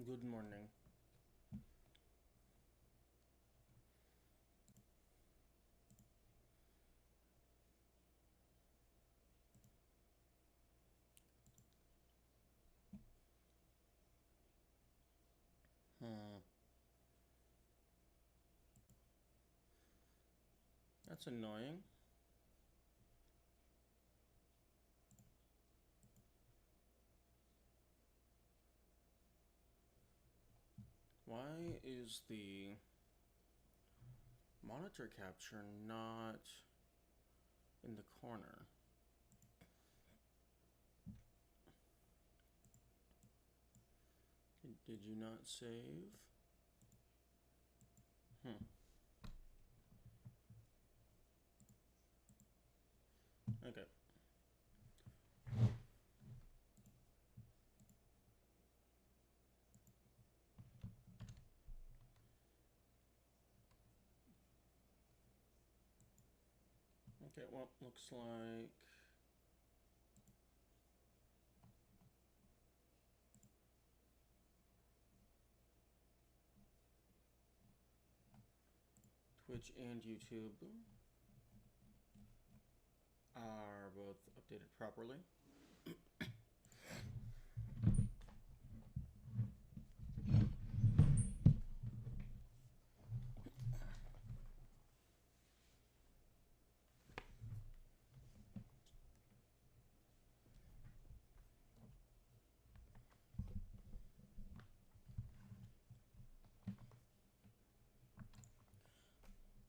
Good morning. Hmm. That's annoying. Why is the monitor capture not in the corner? Did you not save? Hmm. Okay. Okay, well, looks like... Twitch and YouTube are both updated properly.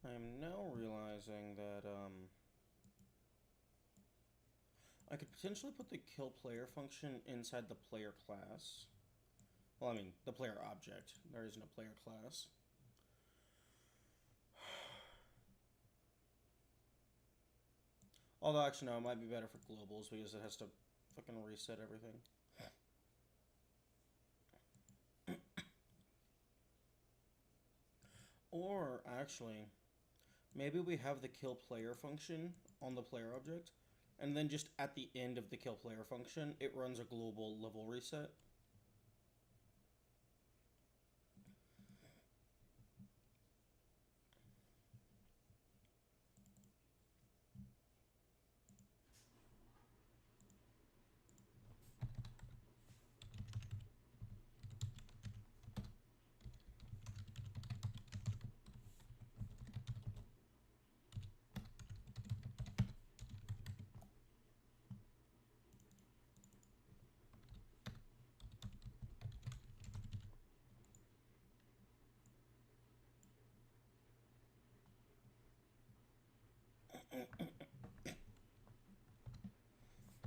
I am now realizing that I could potentially put the kill player function inside the player class. Well, I mean, the player object. There isn't a player class. Although, actually, no, it might be better for globals because it has to fucking reset everything. Or, actually, maybe we have the kill player function on the player object, and then just at the end of the kill player function, it runs a global level reset.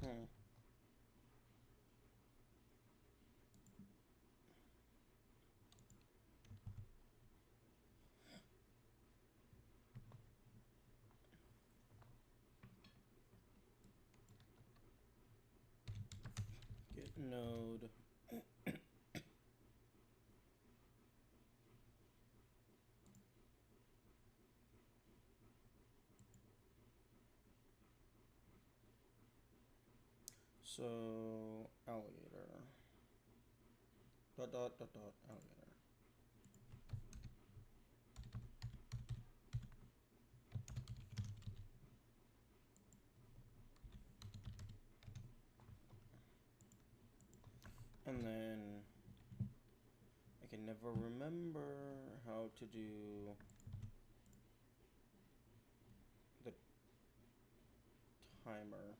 Hmm. Get node. So, alligator. Dot dot dot dot alligator. And then I can never remember how to do the timer.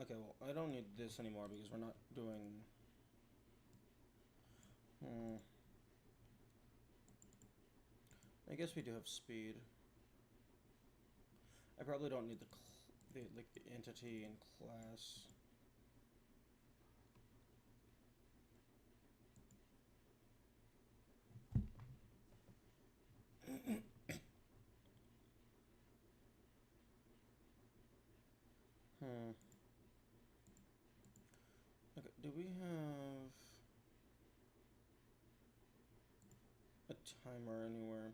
Okay, well, I don't need this anymore because we're not doing... Hmm. I guess we do have speed. I probably don't need the entity and class. Hmm. Okay, do we have a timer anywhere?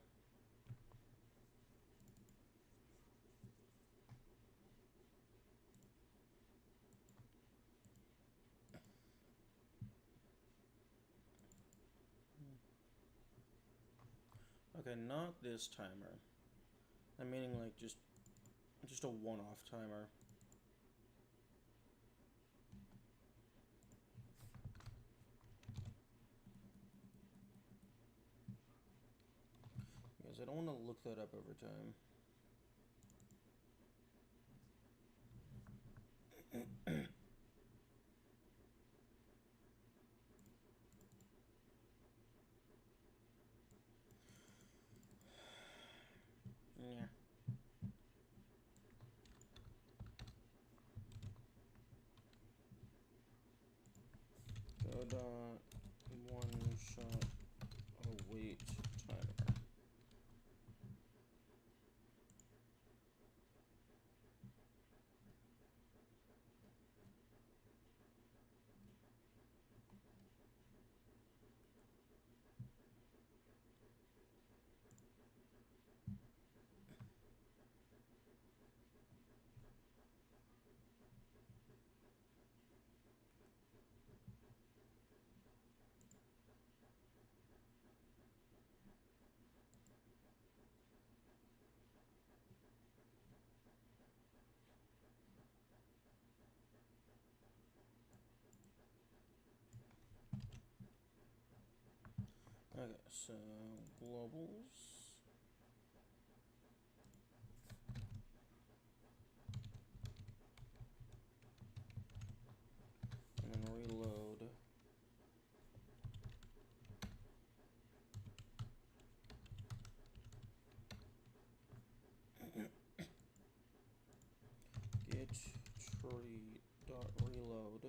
Okay, not this timer. I'm meaning like just a one-off timer. Because I don't want to look that up over time. Yeah. Go dot one shot await timer. Okay, so globals. And then reload. Get tree dot reload.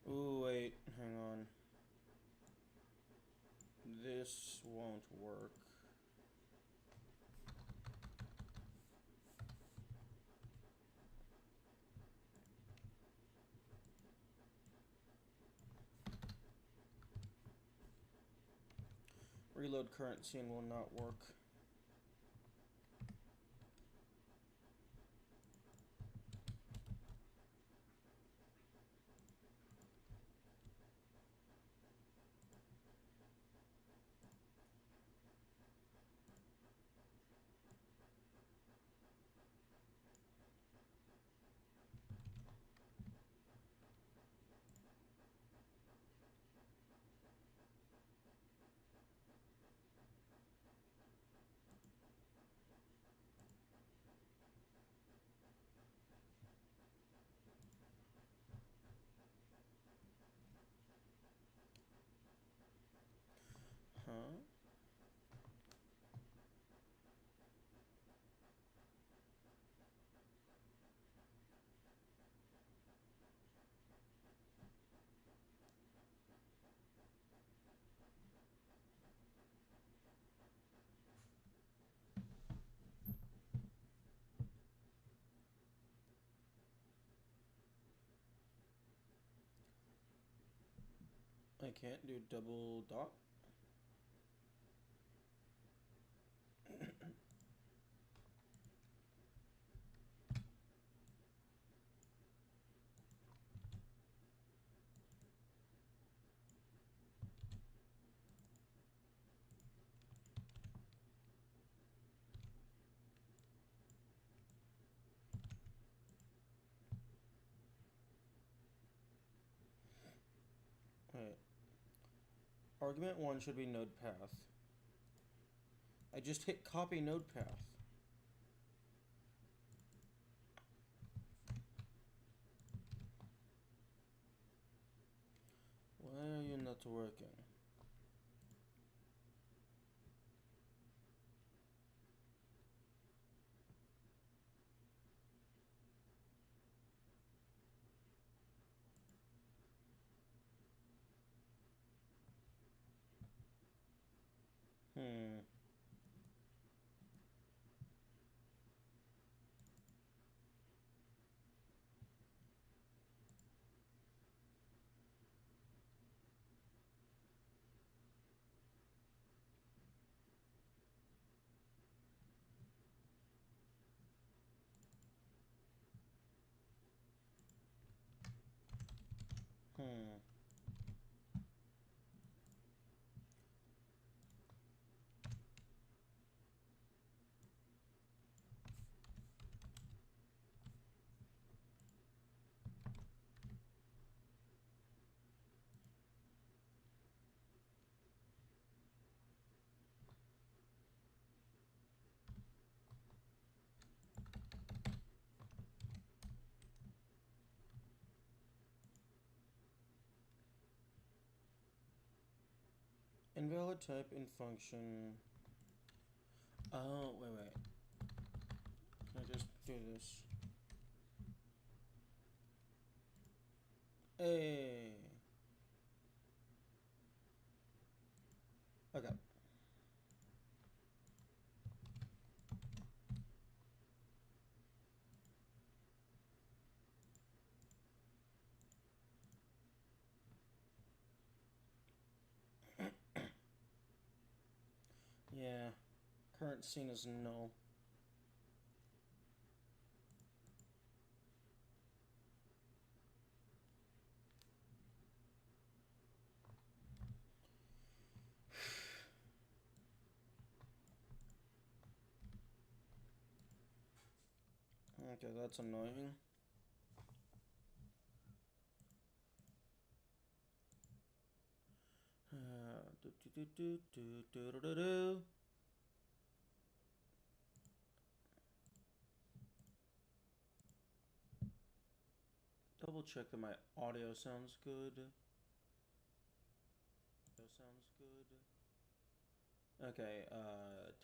Ooh, wait, hang on. This won't work. Reload current scene will not work. Huh? I can't do double dot. Alright. Argument 1 should be node path. I just hit copy node path. Why are you not working? Hmm. Hmm. Invalid type in function. Oh, wait. Can I just do this? Hey. Okay. Yeah. Current scene is null. Okay, that's annoying. Do. Double check that my audio sounds good. Okay,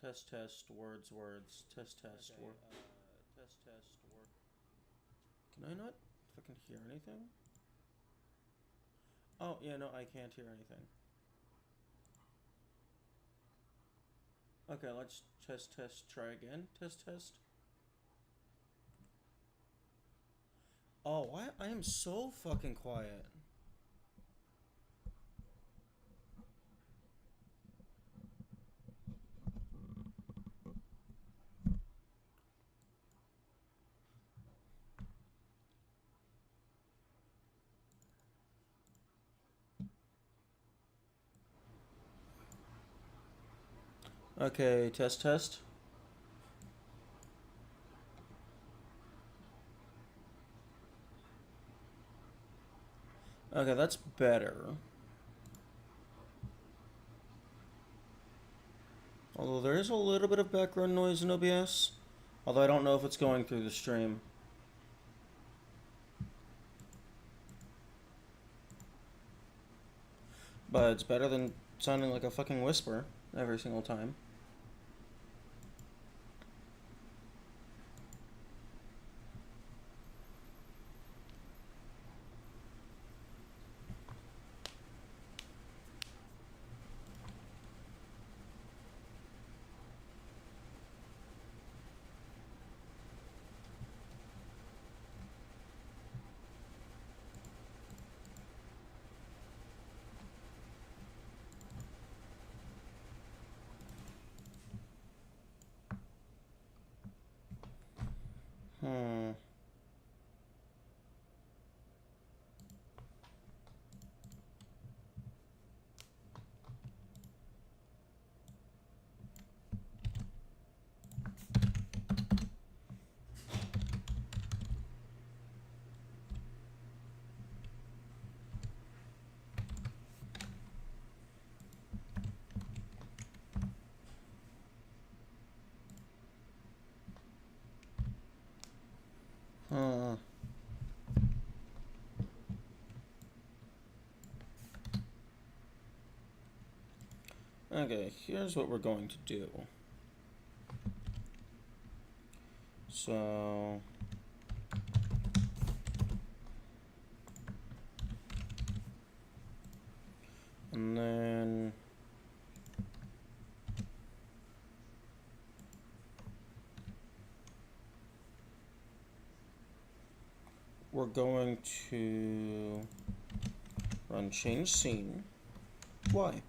test, words, test, word. Word. Can I not fucking hear anything? Oh, yeah, no, I can't hear anything. Okay, let's test, try again. Test. Oh, why? I am so fucking quiet. Okay, test. Okay, that's better. Although there is a little bit of background noise in OBS. Although I don't know if it's going through the stream. But it's better than sounding like a fucking whisper every single time. Hmm. Okay, here's what we're going to do. So... And then... we're going to run change scene. Why?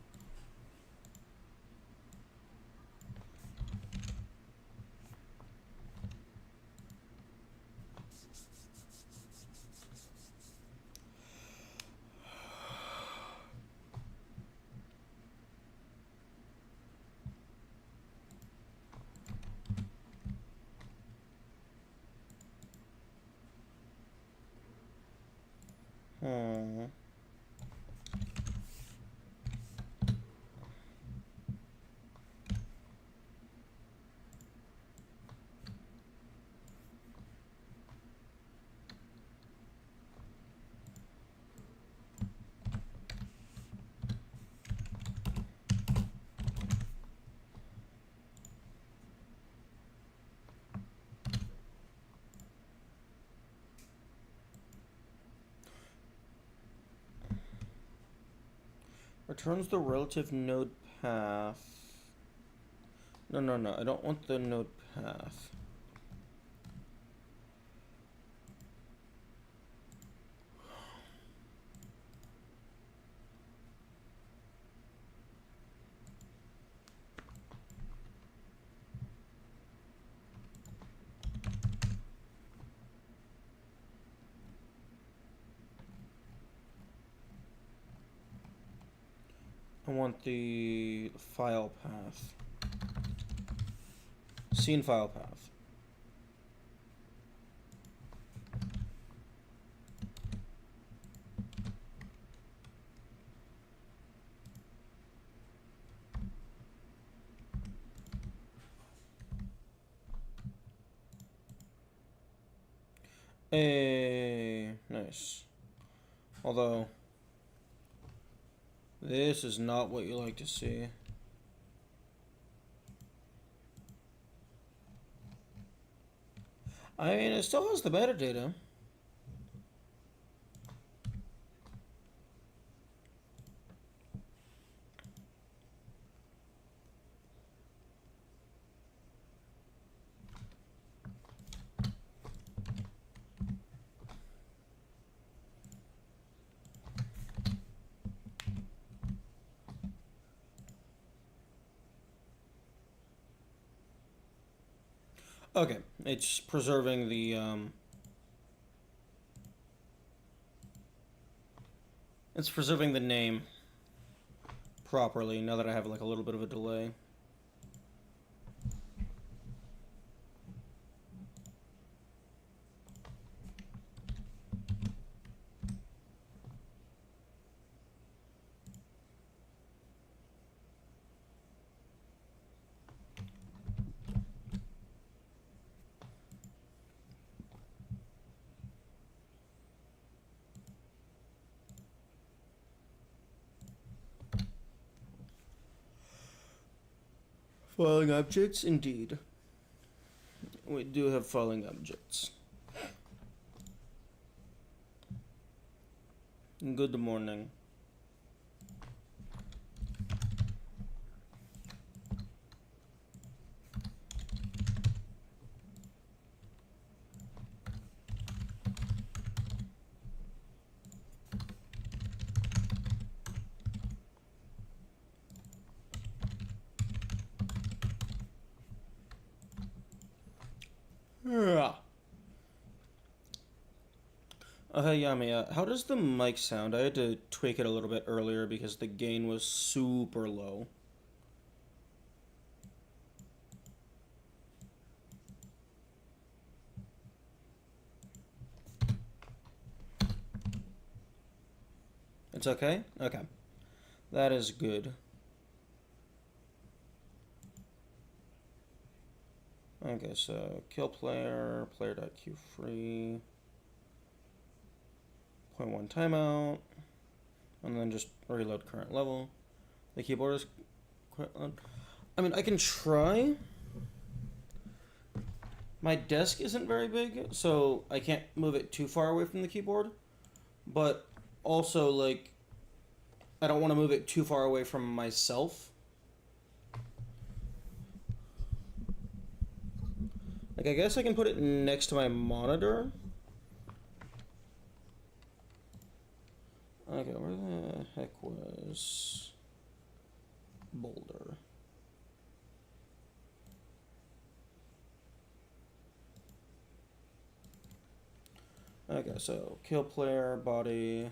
Returns the relative node path. No, I don't want the node path. I want the file path. Scene file path. Hey, nice. Although, this is not what you like to see. I mean, it still has the metadata. Okay, it's preserving the it's preserving the name properly now that I have like a little bit of a delay. Falling objects, indeed. We do have falling objects. Good morning. Hey Yami, how does the mic sound? I had to tweak it a little bit earlier because the gain was super low. It's okay? Okay. That is good. Okay, so kill player, player.queueFree, 0.1 timeout, and then just reload current level. The keyboard is quite loud. I mean, I can try. My desk isn't very big, so I can't move it too far away from the keyboard. But also, like, I don't want to move it too far away from myself. Like, I guess I can put it next to my monitor. Okay, where the heck was Boulder? Okay, so kill player, body.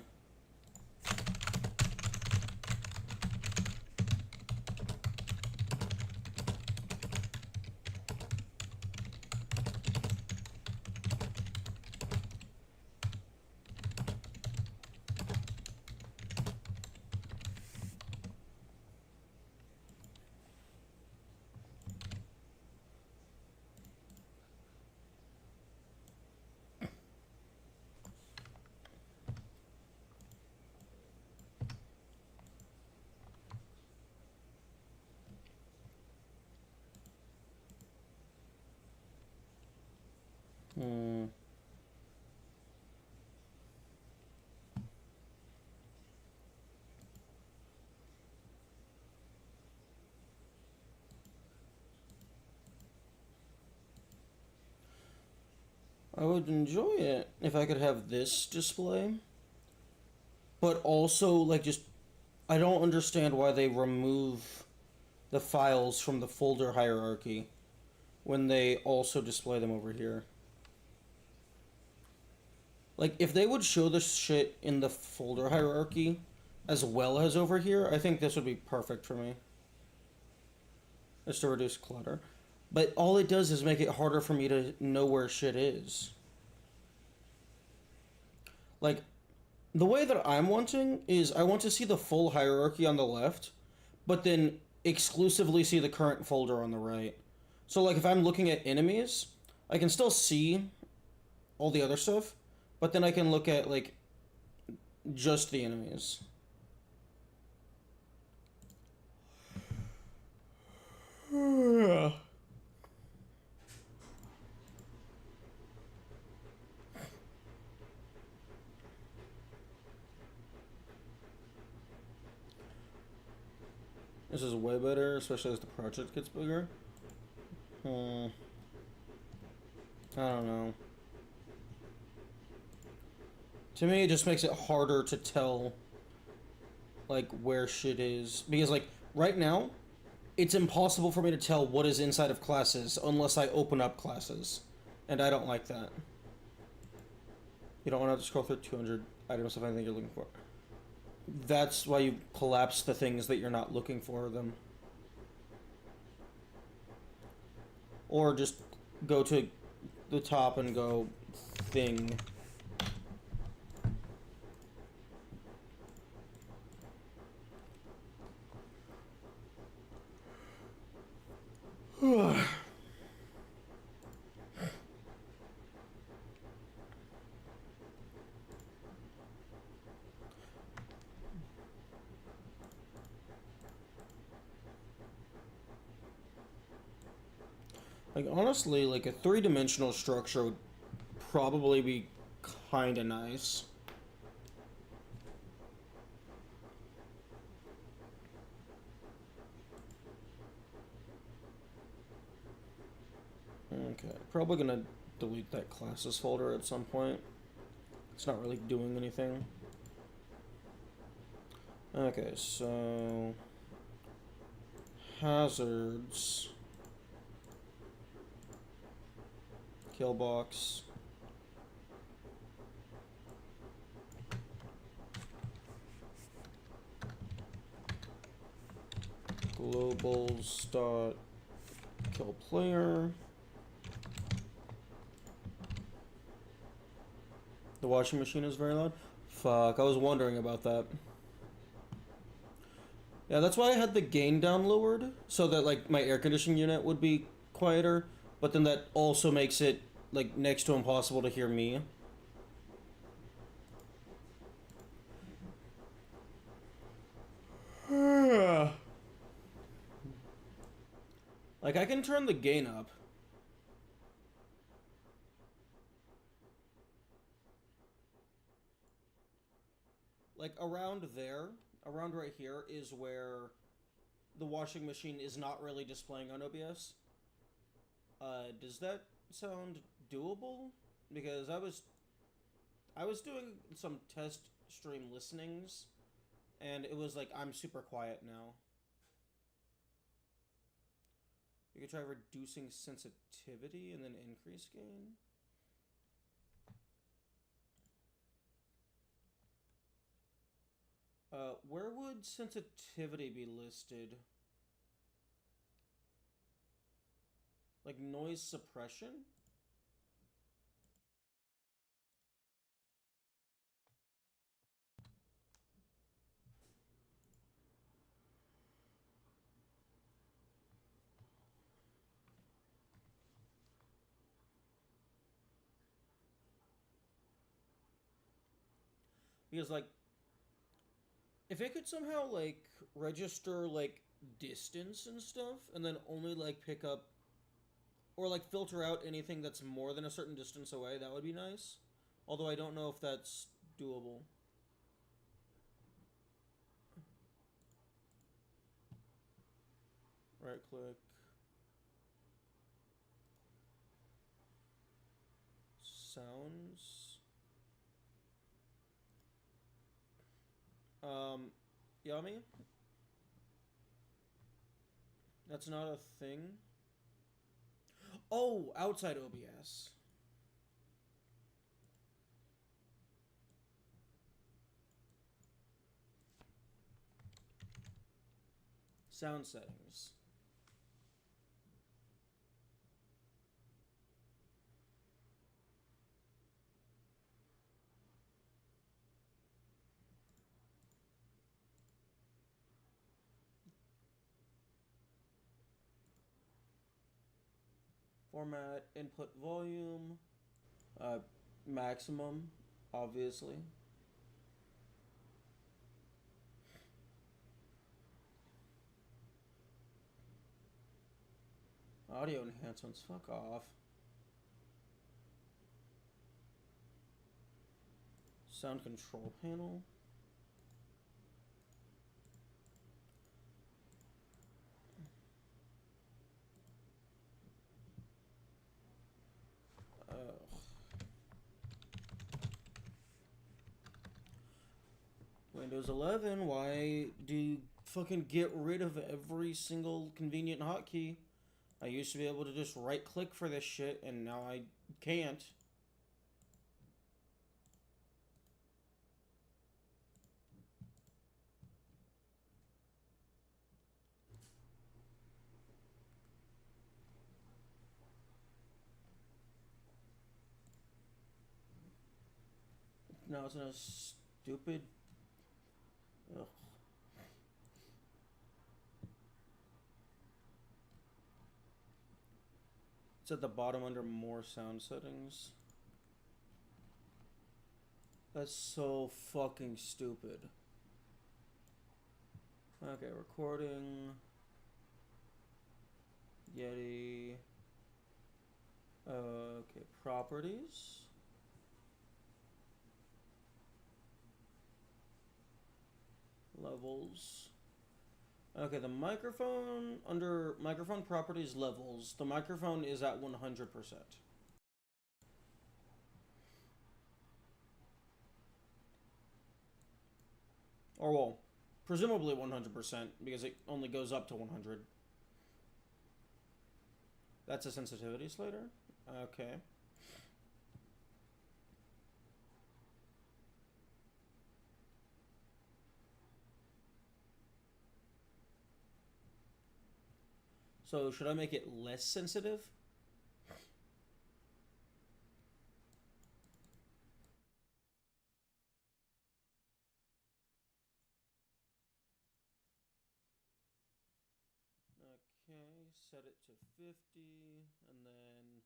I would enjoy it if I could have this display, but also like just I don't understand why they remove the files from the folder hierarchy when they also display them over here. Like, if they would show this shit in the folder hierarchy as well as over here, I think this would be perfect for me. Just to reduce clutter. But all it does is make it harder for me to know where shit is. Like, the way that I'm wanting is I want to see the full hierarchy on the left, but then exclusively see the current folder on the right. So, like, if I'm looking at enemies, I can still see all the other stuff, but then I can look at, like, just the enemies. This is way better, especially as the project gets bigger. I don't know. To me, it just makes it harder to tell, like, where shit is. Because, like, right now, it's impossible for me to tell what is inside of classes unless I open up classes. And I don't like that. You don't want to have to scroll through 200 items of anything you're looking for. That's why you collapse the things that you're not looking for them. Or just go to the top and go thing. Like, honestly, like, a three-dimensional structure would probably be kinda nice. Okay, probably gonna delete that classes folder at some point. It's not really doing anything. Okay, so... hazards... kill box... globals dot kill player. The washing machine is very loud. Fuck, I was wondering about that. Yeah, that's why I had the gain down lowered, so that, like, my air conditioning unit would be quieter, but then that also makes it, like, next to impossible to hear me. Like, I can turn the gain up. Like, around there, around right here, is where the washing machine is not really displaying on OBS. Does that sound doable? Because I was doing some test stream listenings, and it was like, I'm super quiet now. You could try reducing sensitivity and then increase gain. Where would sensitivity be listed? Like noise suppression? Because, like, if it could somehow, like, register, like, distance and stuff, and then only, like, pick up, or, like, filter out anything that's more than a certain distance away, that would be nice. Although I don't know if that's doable. Right click. sounds. Yummy? That's not a thing? Oh, outside OBS. Sound settings. Format, input volume, maximum, obviously. Audio enhancements, fuck off. Sound control panel. Windows 11, why do you fucking get rid of every single convenient hotkey? I used to be able to just right click for this shit, and now I can't. Now it's in a stupid. Ugh. It's at the bottom under more sound settings. That's so fucking stupid. Okay, recording. Yeti. Okay, properties. Levels. Okay, the microphone, under microphone properties levels, the microphone is at 100%. Or, well, presumably 100%, because it only goes up to 100. That's a sensitivity slider? Okay. So, should I make it less sensitive? Okay, set it to 50, and then...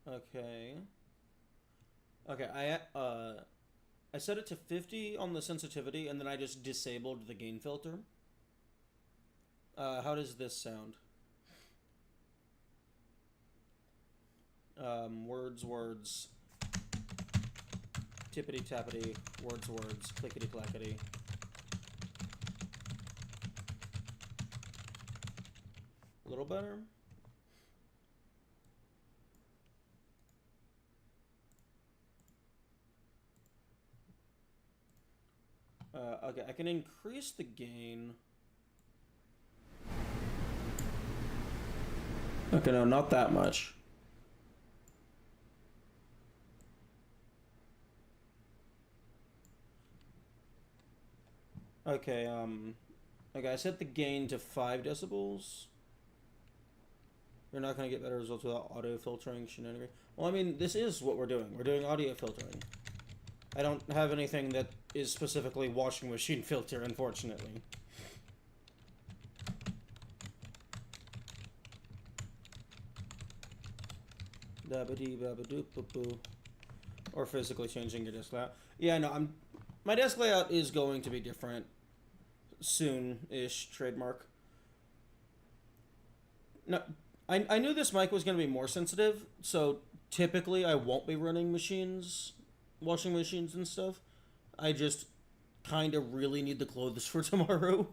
Okay. Okay, I set it to 50 on the sensitivity, and then I just disabled the gain filter. How does this sound? Words. Tippity tappity, words, clickety clackety. A little better. Okay, I can increase the gain. Okay, no, not that much. Okay, I set the gain to 5 decibels. You're not going to get better results without audio filtering shenanigans. Well, I mean, this is what we're doing. We're doing audio filtering. I don't have anything that is specifically washing machine filter, unfortunately. Dabba-dee, babba-doop-boo-boo. Or physically changing your desk layout. Yeah, no, my desk layout is going to be different soon-ish, trademark. No, I knew this mic was going to be more sensitive, so typically I won't be running washing machines and stuff. I just kind of really need the clothes for tomorrow.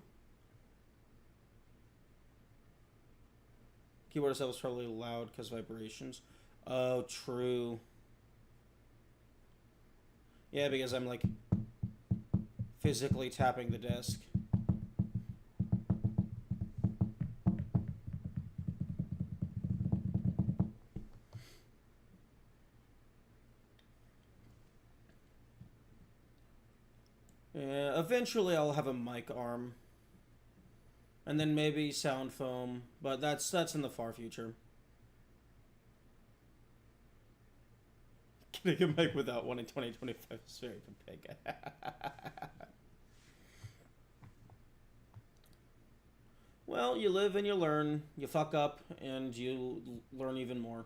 Keyboard itself is probably loud because vibrations. Oh, true. Yeah, because I'm like physically tapping the desk. Yeah, eventually I'll have a mic arm. And then maybe sound foam, but that's in the far future. Getting a mic without one in 2025 is very big. Well, you live and you learn. You fuck up and you learn even more.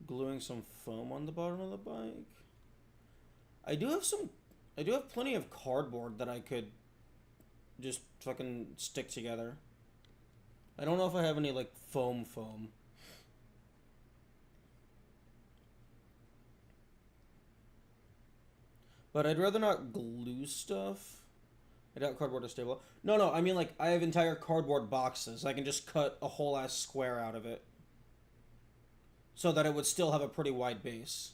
Gluing some foam on the bottom of the bike. I do have some. I do have plenty of cardboard that I could just fucking stick together. I don't know if I have any like foam. But I'd rather not glue stuff. I doubt cardboard is stable. No, I mean like I have entire cardboard boxes. I can just cut a whole ass square out of it. So that it would still have a pretty wide base.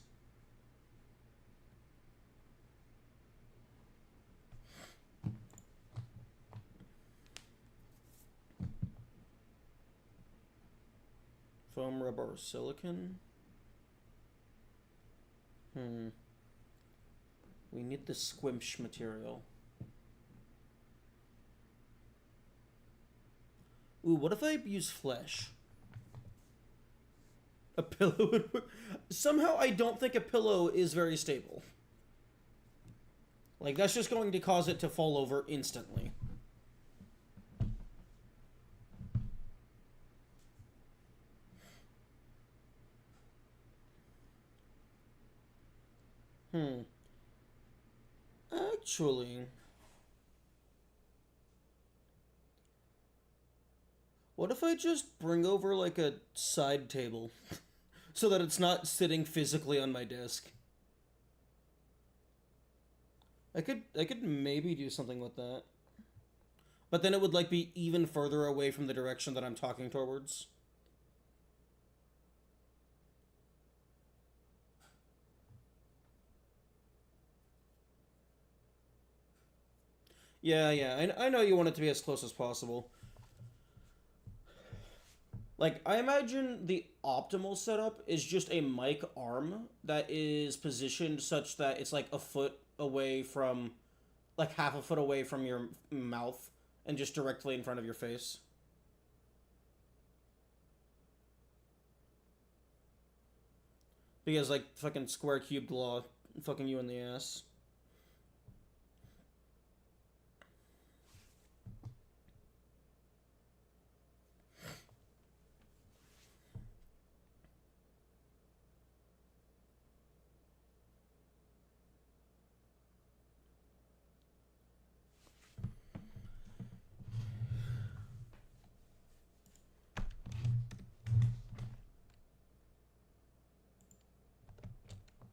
Foam, rubber, or silicon? We need the squimsh material. Ooh, what if I use flesh? A pillow would work. Somehow I don't think a pillow is very stable. Like, that's just going to cause it to fall over instantly. Actually, what if I just bring over, like, a side table? So that it's not sitting physically on my desk. I could maybe do something with that. But then it would, like, be even further away from the direction that I'm talking towards. Yeah, I know you want it to be as close as possible. Like, I imagine the optimal setup is just a mic arm that is positioned such that it's like a foot away from, like half a foot away from your mouth and just directly in front of your face. Because, like, fucking square cubed law fucking you in the ass.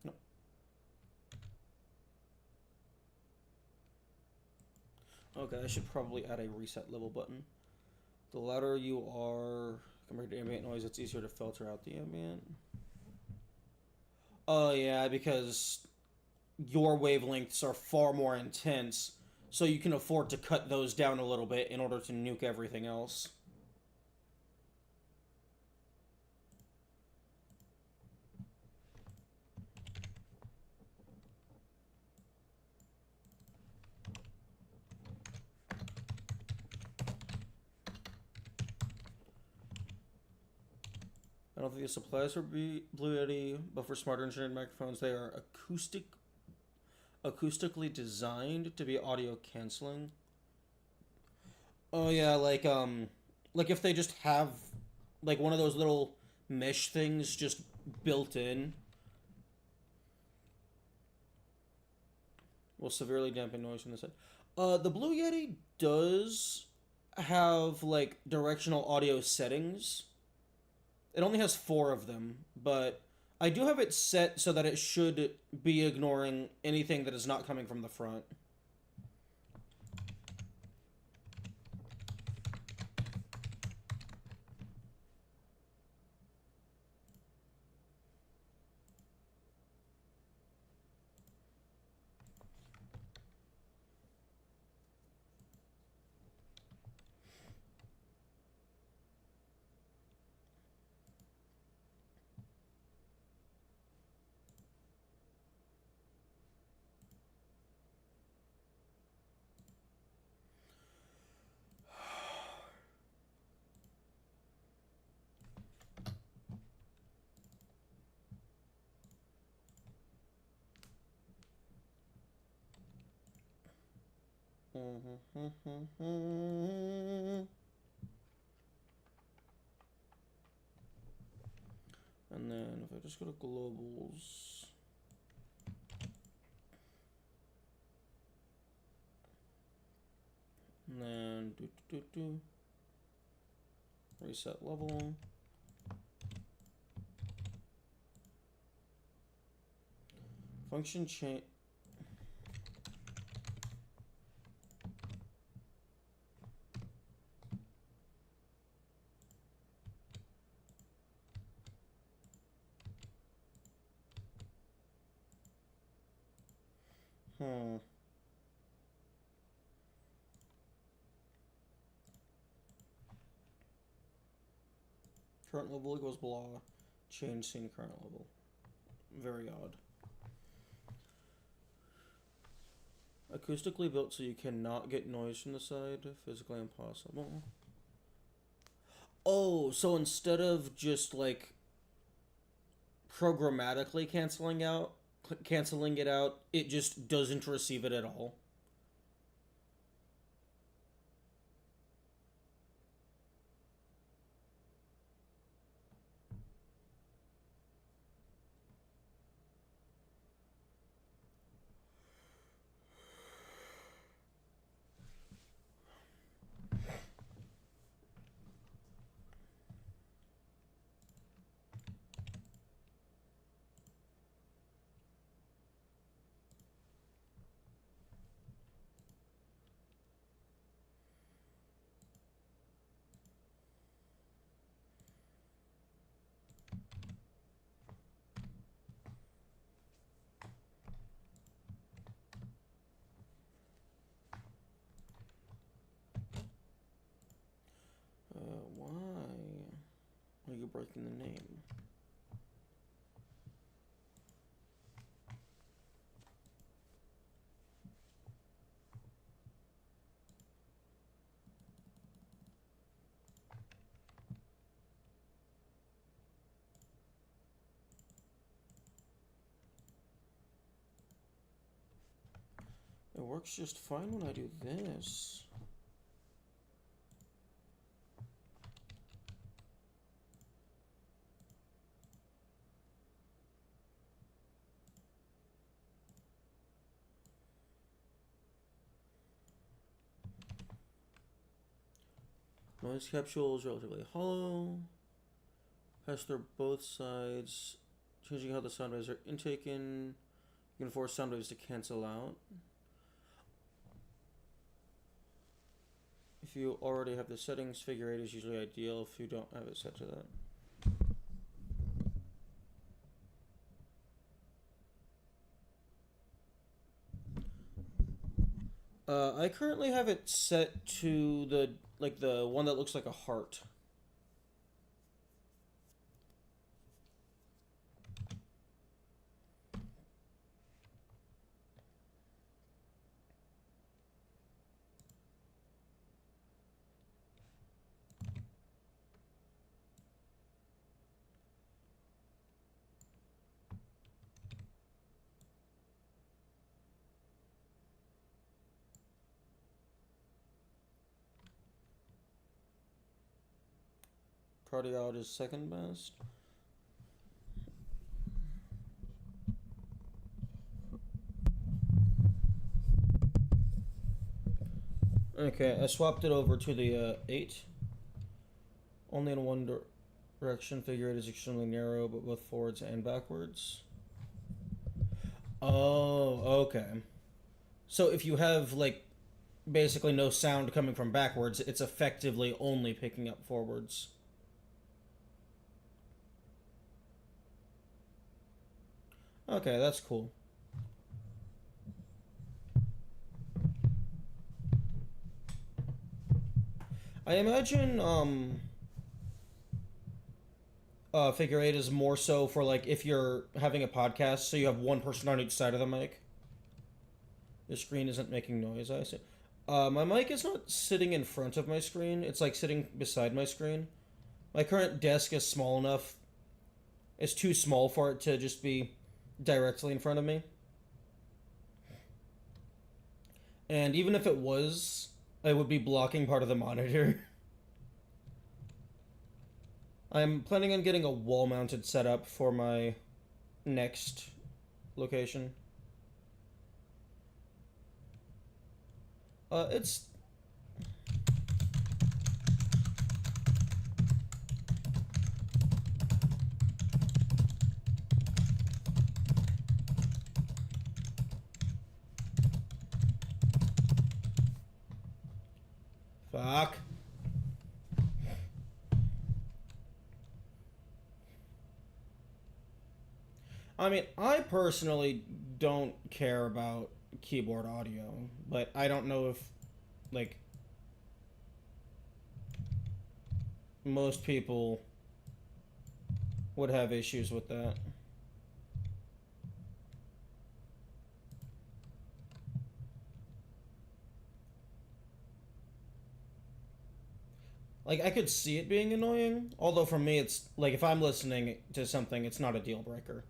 No. Okay, I should probably add a reset level button. The louder you are compared to ambient noise, it's easier to filter out the ambient. Oh, yeah, because your wavelengths are far more intense, so you can afford to cut those down a little bit in order to nuke everything else. I don't think the supplies for Blue Yeti, but for smarter engineered microphones, they are acoustically designed to be audio canceling. Oh yeah, like if they just have like one of those little mesh things just built in. will severely dampen noise from the side. The Blue Yeti does have like directional audio settings. It only has four of them, but I do have it set so that it should be ignoring anything that is not coming from the front. And then if I just go to globals, and then reset level. Function change. Current level equals blah. Change scene current level. Very odd. Acoustically built so you cannot get noise from the side. Physically impossible. Oh, so instead of just like programmatically canceling it out, it just doesn't receive it at all. Why are you breaking the name? It works just fine when I do this. Noise capsule is relatively hollow. Pass through both sides. Changing how the sound waves are intaken. You can force sound waves to cancel out. If you already have the settings, figure 8 is usually ideal if you don't have it set to that. I currently have it set to the one that looks like a heart. Party out is second best. Okay, I swapped it over to the 8. Only in one direction. Figure 8 is extremely narrow, but both forwards and backwards. Oh, okay. So if you have, like, basically no sound coming from backwards, it's effectively only picking up forwards. Okay, that's cool. I imagine figure 8 is more so for like if you're having a podcast, so you have one person on each side of the mic. The screen isn't making noise, I see. My mic is not sitting in front of my screen, it's like sitting beside my screen. My current desk is small enough, it's too small for it to just be directly in front of me. And even if it was, I would be blocking part of the monitor. I'm planning on getting a wall mounted setup for my next location. It's fuck. I mean, I personally don't care about keyboard audio, but I don't know if like most people would have issues with that. Like I could see it being annoying, although for me it's like if I'm listening to something, it's not a deal breaker.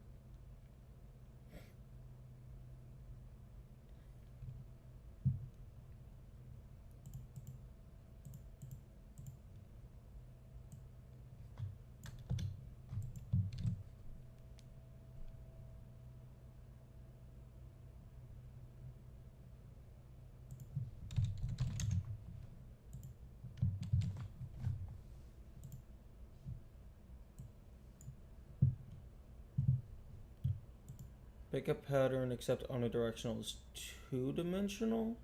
Pick a pattern except omnidirectional is two-dimensional.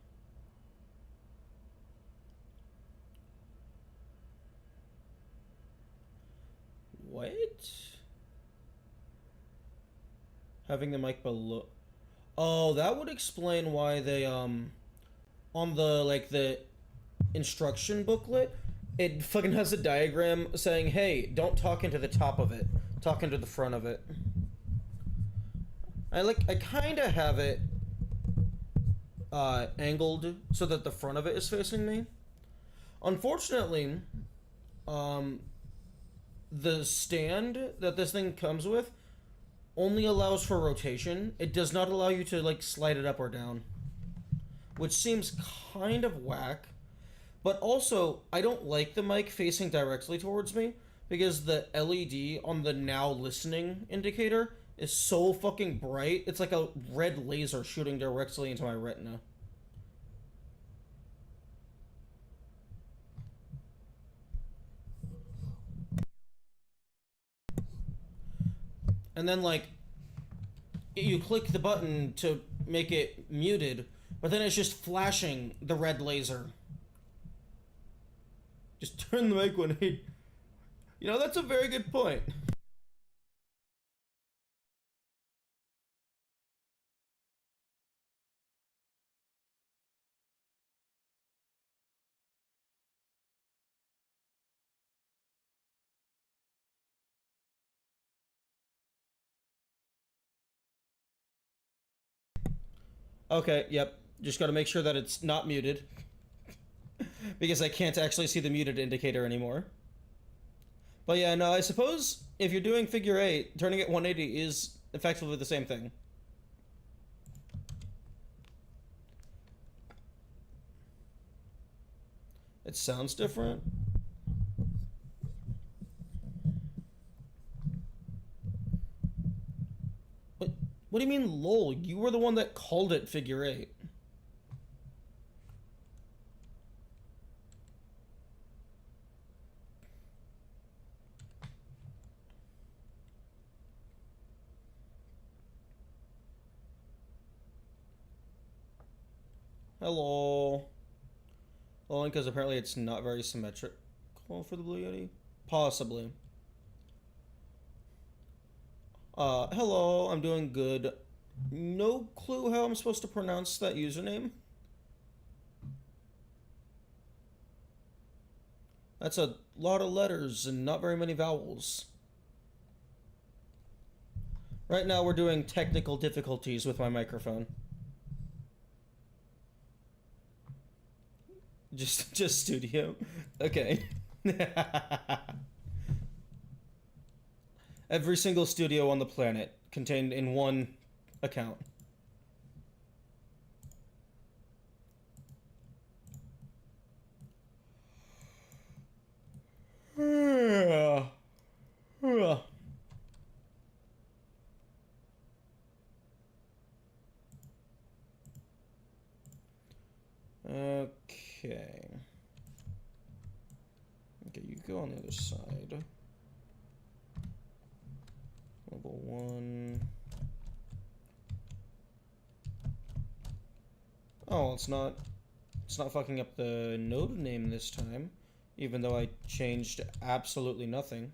What? Having the mic below. Oh, that would explain why they on the like the instruction booklet, it fucking has a diagram saying, "Hey, don't talk into the top of it. Talk into the front of it." I kind of have it angled so that the front of it is facing me. Unfortunately, um, the stand that this thing comes with only allows for rotation. It does not allow you to like slide it up or down, which seems kind of whack. But also, I don't like the mic facing directly towards me because the LED on the now listening indicator is so fucking bright. It's like a red laser shooting directly into my retina. And then, like, you click the button to make it muted, but then it's just flashing the red laser. Just turn the mic 180. You know, that's a very good point. Okay, yep. Just gotta make sure that it's not muted because I can't actually see the muted indicator anymore. But yeah, no, I suppose if you're doing figure eight, turning it 180 is effectively the same thing. It sounds different. What? What do you mean, lol? You were the one that called it figure eight. Hello. Only because apparently it's not very symmetrical for the Blue Yeti. Possibly. Hello, I'm doing good. No clue how I'm supposed to pronounce that username. That's a lot of letters and not very many vowels. Right now we're doing technical difficulties with my microphone. Just studio. Okay. Every single studio on the planet contained in one account. Okay. Okay, you go on the other side. Level 1. Oh, it's not fucking up the node name this time, even though I changed absolutely nothing.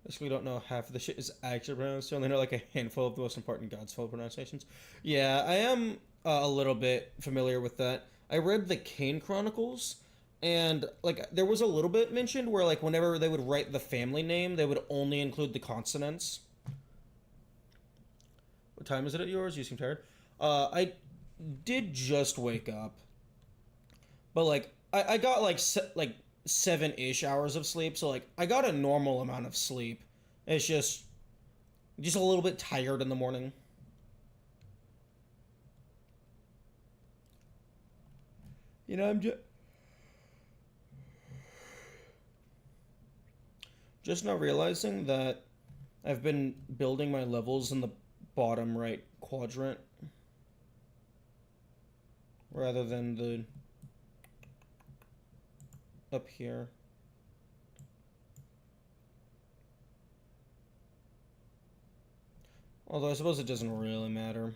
Basically don't know half of the shit is actually pronounced. I only know like a handful of the most important Godspell pronunciations. Yeah, I am a little bit familiar with that. I read the Kane Chronicles, and like there was a little bit mentioned where like whenever they would write the family name, they would only include the consonants. What time is it at yours? You seem tired. I did just wake up, but like I got like 7-ish hours of sleep, so like I got a normal amount of sleep. It's just a little bit tired in the morning. You know, I'm just now realizing that I've been building my levels in the bottom right quadrant rather than the up here. Although I suppose it doesn't really matter.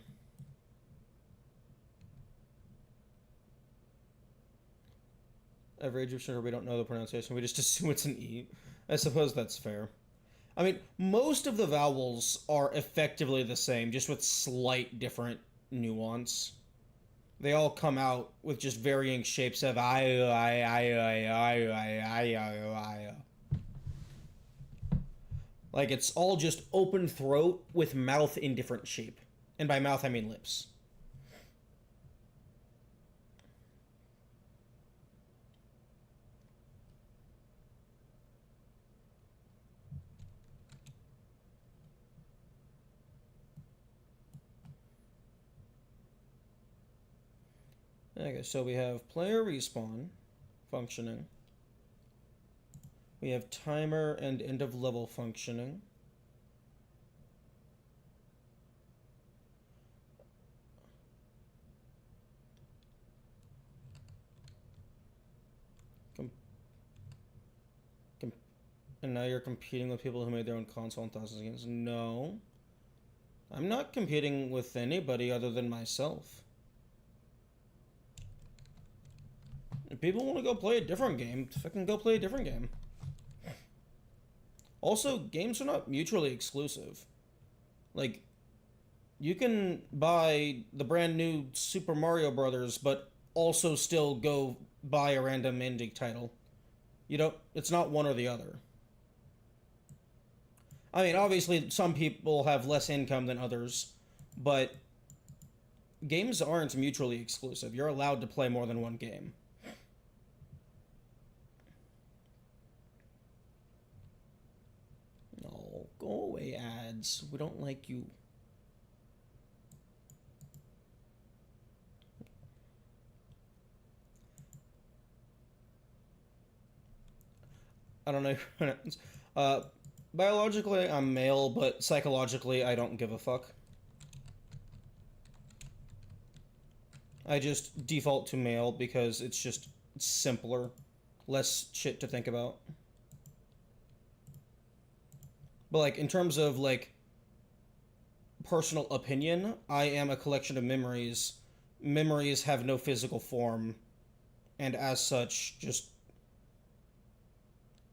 Every Egyptian, we don't know the pronunciation. We just assume it's an E. I suppose that's fair. I mean, most of the vowels are effectively the same, just with slight different nuance. They all come out with just varying shapes of I. Like it's all just open throat with mouth in different shape. And by mouth I mean lips. Okay, so we have player respawn functioning. We have timer and end of level functioning. And now you're competing with people who made their own console and thousands of games. No. I'm not competing with anybody other than myself. If people want to go play a different game, fucking go play a different game. Also, games are not mutually exclusive. Like, you can buy the brand new Super Mario Brothers, but also still go buy a random indie title. You don't, it's not one or the other. I mean, obviously, some people have less income than others, but games aren't mutually exclusive. You're allowed to play more than one game. No, go away, ads. We don't like you. I don't know your pronouns. Biologically, I'm male, but psychologically, I don't give a fuck. I just default to male because it's just simpler. Less shit to think about. But, like, in terms of, like, personal opinion, I am a collection of memories. Memories have no physical form, and as such, just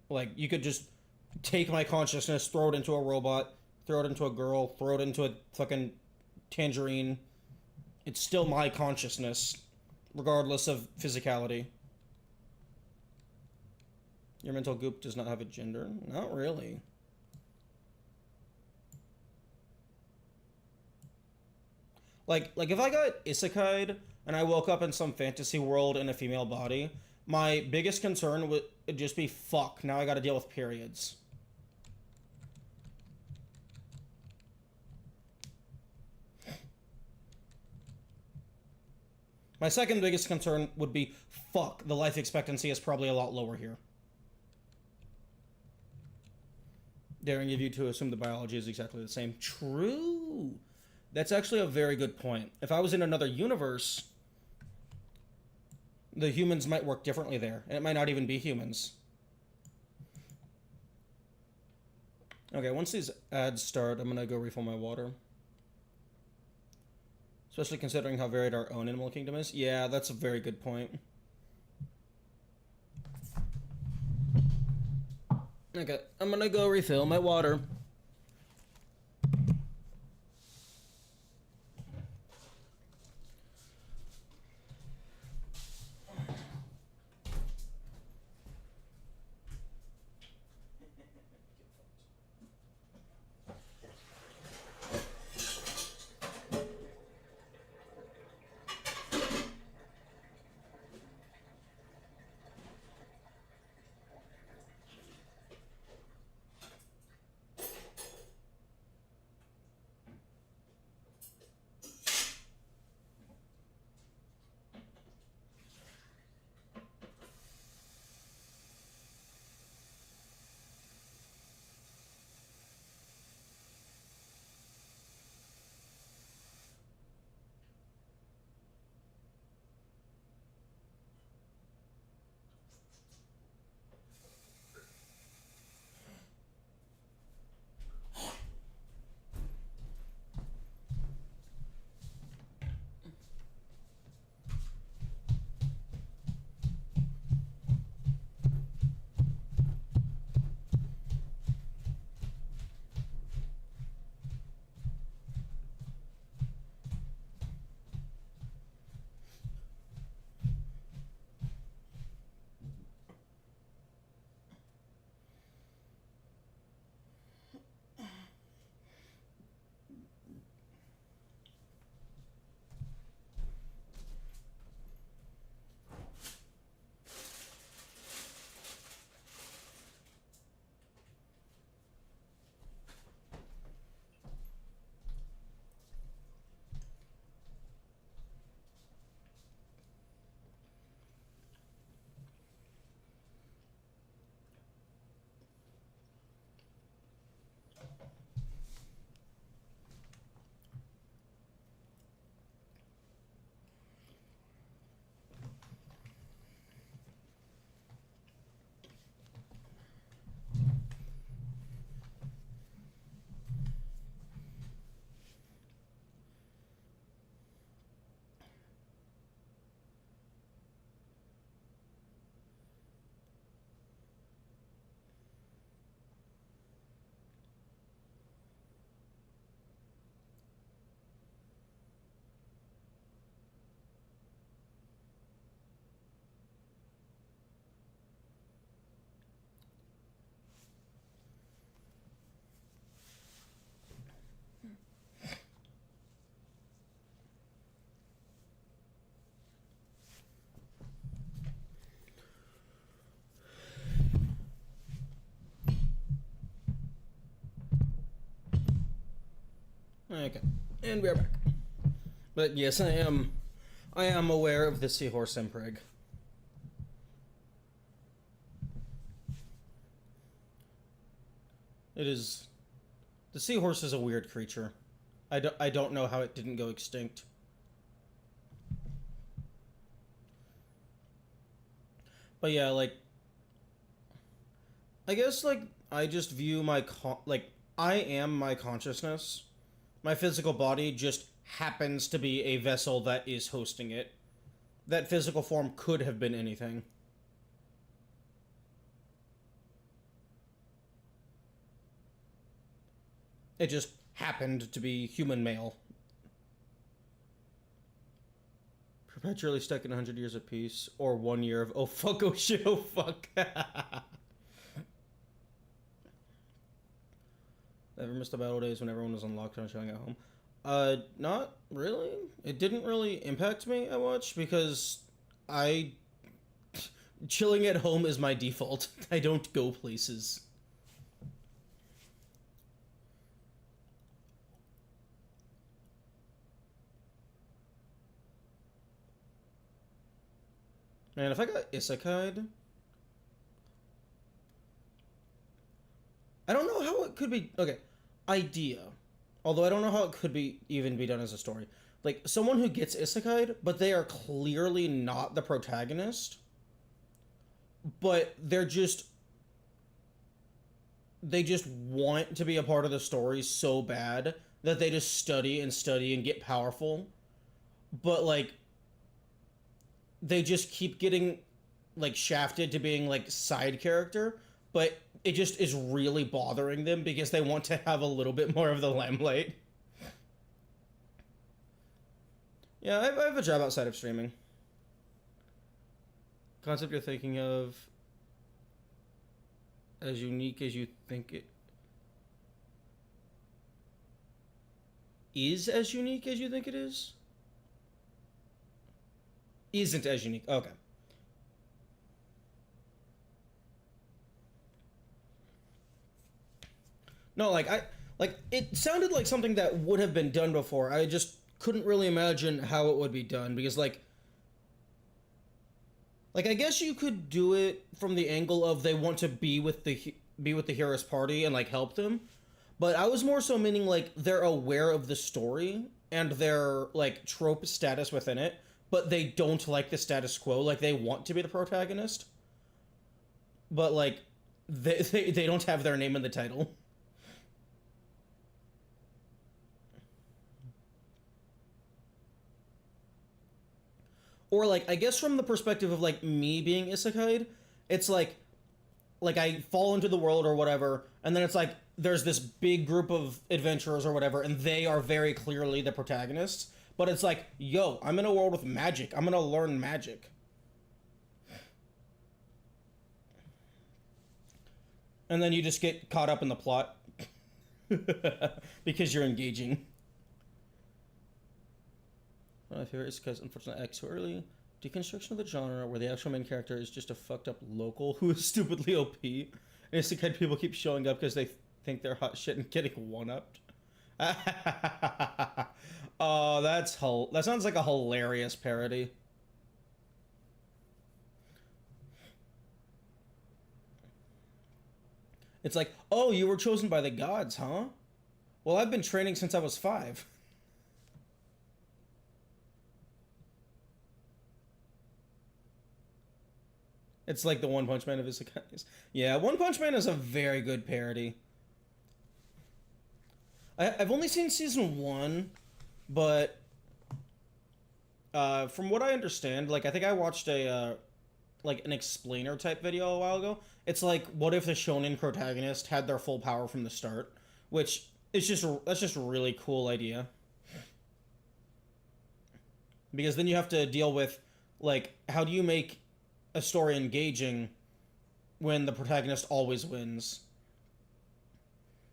like you could just take my consciousness, throw it into a robot, throw it into a girl, throw it into a fucking tangerine. It's still my consciousness, regardless of physicality. Your mental goop does not have a gender? Not really. Like if I got isekai'd and I woke up in some fantasy world in a female body, my biggest concern would just be fuck, now I gotta deal with periods. My second biggest concern would be fuck, the life expectancy is probably a lot lower here. Daring of you to assume the biology is exactly the same. True. That's actually a very good point. If I was in another universe, the humans might work differently there, and it might not even be humans. Okay, once these ads start, I'm gonna go refill my water. Especially considering how varied our own animal kingdom is. Yeah, that's a very good point. Okay, I'm gonna go refill my water. Okay, and we are back. But yes, I am aware of the seahorse impreg. It is, the seahorse is a weird creature. I don't know how it didn't go extinct. But yeah, like, I guess like I just view my I am my consciousness, My physical body just happens to be a vessel that is hosting it. That physical form could have been anything. It just happened to be human male. Perpetually stuck in 100 years of peace, or 1 year of oh fuck, oh shit, oh fuck. Ever missed the battle days when everyone was on lockdown chilling at home? Not really. It didn't really impact me that much because I chilling at home is my default. I don't go places. Man, if I got isekai'd, I don't know how it could be. Okay, idea. Although I don't know how it could be even be done as a story. Like someone who gets isekai'd, but they are clearly not the protagonist. But they just want to be a part of the story so bad that they just study and study and get powerful. But like they just keep getting like shafted to being like side character, but it just is really bothering them because they want to have a little bit more of the limelight. Yeah, I have a job outside of streaming. Concept you're thinking of as unique as you think it is as unique as you think it is? Isn't as unique. Okay. No, like it sounded like something that would have been done before. I just couldn't really imagine how it would be done because like I guess you could do it from the angle of they want to be with the hero's party and like help them. But I was more so meaning like they're aware of the story and their like trope status within it, but they don't like the status quo. Like they want to be the protagonist, but like they don't have their name in the title. Or like I guess from the perspective of like me being isekai, it's like I fall into the world or whatever, and then it's like there's this big group of adventurers or whatever, and they are very clearly the protagonists. But it's like, yo, I'm in a world with magic. I'm gonna learn magic. And then you just get caught up in the plot because you're engaging. One of my favorite is because unfortunately I act too early. Deconstruction of the genre where the actual main character is just a fucked up local who is stupidly OP. And it's the kind of people keep showing up because they think they're hot shit and getting one-upped. Oh, that sounds like a hilarious parody. It's like, oh, you were chosen by the gods, huh? Well, I've been training since I was 5. It's like the One Punch Man of isekais. Yeah, One Punch Man is a very good parody. I've only seen season 1, but from what I understand, like I think I watched a like an explainer type video a while ago. It's like, what if the shonen protagonist had their full power from the start? Which is just that's just a really cool idea. Because then you have to deal with like how do you make a story engaging when the protagonist always wins?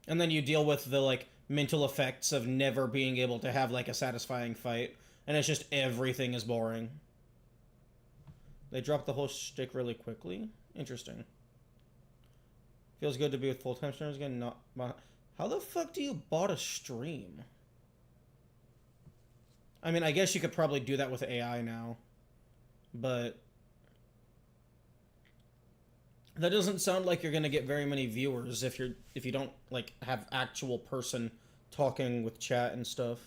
And then you deal with the like mental effects of never being able to have like a satisfying fight, and it's just everything is boring. They dropped the whole shtick really quickly. Interesting. Feels good to be with full-time streamers again. Not how the fuck do you bot a stream? I mean, I guess you could probably do that with AI now, but that doesn't sound like you're gonna get very many viewers if you don't like have actual person talking with chat and stuff.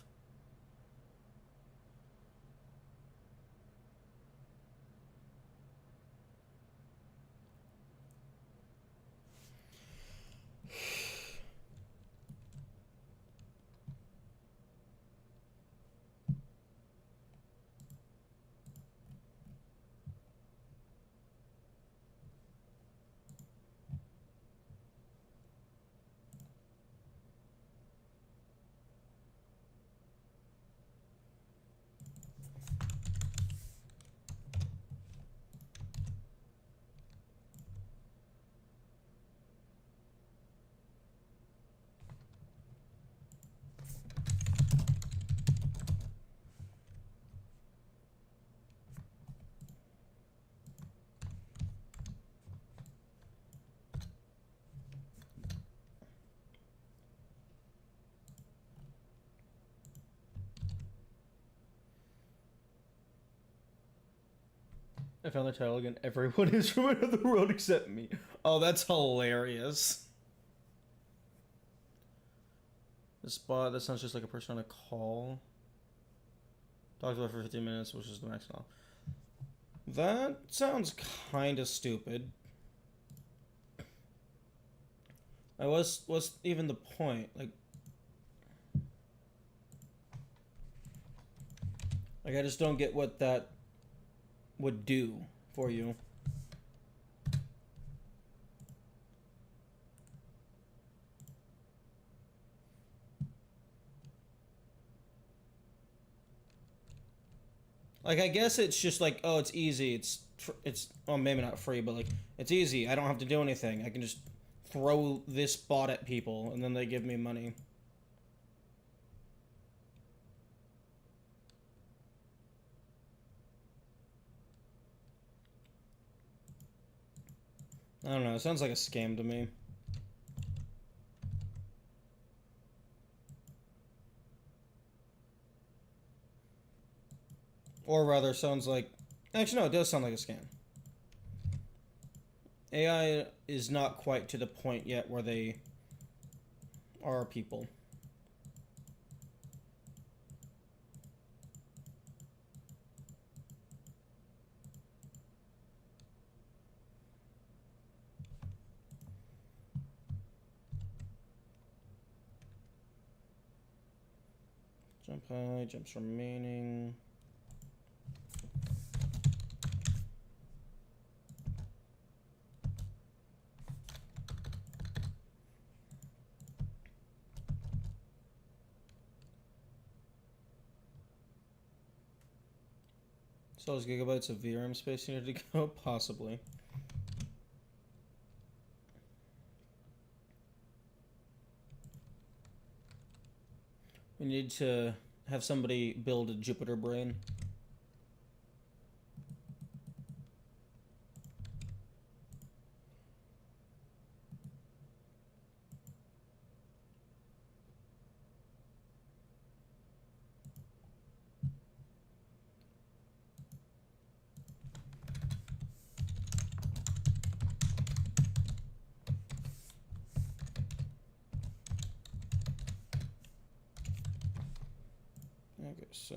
I found the title again. Everyone is from another world except me. Oh, that's hilarious. This spot, that sounds just like a person on a call. Talked about for 15 minutes, which is the max now. That sounds kind of stupid. What's even the point? Like I just don't get what that would do for you. Like, I guess it's just like, oh, it's easy. It's well, maybe not free, but like, it's easy. I don't have to do anything. I can just throw this bot at people, and then they give me money. I don't know. It sounds like a scam to me. Or rather, sounds like... Actually, no, it does sound like a scam. AI is not quite to the point yet where they are people. Jump high, jumps remaining. So those gigabytes of VRAM space needed to go? Possibly. We need to have somebody build a Jupiter brain. Okay, so...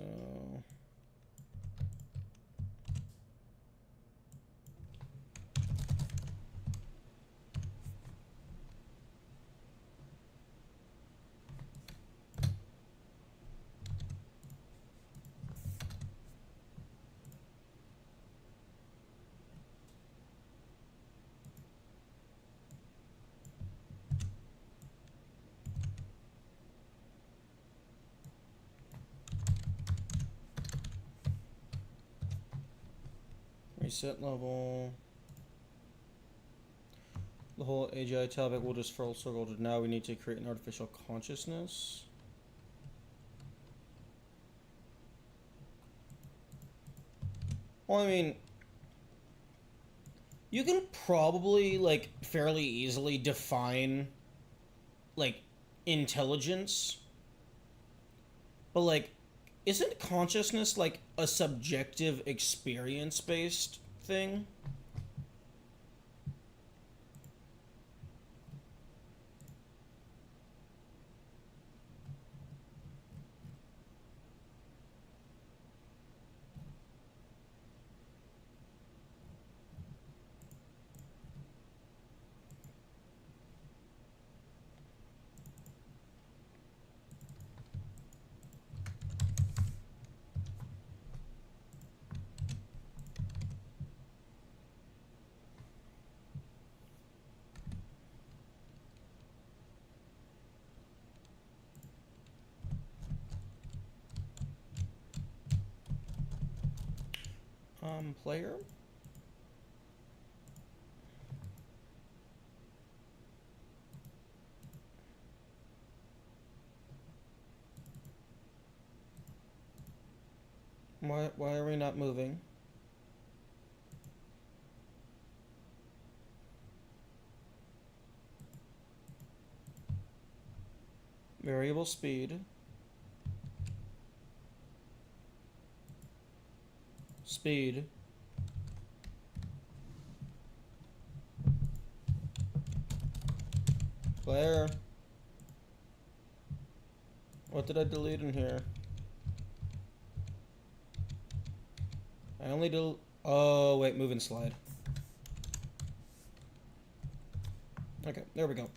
Reset level. The whole AGI topic will just full circle to now we need to create an artificial consciousness. Well, I mean, you can probably, like, fairly easily define, like, intelligence. But, like, isn't consciousness, like, a subjective experience-based thing? Player? Why are we not moving? Variable speed. Speed. Claire. What did I delete in here? I only do. Oh, wait, move and slide. Okay, there we go.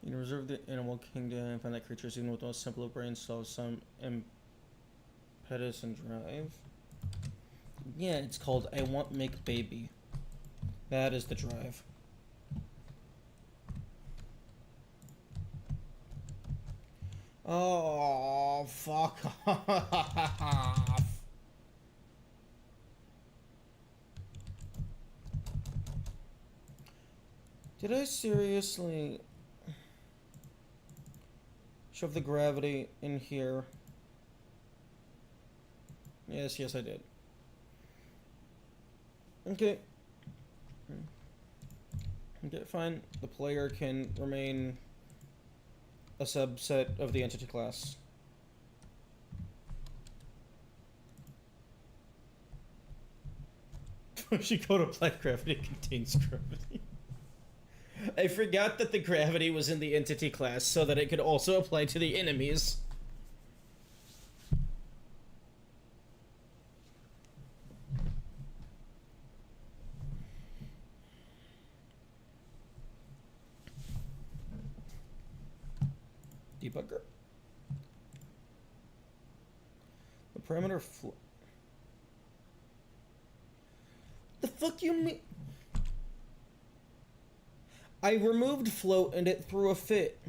You can reserve the animal kingdom and find that creatures even with the most simple of brains still have some impetus and drive. Yeah, it's called I Want Make Baby. That is the drive. Oh, fuck off. Did I seriously shove the gravity in here? Yes, I did. Okay. Okay, fine. The player can remain a subset of the entity class. She go to apply gravity contains gravity. I forgot that the gravity was in the entity class so that it could also apply to the enemies. Debugger. The parameter the fuck you mean? I removed float and it threw a fit.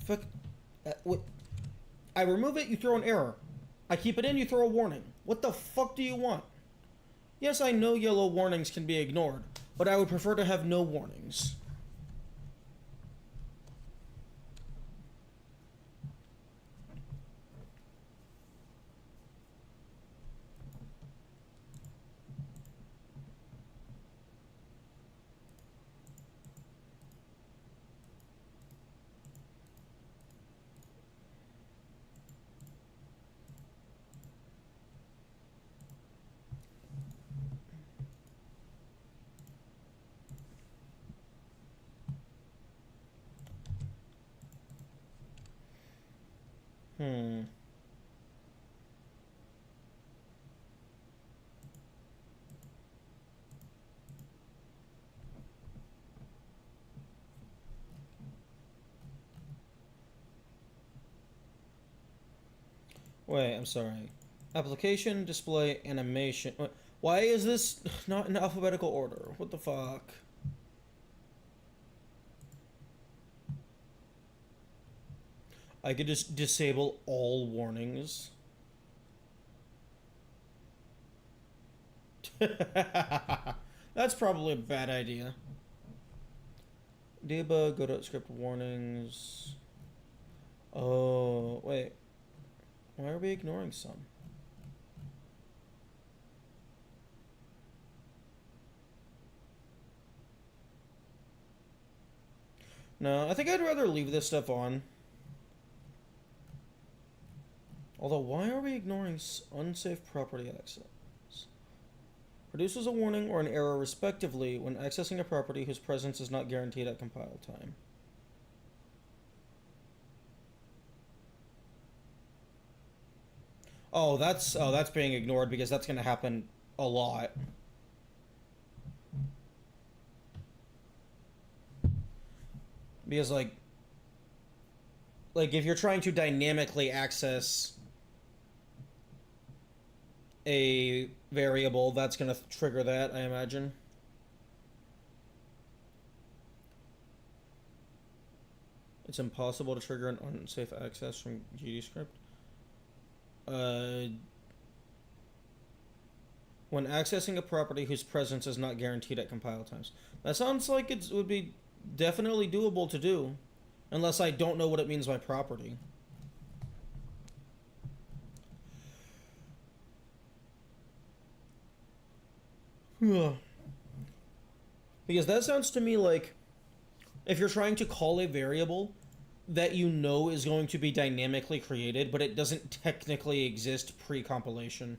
Fuck. What? I remove it, you throw an error. I keep it in, you throw a warning. What the fuck do you want? Yes, I know yellow warnings can be ignored, but I would prefer to have no warnings. Wait, I'm sorry. Application, display, animation. Why is this not in alphabetical order? What the fuck? I could just disable all warnings. That's probably a bad idea. Debug, go to script warnings. Oh, wait. Why are we ignoring some? No, I think I'd rather leave this stuff on. Although, why are we ignoring unsafe property access? Produces a warning or an error respectively when accessing a property whose presence is not guaranteed at compile time. Oh, that's being ignored because that's going to happen a lot. Because like if you're trying to dynamically access a variable, that's going to trigger that, I imagine. It's impossible to trigger an unsafe access from GDScript. When accessing a property whose presence is not guaranteed at compile times. That sounds like it would be definitely doable to do, unless I don't know what it means by property. Because that sounds to me like if you're trying to call a variable that you know is going to be dynamically created, but it doesn't technically exist pre-compilation.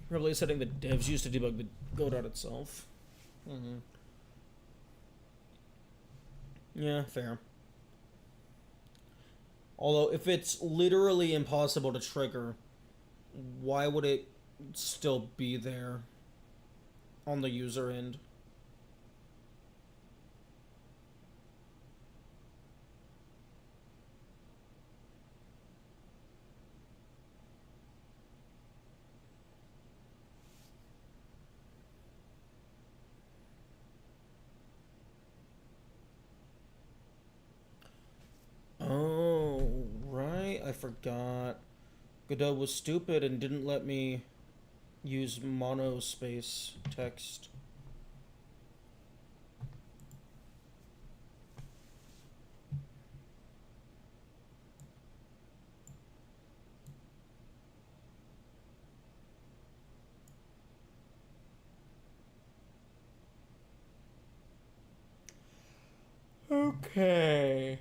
Probably setting the devs used to debug the Godot itself. Mm-hmm. Yeah, fair. Although, if it's literally impossible to trigger, why would it still be there on the user end? Oh, right. I forgot. Godot was stupid and didn't let me use monospace text. Okay.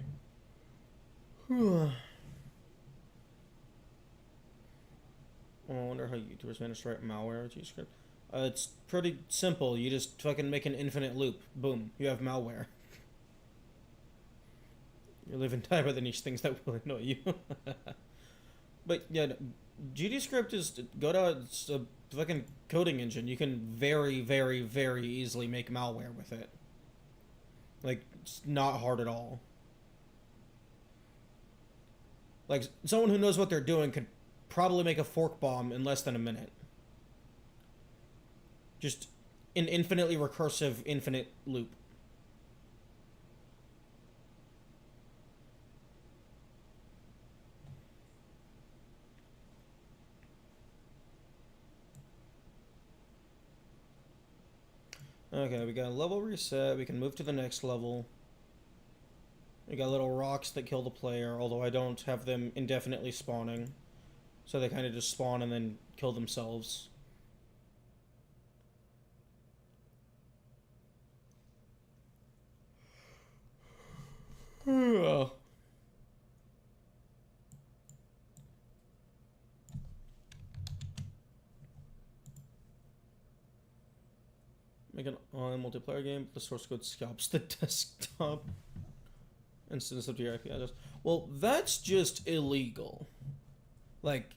I wonder how YouTubers manage to write malware with G-script. It's pretty simple. You just fucking make an infinite loop. Boom. You have malware. You live and die by the niche things that will annoy you. But yeah, GDScript is Godot. It's a fucking coding engine. You can very, very, very easily make malware with it. Like, it's not hard at all. Like, someone who knows what they're doing could probably make a fork bomb in less than a minute. Just an infinitely recursive, infinite loop. Okay, we got a level reset. We can move to the next level. We got little rocks that kill the player, although I don't have them indefinitely spawning. So they kind of just spawn and then kill themselves. Make an online multiplayer game. The source code scalps the desktop instance of your IP address. Well, that's just illegal. Like,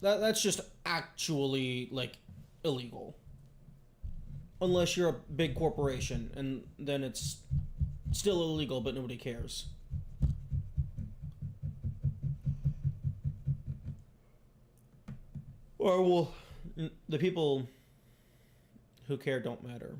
that's just actually, like, illegal. Unless you're a big corporation, and then it's still illegal, but nobody cares. Or, well, the people who care don't matter.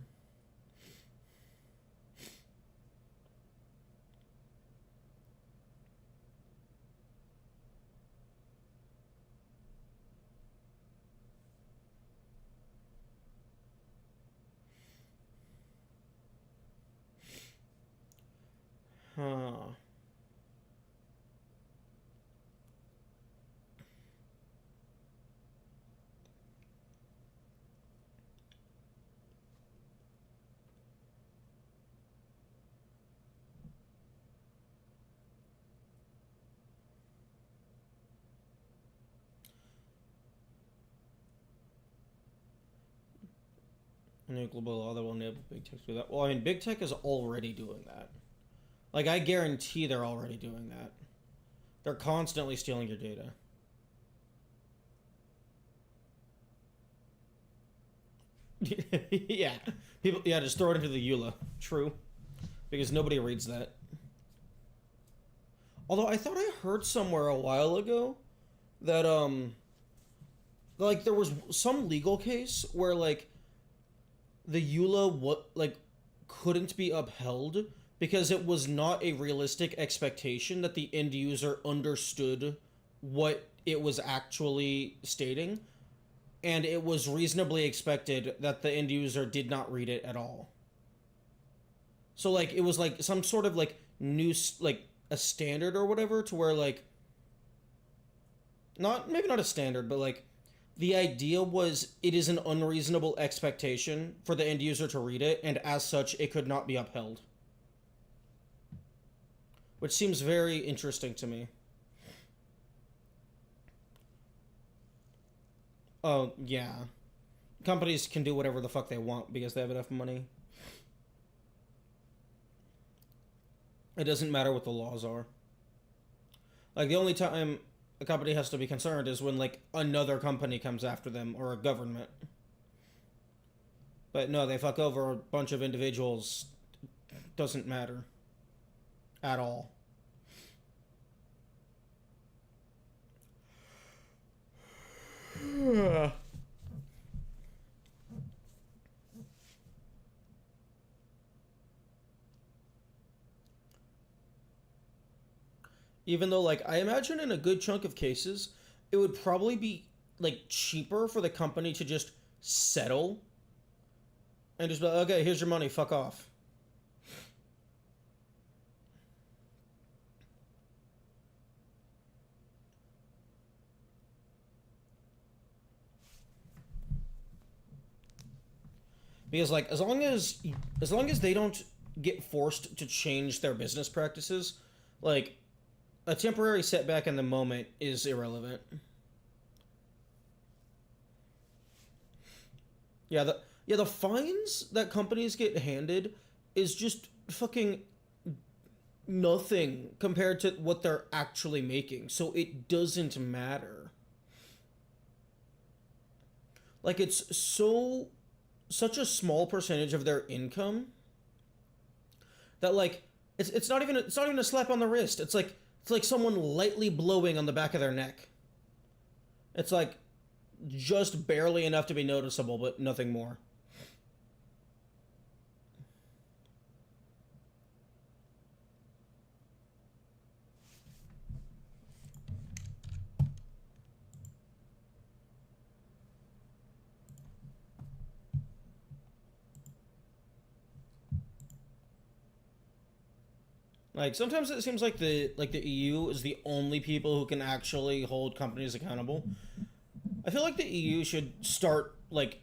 Huh. A new global law that will enable big tech to do that. Well, I mean, big tech is already doing that. Like, I guarantee they're already doing that. They're constantly stealing your data. Yeah. People, yeah, just throw it into the EULA. True. Because nobody reads that. Although I thought I heard somewhere a while ago that, like, there was some legal case where, like, the EULA, like, couldn't be upheld because it was not a realistic expectation that the end user understood what it was actually stating, and it was reasonably expected that the end user did not read it at all. So like it was like some sort of like new like a standard or whatever to where like not maybe not a standard but like the idea was it is an unreasonable expectation for the end user to read it, and as such it could not be upheld, which seems very interesting to me. Oh yeah, companies can do whatever the fuck they want because they have enough money. It doesn't matter what the laws are. Like the only time a company has to be concerned is when like another company comes after them or a government. But no, they fuck over a bunch of individuals. Doesn't matter at all. Even though like I imagine in a good chunk of cases it would probably be like cheaper for the company to just settle and just be like, okay, here's your money, fuck off. Because like as long as they don't get forced to change their business practices, like a temporary setback in the moment is irrelevant. Yeah, the fines that companies get handed is just fucking nothing compared to what they're actually making. So it doesn't matter. Like it's such a small percentage of their income that like it's not even a slap on the wrist. It's like someone lightly blowing on the back of their neck. It's like just barely enough to be noticeable, but nothing more. Like sometimes it seems like the EU is the only people who can actually hold companies accountable. I feel like the EU should start like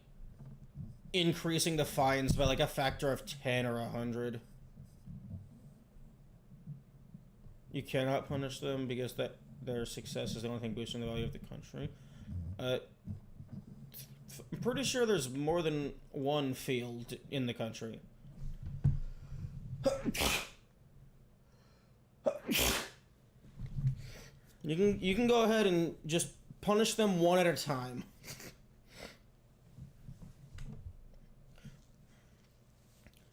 increasing the fines by like a factor of 10 or 100. You cannot punish them because that their success is the only thing boosting the value of the country. Uh, I'm pretty sure there's more than one field in the country. You can go ahead and just punish them one at a time.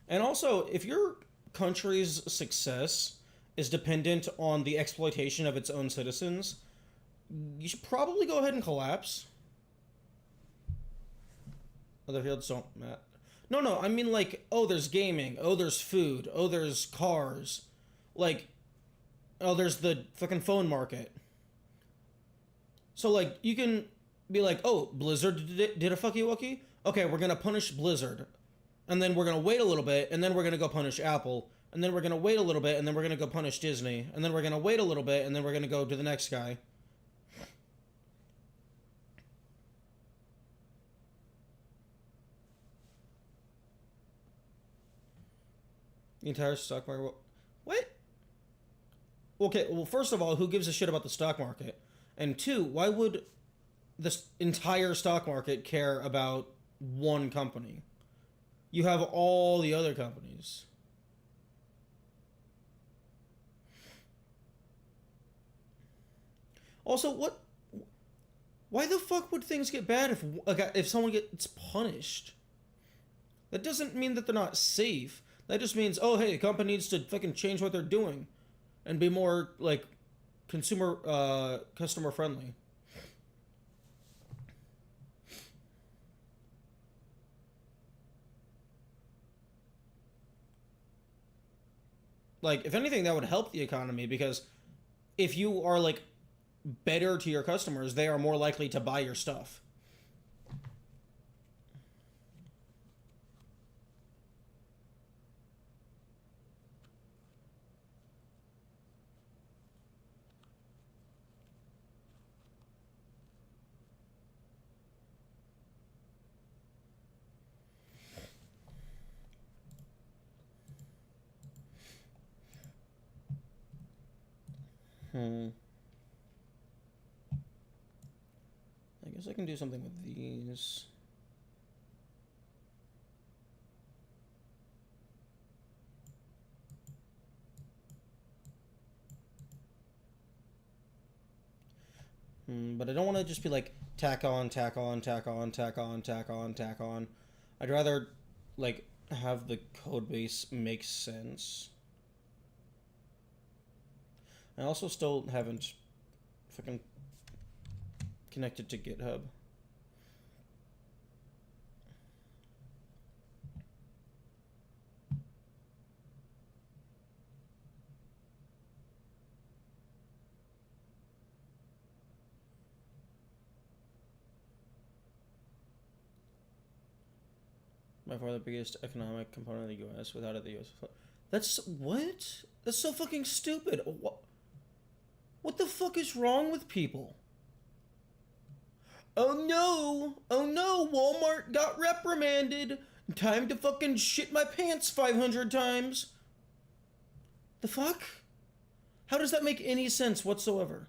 And also, if your country's success is dependent on the exploitation of its own citizens, you should probably go ahead and collapse. Other fields don't matter. No, no, I mean like, oh, there's gaming, oh, there's food, oh, there's cars, like, oh, there's the fucking phone market. So like, you can be like, oh, Blizzard did a fucky wucky. Okay, we're gonna punish Blizzard, and then we're gonna wait a little bit, and then we're gonna go punish Apple, and then we're gonna wait a little bit, and then we're gonna go punish Disney, and then we're gonna wait a little bit, and then we're gonna go to the next guy. The entire stock market. What? Okay, well, first of all, who gives a shit about the stock market? And two, why would this entire stock market care about one company? You have all the other companies. Also, what? Why the fuck would things get bad if someone gets punished? That doesn't mean that they're not safe. That just means, oh hey, a company needs to fucking change what they're doing, and be more like customer friendly. Like if anything, that would help the economy because if you are like better to your customers, they are more likely to buy your stuff. Hmm. I guess I can do something with these. But I don't want to just be like tack on, tack on, tack on, tack on, tack on, tack on. I'd rather like have the code base make sense. I also still haven't fucking connected to GitHub. By far the biggest economic component of the U.S. Without it, the U.S. That's what? That's so fucking stupid. What the fuck is wrong with people? Oh no! Oh no! Walmart got reprimanded. Time to fucking shit my pants 500 times. The fuck? How does that make any sense whatsoever?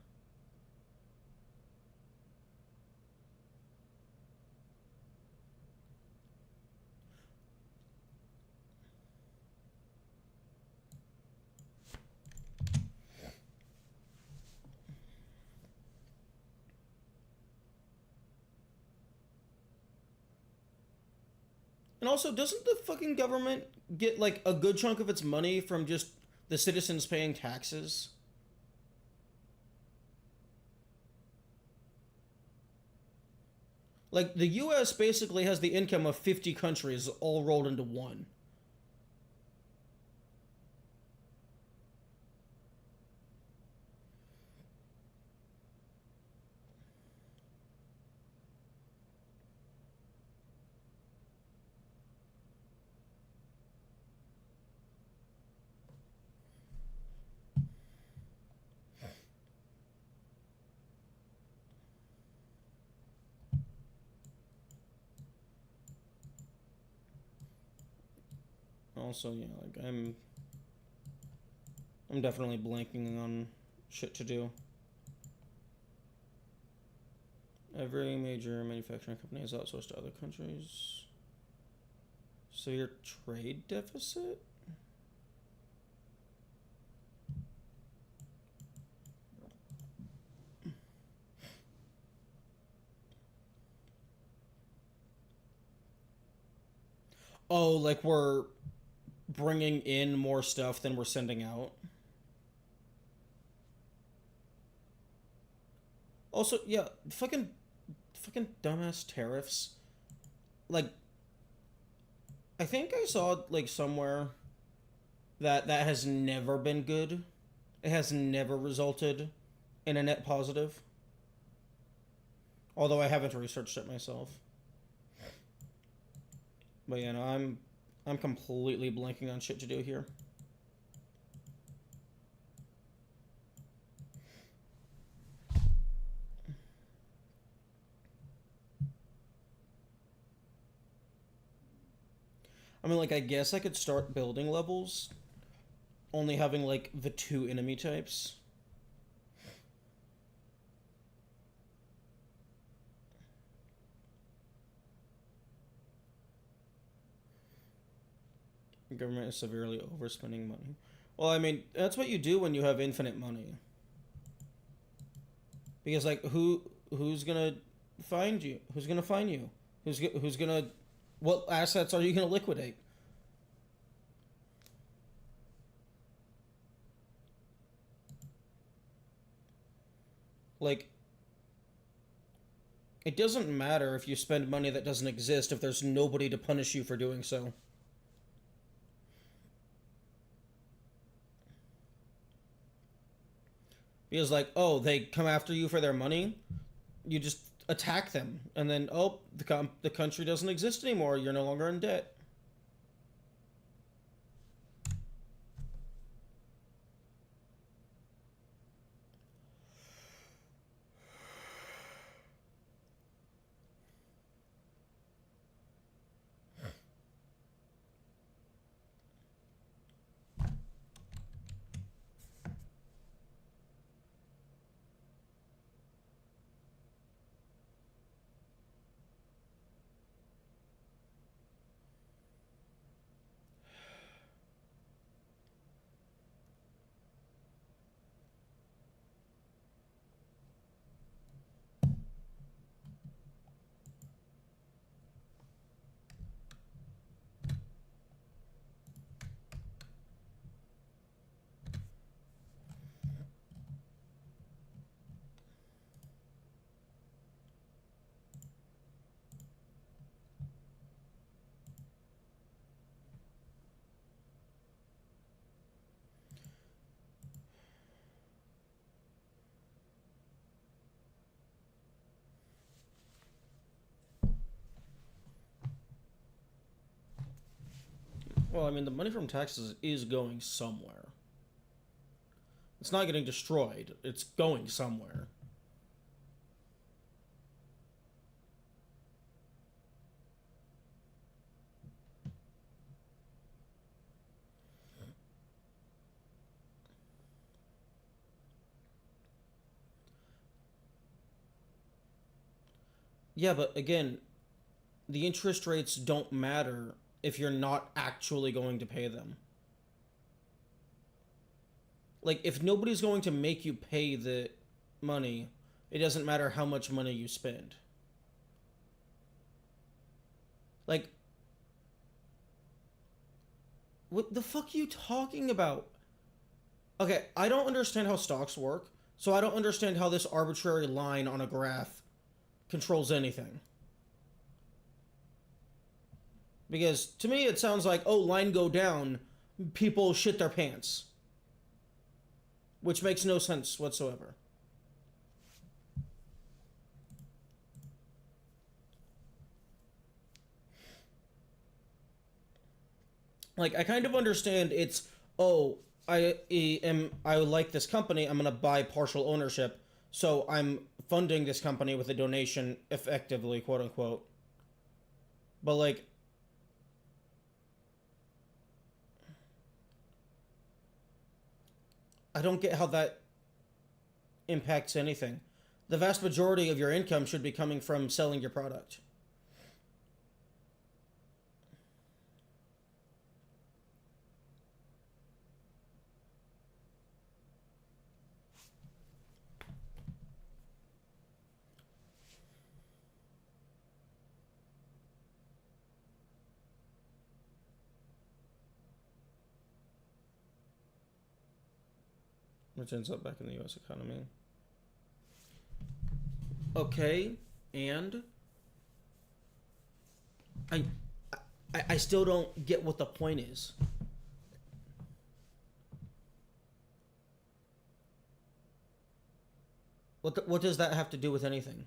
And also, doesn't the fucking government get like a good chunk of its money from just the citizens paying taxes? Like, the US basically has the income of 50 countries all rolled into one. Also, yeah, like I'm definitely blanking on shit to do. Every major manufacturing company is outsourced to other countries. So your trade deficit? Oh, like we're bringing in more stuff than we're sending out. Also, yeah, fucking dumbass tariffs. Like, I think I saw like somewhere that that has never been good. It has never resulted in a net positive. Although I haven't researched it myself. But yeah, no, I'm completely blanking on shit to do here. I mean, like, I guess I could start building levels, only having like the two enemy types. The government is severely overspending money. Well, I mean, that's what you do when you have infinite money. Because like, who's gonna find you? Who's gonna find you? Who's gonna? What assets are you gonna liquidate? Like, it doesn't matter if you spend money that doesn't exist if there's nobody to punish you for doing so. Because like, oh, they come after you for their money, you just attack them, and then oh, the country doesn't exist anymore. You're no longer in debt. Well, I mean, the money from taxes is going somewhere. It's not getting destroyed. It's going somewhere. Yeah, but again, the interest rates don't matter if you're not actually going to pay them. Like, if nobody's going to make you pay the money, it doesn't matter how much money you spend. Like, what the fuck are you talking about? Okay, I don't understand how stocks work, so I don't understand how this arbitrary line on a graph controls anything. Because to me, it sounds like, oh, line go down, people shit their pants. Which makes no sense whatsoever. Like, I kind of understand it's, oh, I like this company, I'm gonna buy partial ownership, so I'm funding this company with a donation effectively, quote unquote. But like, I don't get how that impacts anything. The vast majority of your income should be coming from selling your product. Which ends up back in the US economy. Okay, and I I still don't get what the point is. What does that have to do with anything?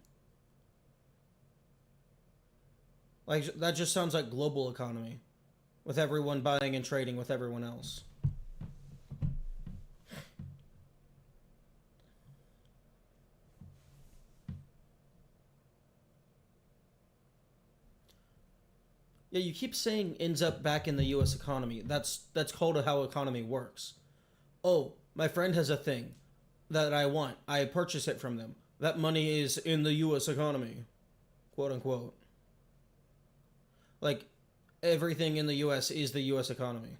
Like that just sounds like global economy, with everyone buying and trading with everyone else. Yeah, you keep saying ends up back in the U.S. economy. That's called how economy works. Oh, my friend has a thing that I want. I purchase it from them. That money is in the U.S. economy, quote unquote. Like everything in the U.S. is the U.S. economy.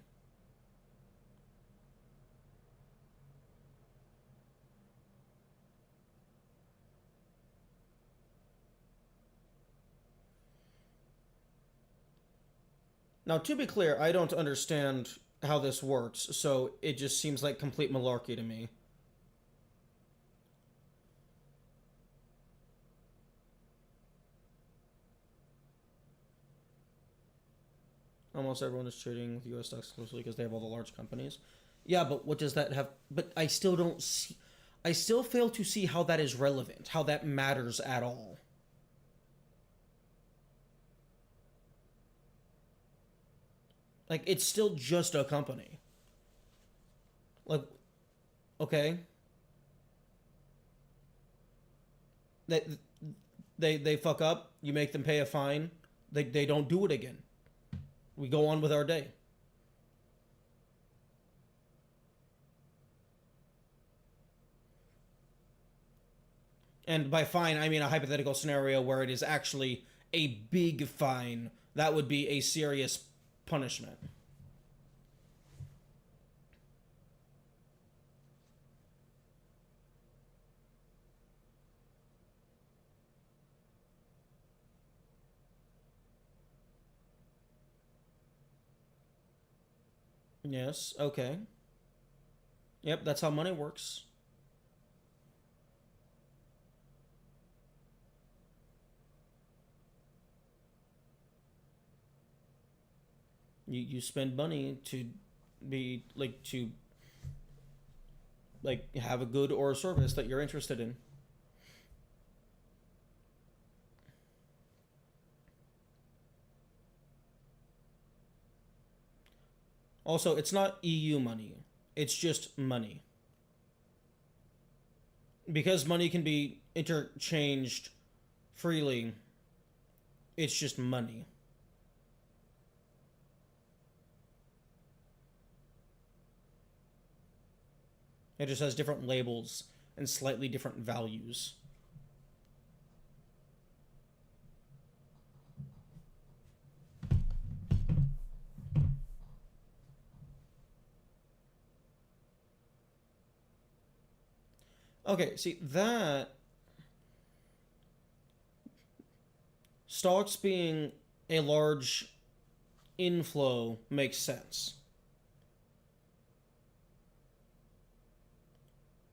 Now, to be clear, I don't understand how this works, so it just seems like complete malarkey to me. Almost everyone is trading with U.S. stocks exclusively because they have all the large companies. Yeah, but what does that have? But I still don't see. I still fail to see how that is relevant, how that matters at all. Like, it's still just a company. Like, okay, they they fuck up. You make them pay a fine. They don't do it again. We go on with our day. And by fine, I mean a hypothetical scenario where it is actually a big fine. That would be a serious punishment. Yes, okay. Yep, that's how money works. You spend money to be like to like have a good or a service that you're interested in. Also, it's not EU money. It's just money. Because money can be interchanged freely, it's just money. It just has different labels and slightly different values. Okay, see that stocks being a large inflow makes sense.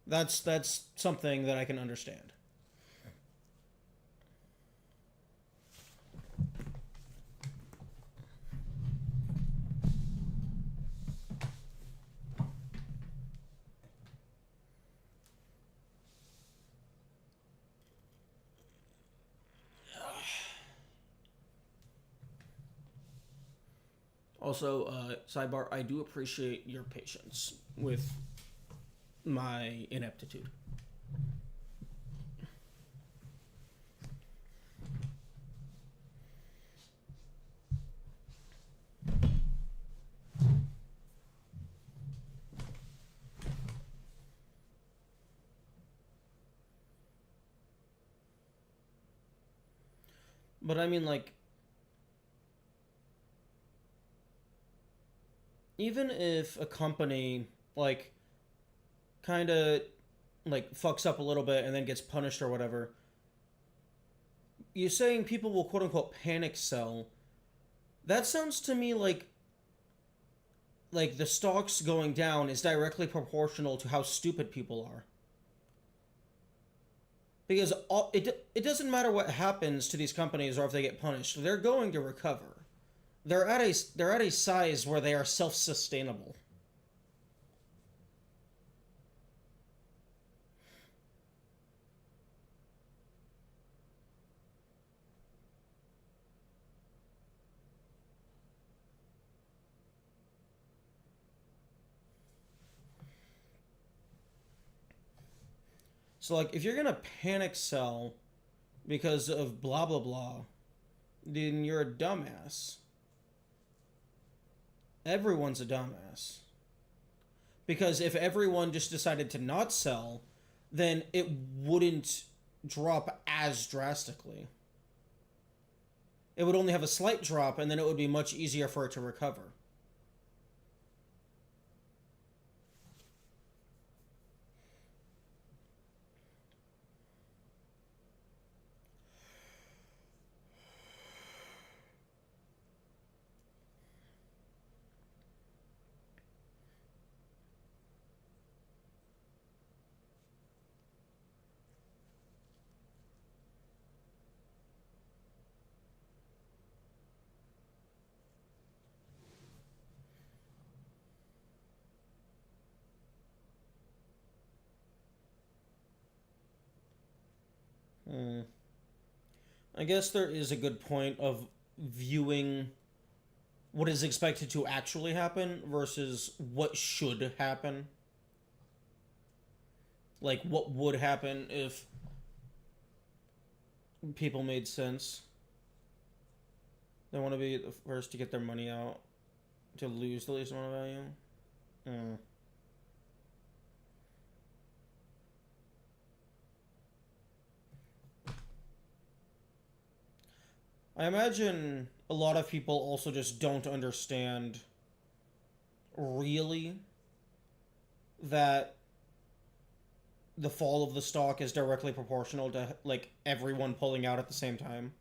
That's something that I can understand. Also, sidebar, I do appreciate your patience with my ineptitude. But I mean, like, even if a company, like, kind of, like, fucks up a little bit and then gets punished or whatever, you're saying people will quote unquote panic sell. That sounds to me like the stocks going down is directly proportional to how stupid people are. Because it doesn't matter what happens to these companies or if they get punished, they're going to recover. They're at a size where they are self-sustainable. So like if you're going to panic sell because of blah blah blah, then you're a dumbass. Everyone's a dumbass. Because if everyone just decided to not sell, then it wouldn't drop as drastically. It would only have a slight drop, and then it would be much easier for it to recover. Mm. I guess there is a good point of viewing what is expected to actually happen versus what should happen. Like, what would happen if people made sense. They want to be the first to get their money out, to lose the least amount of value. Mm. I imagine a lot of people also just don't understand really that the fall of the stock is directly proportional to like everyone pulling out at the same time.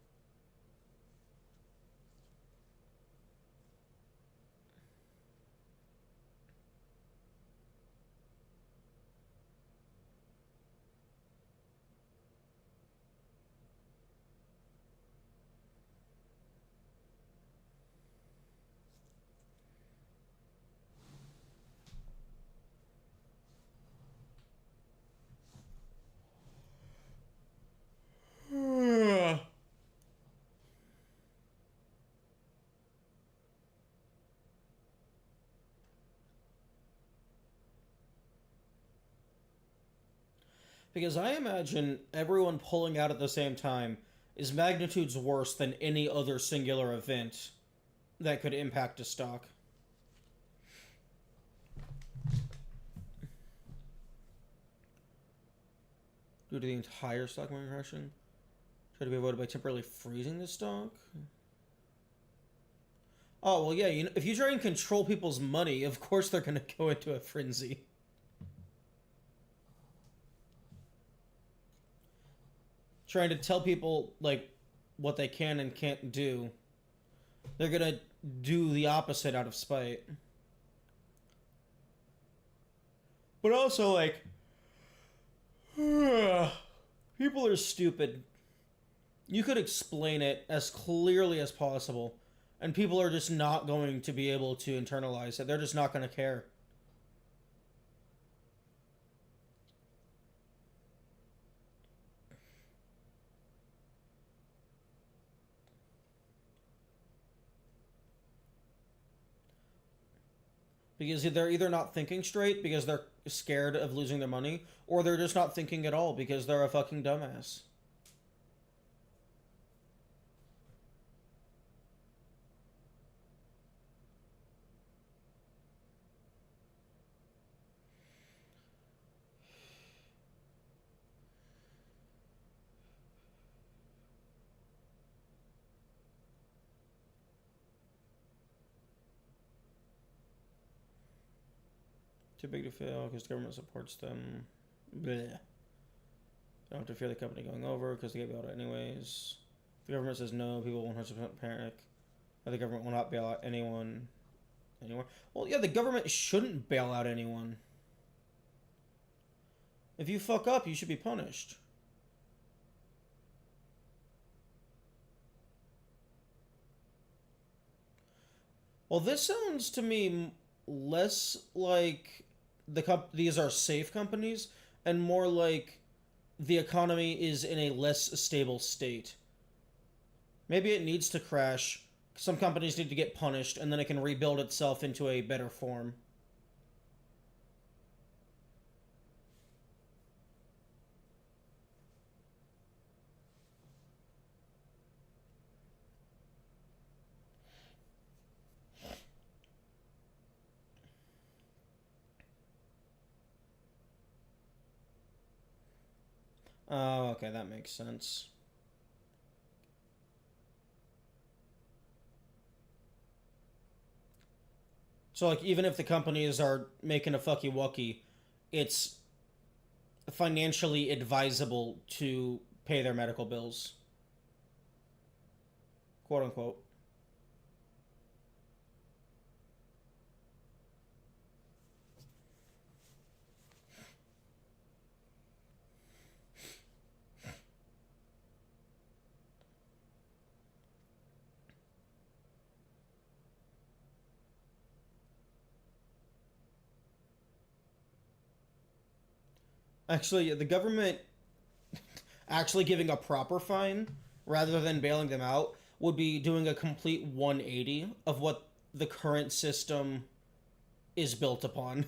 Because I imagine everyone pulling out at the same time is magnitudes worse than any other singular event that could impact a stock. Due to the entire stock market crashing, try to be avoided by temporarily freezing the stock. Oh well, yeah. You know, if you try and control people's money, of course they're gonna go into a frenzy. Trying to tell people like what they can and can't do, they're gonna do the opposite out of spite. But also, like, people are stupid. You could explain it as clearly as possible, and people are just not going to be able to internalize it. They're just not going to care. Because they're either not thinking straight because they're scared of losing their money, or they're just not thinking at all because they're a fucking dumbass. Too big to fail because the government supports them. Bleh. Don't have to fear the company going over because they get bailed out anyways. If the government says no, people 100% panic. The government will not bail out anyone anymore. Well, yeah, the government shouldn't bail out anyone. If you fuck up, you should be punished. Well, this sounds to me less like these are safe companies and more like the economy is in a less stable state. Maybe it needs to crash. Some companies need to get punished and then it can rebuild itself into a better form. Oh, okay, that makes sense. So, like, even if the companies are making a fucky wucky, it's financially advisable to pay their medical bills, quote unquote. Actually, the government actually giving a proper fine rather than bailing them out would be doing a complete 180 of what the current system is built upon.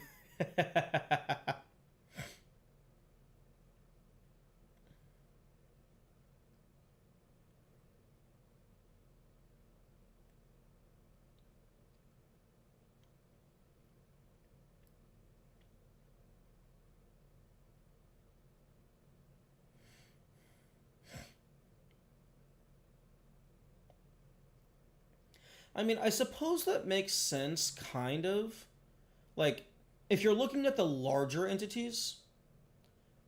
I mean, I suppose that makes sense, kind of. Like, if you're looking at the larger entities,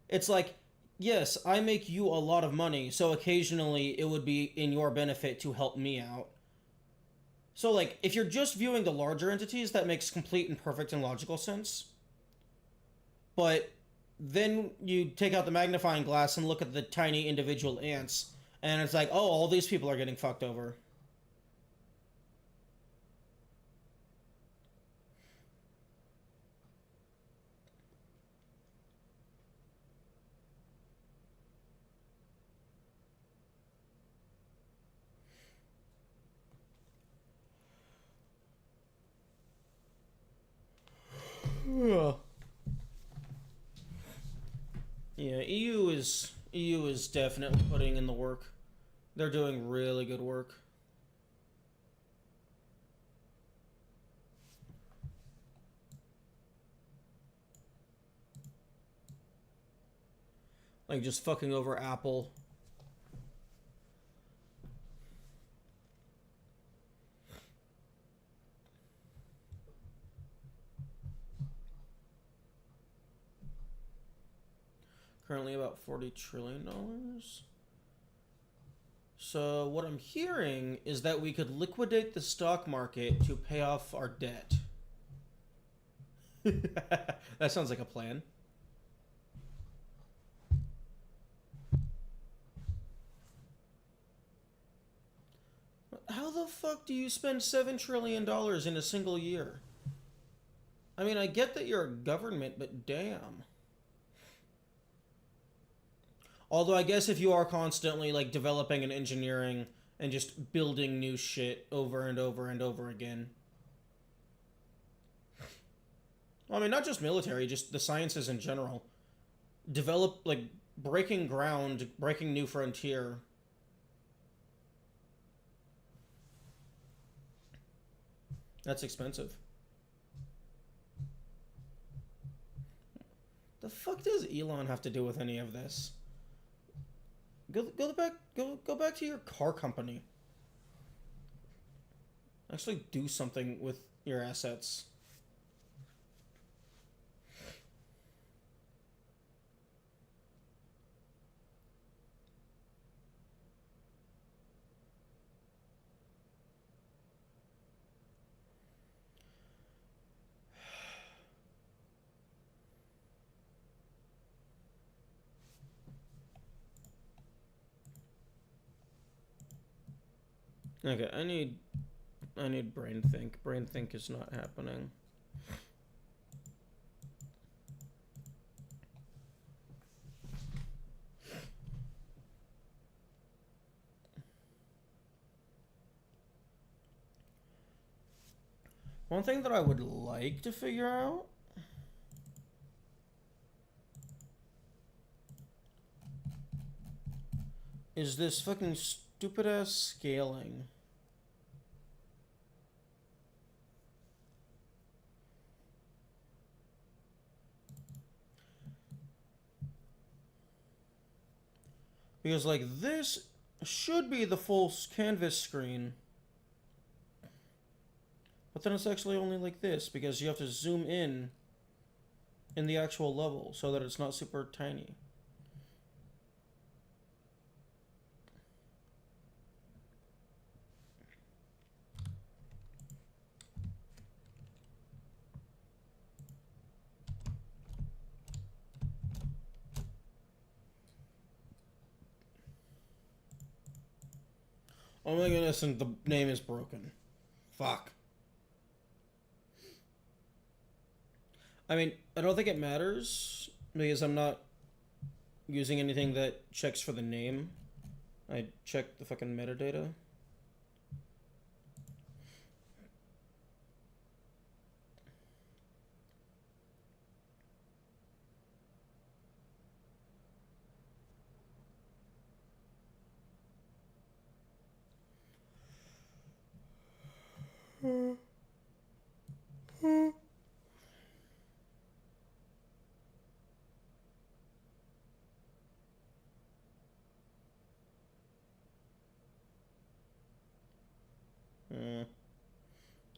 it's like, yes, I make you a lot of money, so occasionally it would be in your benefit to help me out. So, like, if you're just viewing the larger entities, that makes complete and perfect and logical sense. But then you take out the magnifying glass and look at the tiny individual ants, and it's like, oh, all these people are getting fucked over. Yeah. Yeah, EU is definitely putting in the work. They're doing really good work. Like just fucking over Apple. Currently about $40 trillion. So what I'm hearing is that we could liquidate the stock market to pay off our debt. That sounds like a plan. How the fuck do you spend $7 trillion in a single year? I mean, I get that you're a government, but damn. Although I guess if you are constantly like developing and engineering and just building new shit over and over and over again. I mean, not just military, just the sciences in general. Develop like breaking ground, breaking new frontier. That's expensive. The fuck does Elon have to do with any of this? Go back to your car company. Actually do something with your assets. Okay, I need brain think. Brain think is not happening. One thing that I would like to figure out is this fucking stupid ass scaling. Because like this should be the full canvas screen. But then it's actually only like this because you have to zoom in the actual level so that it's not super tiny. Oh my goodness, and the name is broken. Fuck. I mean, I don't think it matters because I'm not using anything that checks for the name. I check the fucking metadata.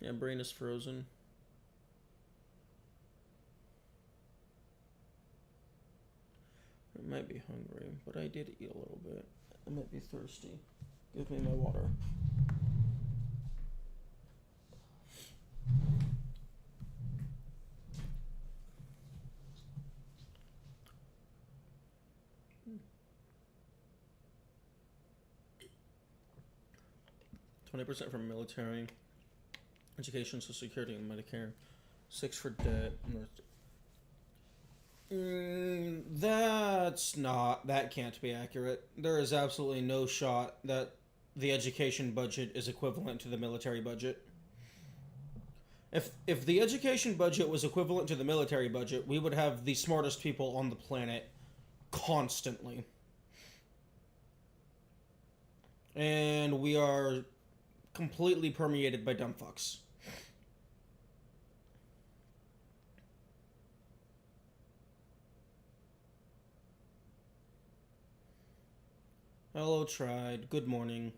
Yeah, brain is frozen. I might be hungry, but I did eat a little bit. I might be thirsty. Give me my water. %20 from military, education, social security, and Medicare. 6 for debt. That can't be accurate. There is absolutely no shot that the education budget is equivalent to the military budget. If the education budget was equivalent to the military budget, we would have the smartest people on the planet constantly. And we are completely permeated by dumb fucks. Hello, Tried. Good morning.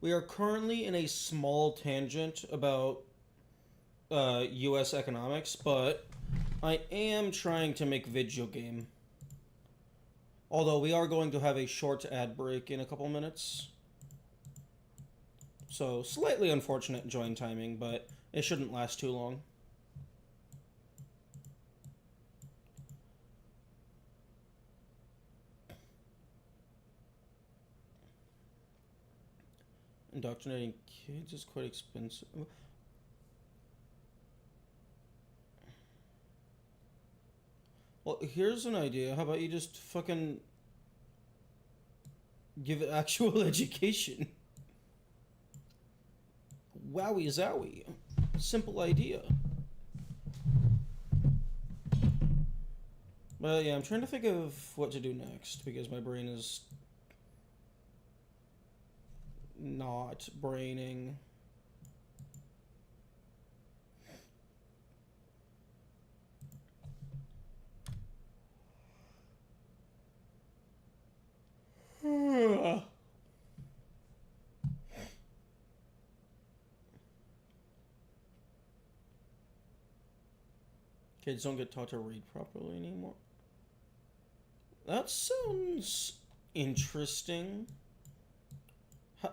We are currently in a small tangent about U.S. economics, but I am trying to make video game. Although we are going to have a short ad break in a couple minutes. So, slightly unfortunate join timing, but it shouldn't last too long. Indoctrinating kids is quite expensive. Well, here's an idea. How about you just fucking give it actual education? Wowie zowie. Simple idea. But yeah, I'm trying to think of what to do next because my brain is not braining. Kids don't get taught to read properly anymore. That sounds interesting.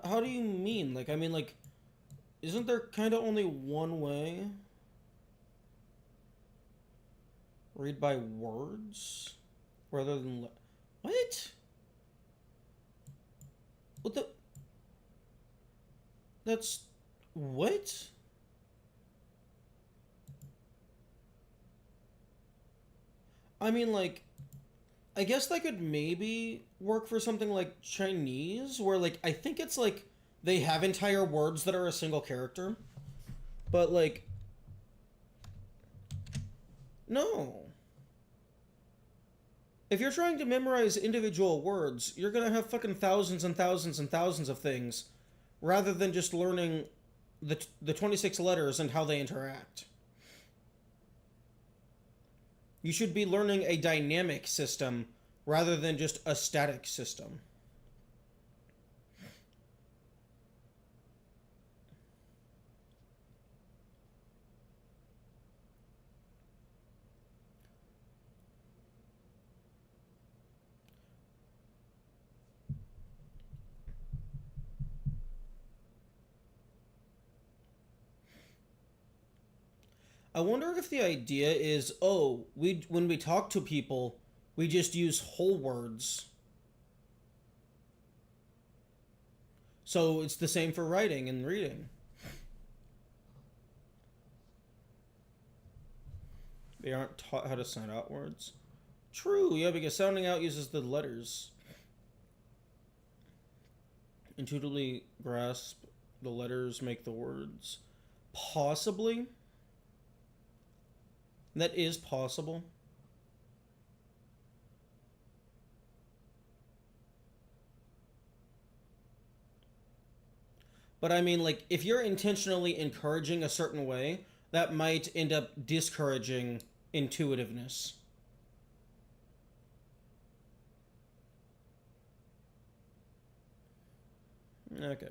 How do you mean? Like, I mean, like, isn't there kind of only one way? Read by words? Rather than... What? What the... That's... What? I mean, like... I guess that could maybe work for something like Chinese, where, like, I think it's, like, they have entire words that are a single character. But, like... No. If you're trying to memorize individual words, you're gonna have fucking thousands and thousands and thousands of things, rather than just learning the 26 letters and how they interact. You should be learning a dynamic system rather than just a static system. I wonder if the idea is, oh, when we talk to people, we just use whole words. So it's the same for writing and reading. They aren't taught how to sign out words. True, yeah, because sounding out uses the letters. Intuitively grasp the letters, make the words. Possibly. That is possible. But I mean, like, if you're intentionally encouraging a certain way, that might end up discouraging intuitiveness. Okay.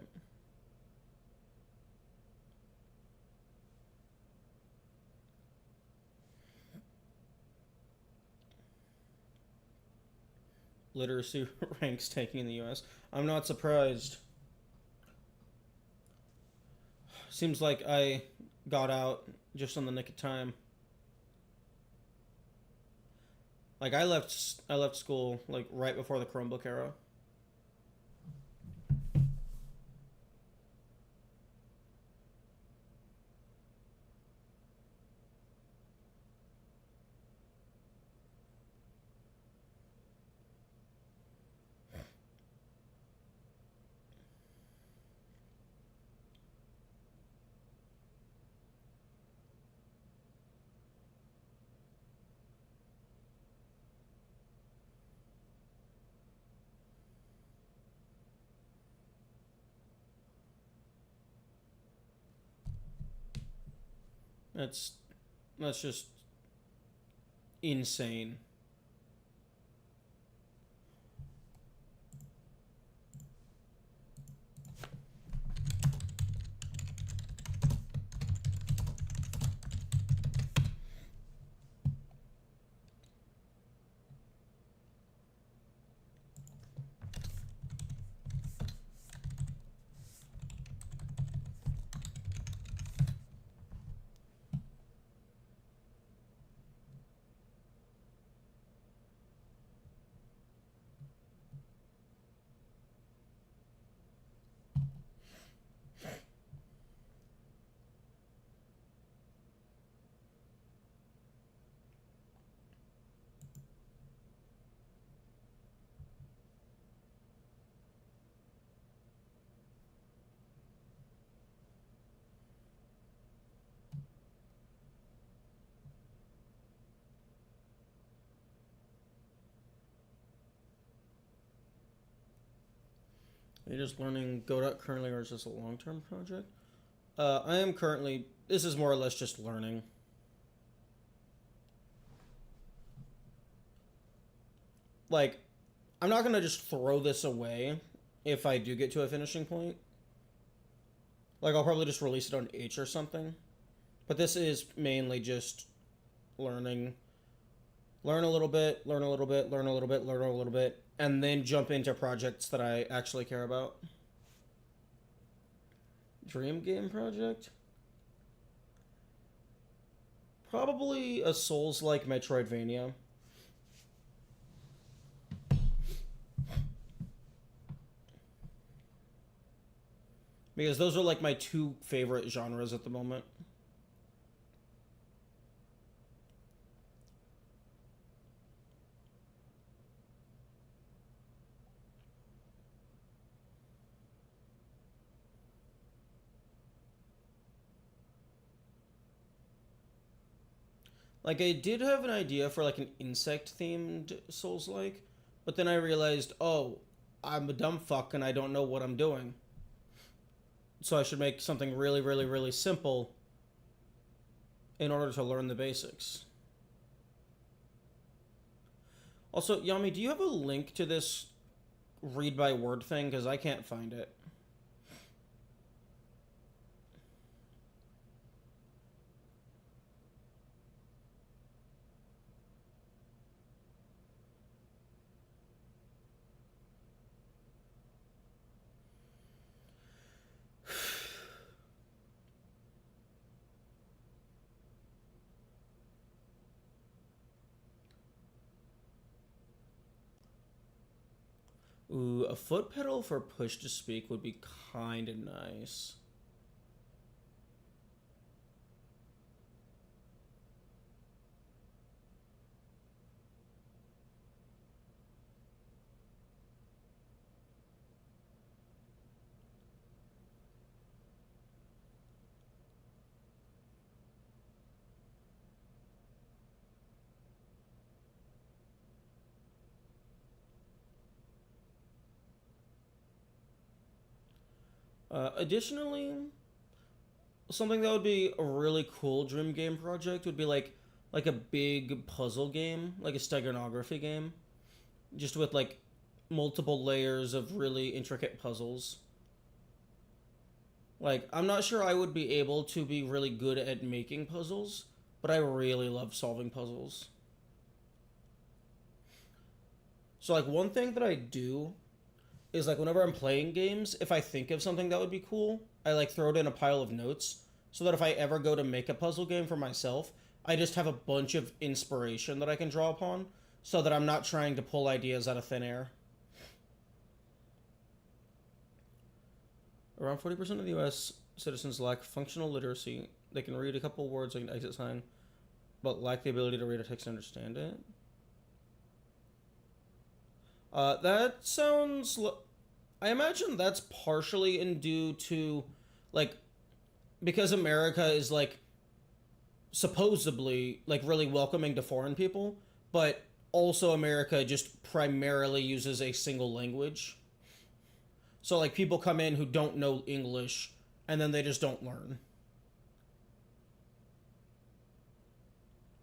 Literacy ranks taking in the US. I'm not surprised. Seems like I got out just on the nick of time. Like I left school like right before the Chromebook era. That's that's just insane. Are you just learning Godot currently, or is this a long-term project? I am currently. This is more or less just learning. Like, I'm not gonna just throw this away if I do get to a finishing point. Like, I'll probably just release it on H or something. But this is mainly just learning. Learn a little bit, learn a little bit, learn a little bit, learn a little bit, and then jump into projects that I actually care about. Dream game project? Probably a Souls-like Metroidvania. Because those are like my two favorite genres at the moment. Like, I did have an idea for like an insect themed Souls like, but then I realized, oh, I'm a dumb fuck and I don't know what I'm doing. So I should make something really, really, really simple in order to learn the basics. Also, Yami, do you have a link to this read by word thing? Because I can't find it. Ooh, a foot pedal for push to speak would be kind of nice. Additionally, something that would be a really cool dream game project would be like a big puzzle game, like a steganography game, just with like multiple layers of really intricate puzzles. Like, I'm not sure I would be able to be really good at making puzzles, but I really love solving puzzles. So, like, one thing that I do is, like, whenever I'm playing games, if I think of something that would be cool, I, like, throw it in a pile of notes so that if I ever go to make a puzzle game for myself, I just have a bunch of inspiration that I can draw upon so that I'm not trying to pull ideas out of thin air. Around 40% of the US citizens lack functional literacy. They can read a couple words like an exit sign, but lack the ability to read a text and understand it. That sounds. I imagine that's partially in due to, like, because America is, like, supposedly, like, really welcoming to foreign people, but also America just primarily uses a single language. So, like, people come in who don't know English, and then they just don't learn.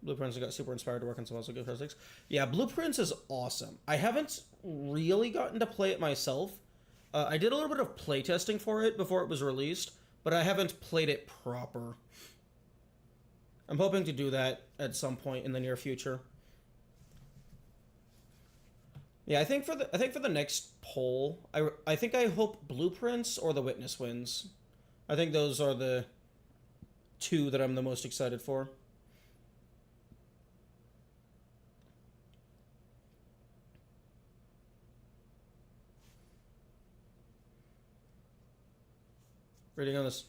Blueprints got super inspired to work on some also good physics. Yeah, Blueprints is awesome. I haven't really gotten to play it myself. I did a little bit of playtesting for it before it was released, but I haven't played it proper. I'm hoping to do that at some point in the near future. Yeah, I think for the next poll, I think I hope Blueprints or The Witness wins. I think those are the two that I'm the most excited for. Reading on this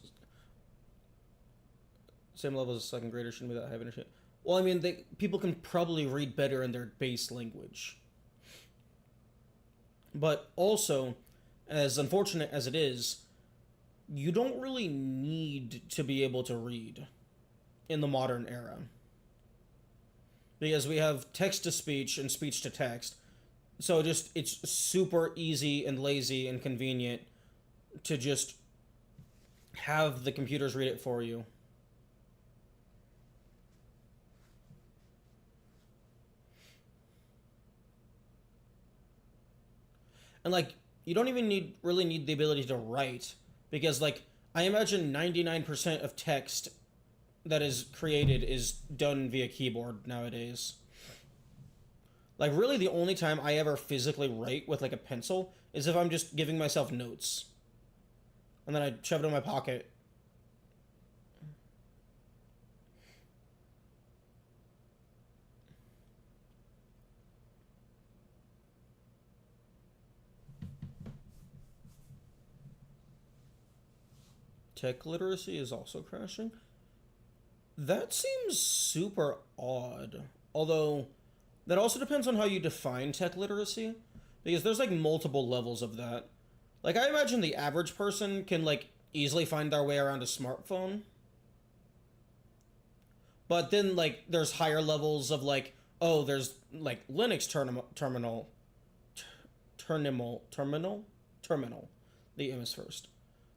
same level as a second grader shouldn't be that high of an issue. Well, I mean, people can probably read better in their base language. But also, as unfortunate as it is, you don't really need to be able to read in the modern era. Because we have text to speech and speech to text. So it's super easy and lazy and convenient to just have the computers read it for you. And like you don't even really need the ability to write because like I imagine 99% of text that is created is done via keyboard nowadays. Like really the only time I ever physically write with like a pencil is if I'm just giving myself notes. And then I shove it in my pocket. Tech literacy is also crashing. That seems super odd. Although, that also depends on how you define tech literacy. Because there's like multiple levels of that. Like, I imagine the average person can like easily find their way around a smartphone. But then, like, there's higher levels of like, oh, there's like Linux terminal. The M is first.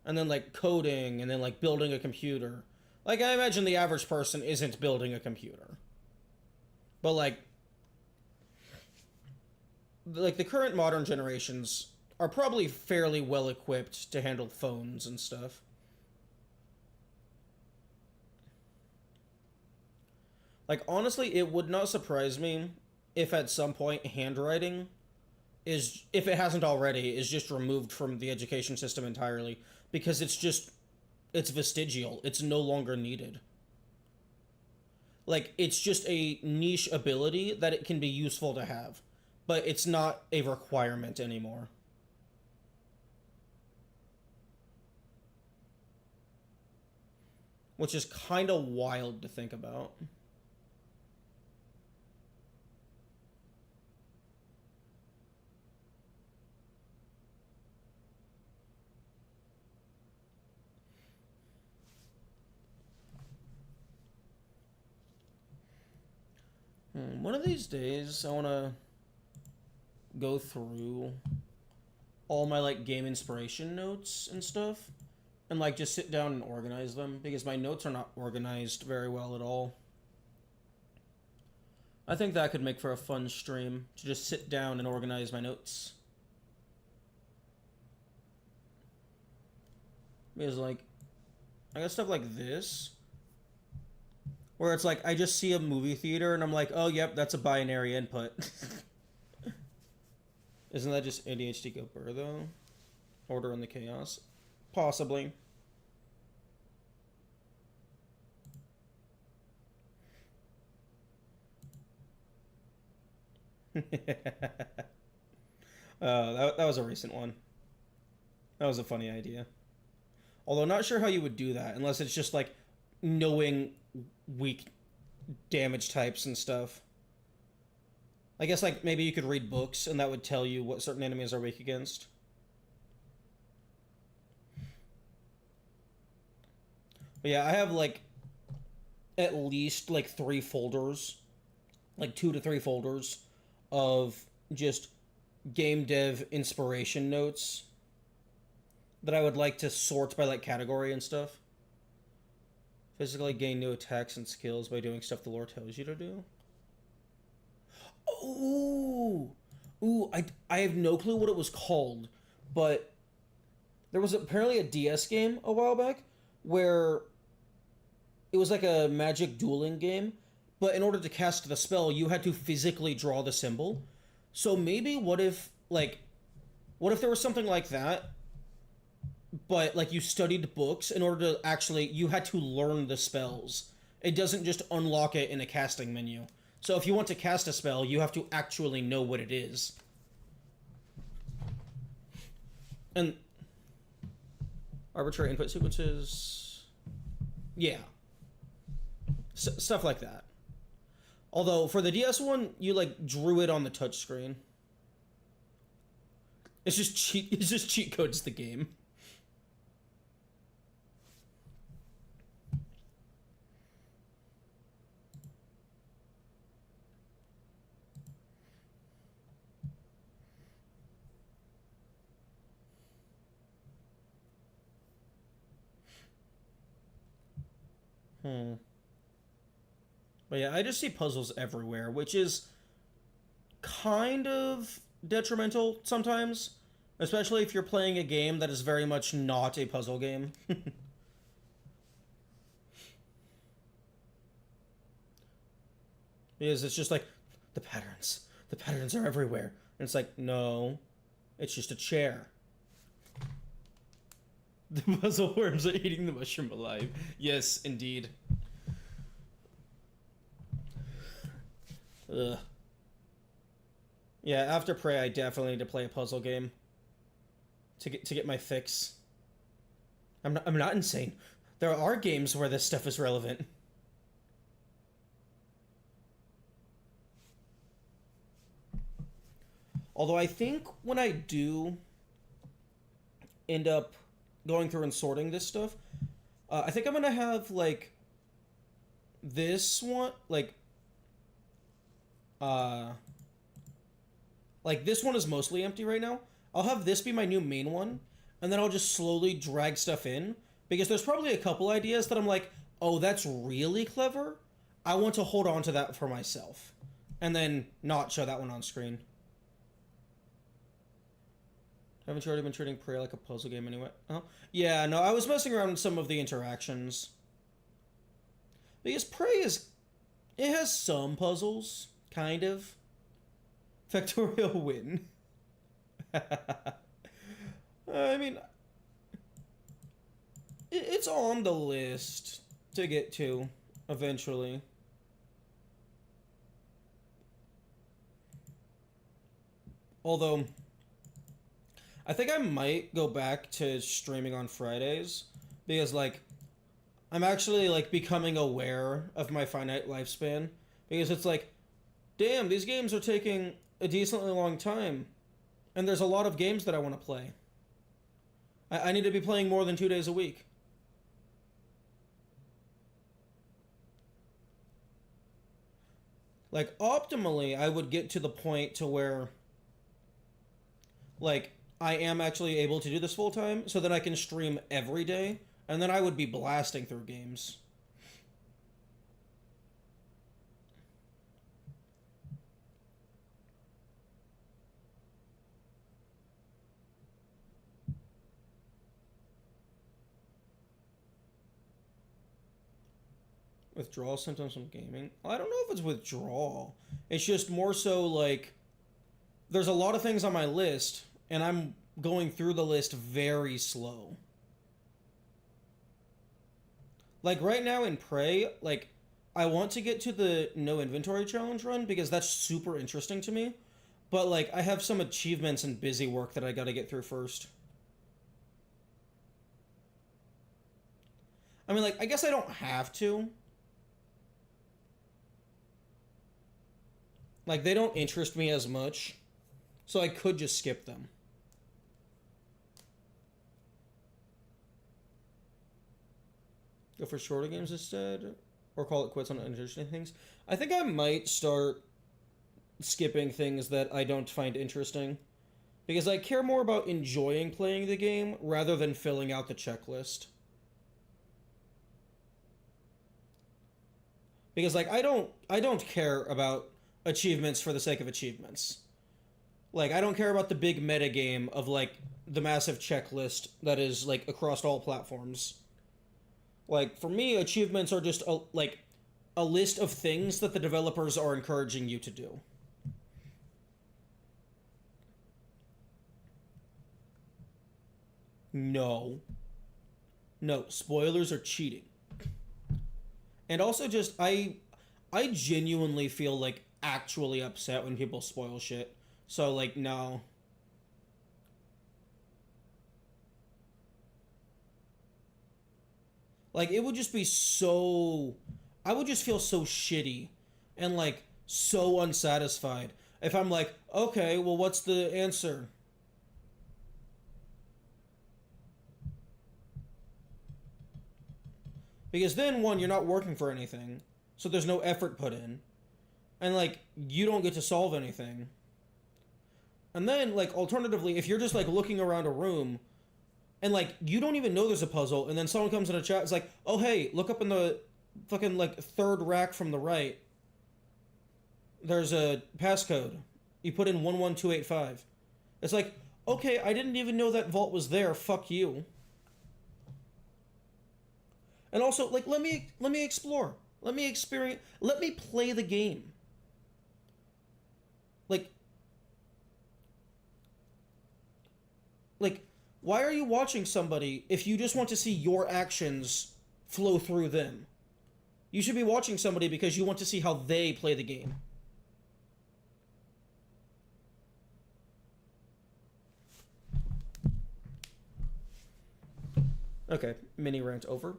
And then like coding and then like building a computer. Like I imagine the average person isn't building a computer. But like the current modern generations are probably fairly well equipped to handle phones and stuff. Like honestly, it would not surprise me if at some point handwriting is if it hasn't already is just removed from the education system entirely because it's vestigial. It's no longer needed. Like it's just a niche ability that it can be useful to have, but it's not a requirement anymore. Which is kind of wild to think about. One of these days, I want to go through all my like game inspiration notes and stuff and like just sit down and organize them because my notes are not organized very well at all. I think that could make for a fun stream to just sit down and organize my notes. Because like I got stuff like this where it's like I just see a movie theater and I'm like, oh yep, that's a binary input. Isn't that just ADHD Gopher though? Order in the chaos? Possibly. That was a recent one. That was a funny idea. Although not sure how you would do that unless it's just like knowing weak damage types and stuff. I guess like maybe you could read books and that would tell you what certain enemies are weak against. But yeah, I have like at least like 3 folders, like 2 to 3 folders of just game dev inspiration notes that I would like to sort by like category and stuff. Physically gain new attacks and skills by doing stuff the lore tells you to do. Ooh, I have no clue what it was called, but there was apparently a DS game a while back where it was like a magic dueling game, but in order to cast the spell, you had to physically draw the symbol. So maybe what if there was something like that, but like you studied books in order to actually you had to learn the spells. It doesn't just unlock it in a casting menu. So if you want to cast a spell, you have to actually know what it is. And arbitrary input sequences. Yeah. Stuff like that. Although for the DS one, you like drew it on the touchscreen. It's just cheat codes the game. But yeah, I just see puzzles everywhere, which is kind of detrimental sometimes, especially if you're playing a game that is very much not a puzzle game. Because it's just like the patterns. The patterns are everywhere. And it's like, no, it's just a chair. The puzzle worms are eating the mushroom alive. Yes, indeed. Ugh. Yeah, after Prey, I definitely need to play a puzzle game to get my fix. I'm not insane. There are games where this stuff is relevant. Although I think when I do end up going through and sorting this stuff, I think I'm gonna have this one like this one is mostly empty right now. I'll have this be my new main one, and then I'll just slowly drag stuff in because there's probably a couple ideas that I'm like, oh, that's really clever. I want to hold on to that for myself, and then not show that one on screen. Haven't you already been treating Prey like a puzzle game anyway? Oh, yeah, no, I was messing around with some of the interactions. Because it has some puzzles, kind of. Factorial win. I mean, it's on the list to get to eventually. Although, I think I might go back to streaming on Fridays because I'm actually becoming aware of my finite lifespan because it's like, damn, these games are taking a decently long time, and there's a lot of games that I want to play. I need to be playing more than 2 days a week. Optimally, I would get to the point to where I am actually able to do this full time, so that I can stream every day, and then I would be blasting through games. Withdrawal symptoms from gaming? I don't know if it's withdrawal. It's just more so like there's a lot of things on my list, and I'm going through the list very slow. Like right now in Prey, like I want to get to the no inventory challenge run because that's super interesting to me. But like I have some achievements and busy work that I got to get through first. I mean, like I guess I don't have to. Like they don't interest me as much, so I could just skip them. Go for shorter games instead, or call it quits on uninteresting things. I think I might start skipping things that I don't find interesting, because I care more about enjoying playing the game rather than filling out the checklist. Because like I don't care about achievements for the sake of achievements. Like I don't care about the big meta game of like the massive checklist that is like across all platforms. Like for me, achievements are just a list of things that the developers are encouraging you to do. No. No, spoilers are cheating. And also just I genuinely feel like actually upset when people spoil shit. So like no. Like it would just be so I would just feel so shitty and like so unsatisfied if I'm like, "Okay, well what's the answer?" Because then one, you're not working for anything. So there's no effort put in. And like you don't get to solve anything. And then like alternatively, if you're just like looking around a room and like you don't even know there's a puzzle and then someone comes in a chat, it's like, "Oh hey, look up in the fucking like third rack from the right. There's a passcode. You put in 11285." It's like, "Okay, I didn't even know that vault was there. Fuck you." And also like let me explore. Let me experience, let me play the game. Like like why are you watching somebody if you just want to see your actions flow through them? You should be watching somebody because you want to see how they play the game. Okay, mini rant over.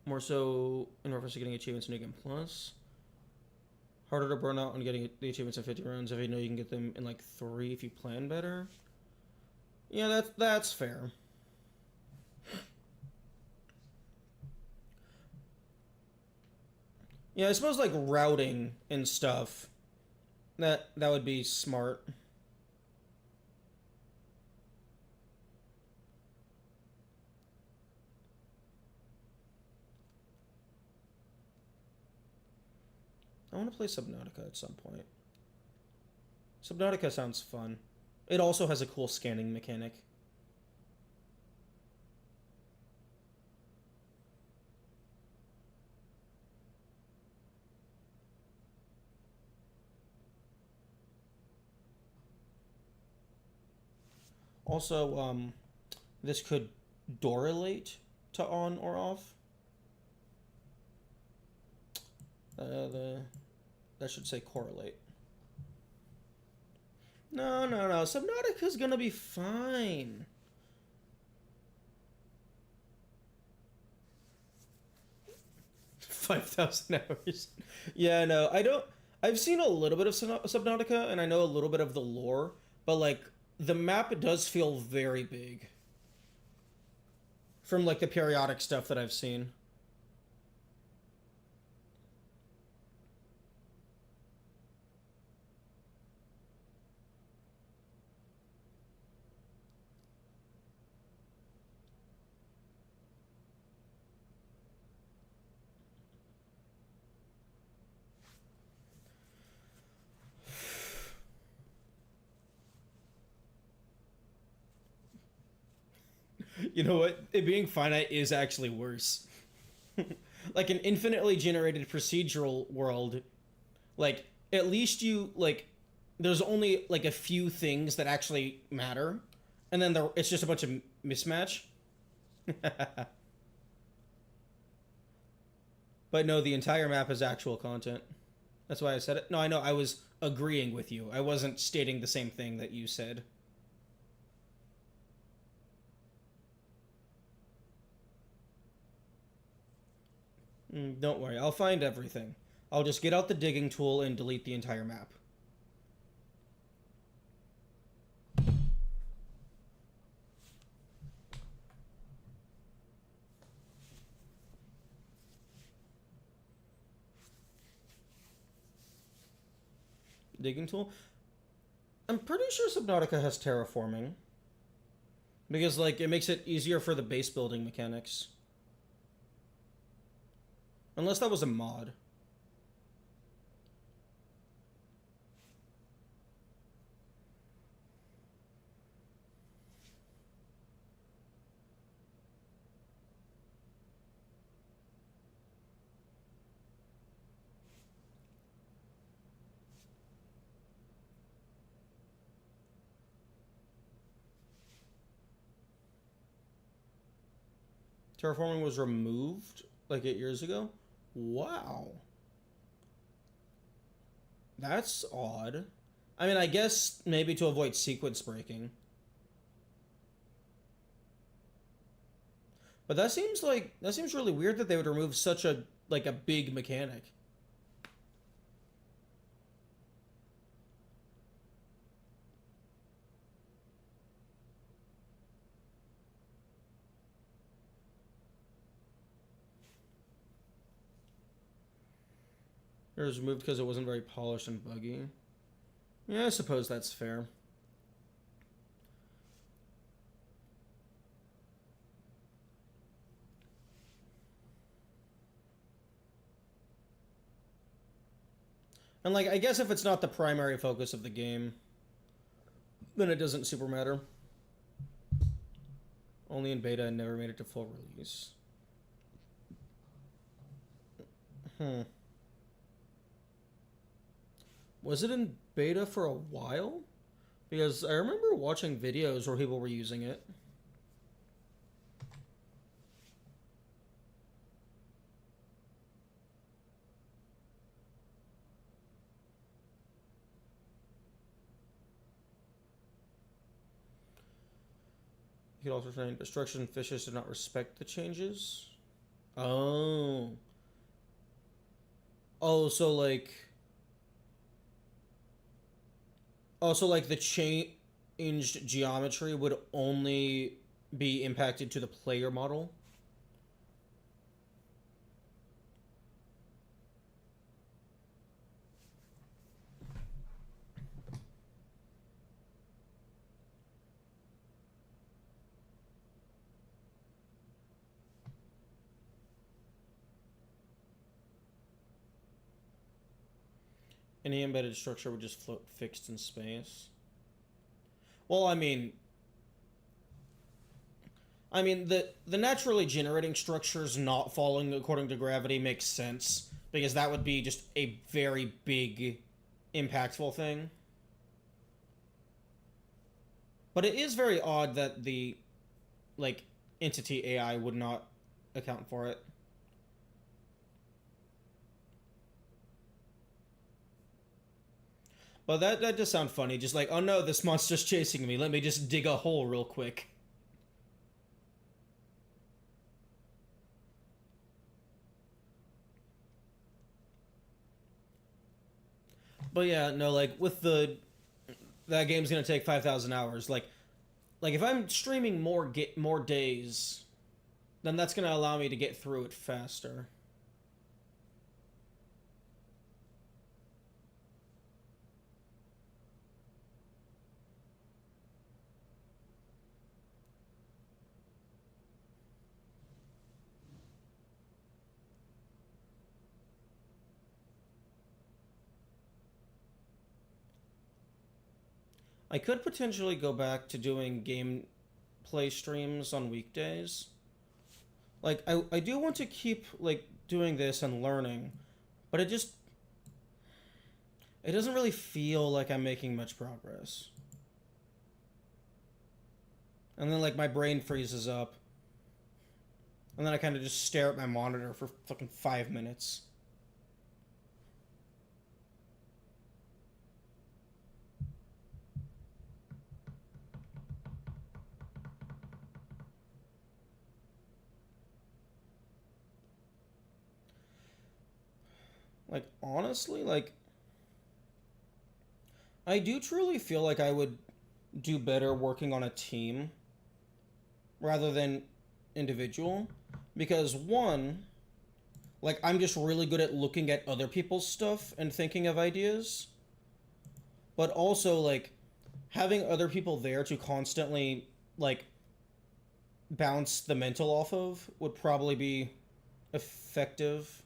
More so in reference to getting achievements in New Game Plus. Harder to burn out on getting the achievements in 50 runs if you know you can get them in like 3 if you plan better. Yeah, that's fair. Yeah, I suppose like routing and stuff. That would be smart. I want to play Subnautica at some point. Subnautica sounds fun. It also has a cool scanning mechanic. Also, this could dorelate to on or off. The that should say correlate. No, no, no. Subnautica's gonna be fine. 5,000 hours. Yeah, no, I don't. I've seen a little bit of Subnautica, and I know a little bit of the lore, but like the map does feel very big from like the periodic stuff that I've seen. You know what? It being finite is actually worse. Like an infinitely generated procedural world, like at least you like there's only like a few things that actually matter, and then it's just a bunch of mismatch. But no, the entire map is actual content. That's why I said it. No, I know I was agreeing with you. I wasn't stating the same thing that you said. Don't worry, I'll find everything. I'll just get out the digging tool and delete the entire map. Digging tool? I'm pretty sure Subnautica has terraforming. Because, like, it makes it easier for the base building mechanics. Unless that was a mod. Terraforming was removed like 8 years ago? Wow. That's odd. I mean, I guess maybe to avoid sequence breaking. But that seems really weird that they would remove such a like a big mechanic. It was removed because it wasn't very polished and buggy. Yeah, I suppose that's fair. And like, I guess if it's not the primary focus of the game, then it doesn't super matter. Only in beta and never made it to full release. Was it in beta for a while? Because I remember watching videos where people were using it. You could also find destruction fishes did not respect the changes. Oh. Oh, so like. Oh, so like the changed geometry would only be impacted to the player model? Any embedded structure would just float fixed in space. Well, the naturally generating structures not falling according to gravity makes sense because that would be just a very big, impactful thing. But it is very odd that the like entity AI would not account for it. But that does sound funny. Just like, oh no, this monster's chasing me. Let me just dig a hole real quick. But yeah, no, like with the that game's gonna take 5,000 hours. Like if I'm streaming more days, then that's gonna allow me to get through it faster. I could potentially go back to doing gameplay play streams on weekdays. Like I do want to keep like doing this and learning, but it doesn't really feel like I'm making much progress. And then like my brain freezes up. And then I kind of just stare at my monitor for fucking 5 minutes. Like honestly, like I do truly feel like I would do better working on a team rather than individual because one, like I'm just really good at looking at other people's stuff and thinking of ideas, but also like having other people there to constantly like bounce the mental off of would probably be effective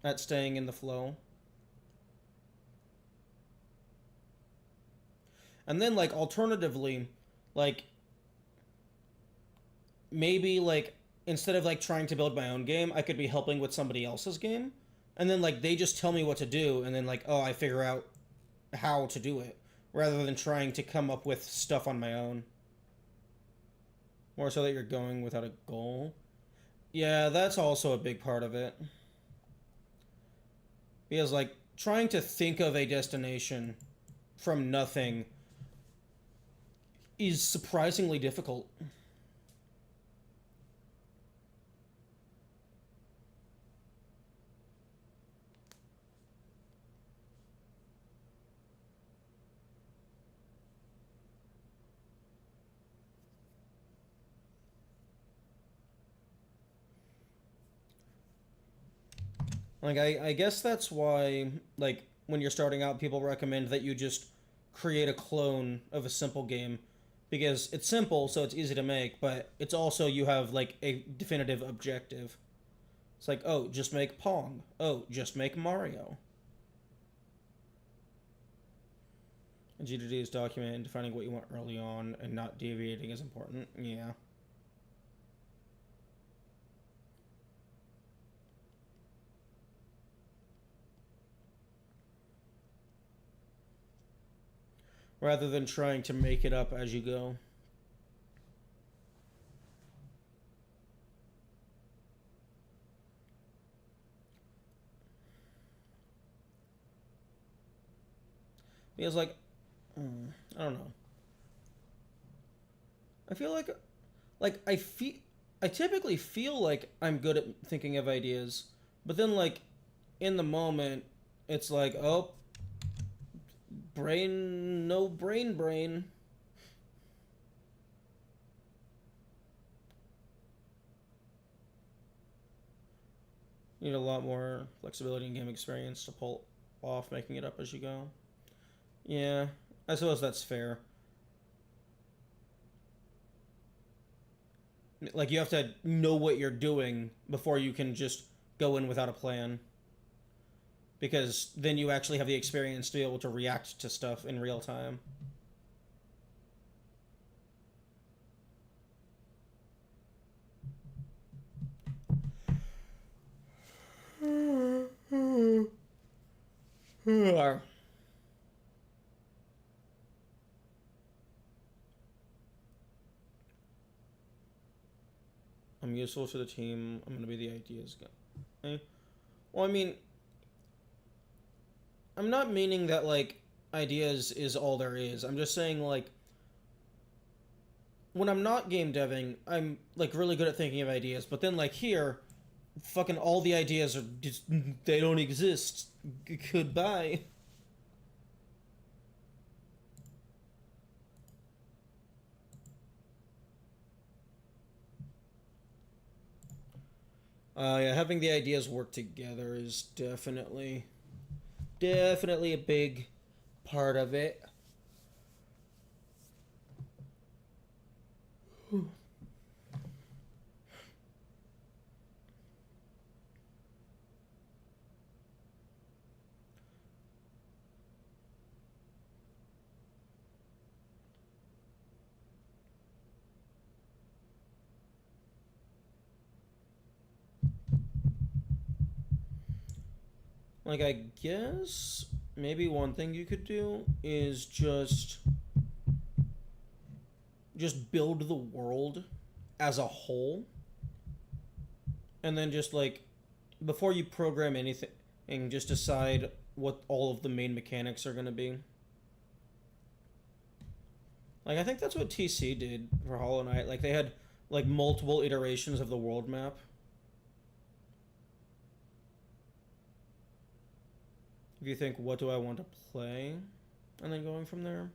at staying in the flow. And then like alternatively, like maybe like instead of like trying to build my own game, I could be helping with somebody else's game. And then like they just tell me what to do and then like oh, I figure out how to do it rather than trying to come up with stuff on my own. More so that you're going without a goal. Yeah, that's also a big part of it. Because like trying to think of a destination from nothing is surprisingly difficult. Like I guess that's why like when you're starting out people recommend that you just create a clone of a simple game because it's simple so it's easy to make, but it's also you have like a definitive objective. It's like, "Oh, just make Pong. Oh, just make Mario." And GDD is documenting defining what you want early on and not deviating is important. Yeah. Rather than trying to make it up as you go. Because like I don't know. I feel like I typically feel like I'm good at thinking of ideas, but then like in the moment it's like, "Oh, brain no brain." You need a lot more flexibility and game experience to pull off making it up as you go. Yeah, I suppose that's fair. Like you have to know what you're doing before you can just go in without a plan because then you actually have the experience to be able to react to stuff in real time. I'm useful to the team. I'm gonna be the ideas guy. Well, I mean, I'm not meaning that like ideas is all there is. I'm just saying like when I'm not game deving, I'm like really good at thinking of ideas. But then like here, fucking all the ideas are just they don't exist. Goodbye. Yeah, having the ideas work together is definitely a big part of it. Like, I guess maybe one thing you could do is just build the world as a whole, and then just like before you program anything, and just decide what all of the main mechanics are going to be. Like, I think that's what TC did for Hollow Knight. Like, they had like multiple iterations of the world map. If you think, what do I want to play, and then going from there.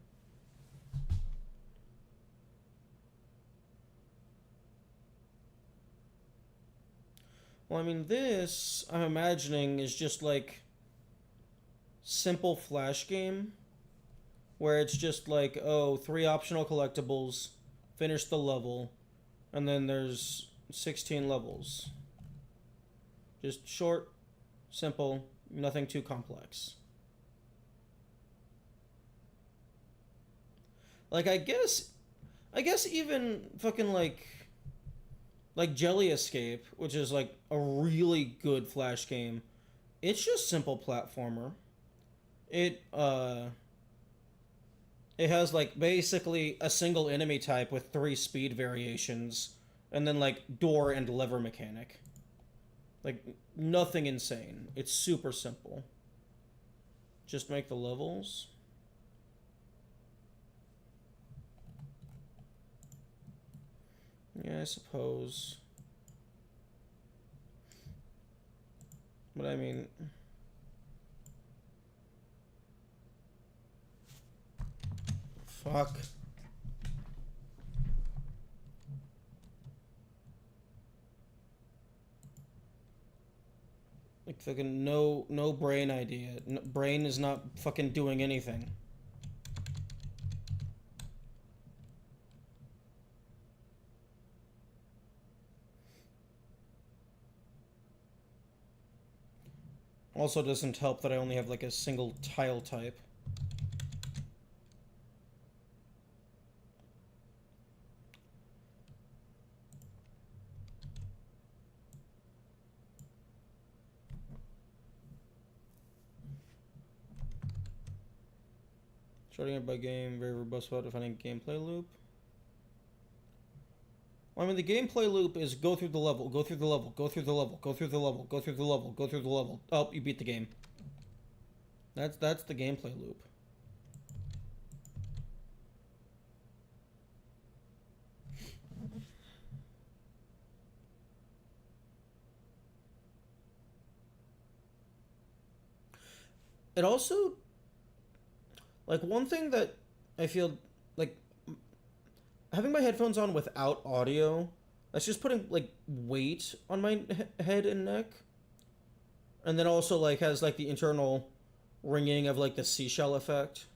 Well, I mean, this I'm imagining is just like simple flash game where it's just like, oh, 3 optional collectibles, finish the level, and then there's 16 levels. Just short, simple, nothing too complex. Like, I guess even fucking like Jelly Escape, which is like a really good flash game. It's just simple platformer. It it has like basically a single enemy type with 3 speed variations, and then like door and lever mechanic. Like, nothing insane. It's super simple. Just make the levels. Yeah, I suppose. But I mean, fuck. Like, fucking no brain idea. No, brain is not fucking doing anything. Also doesn't help that I only have like a single tile type. Starting it by game, very robust about defining gameplay loop. Well, I mean, the gameplay loop is go through the level, go through the level, go through the level, go through the level, go through the level, go through the level. Oh, you beat the game. That's the gameplay loop. It also, like, one thing that I feel like having my headphones on without audio, that's just putting like weight on my head and neck, and then also like has like the internal ringing of like the seashell effect.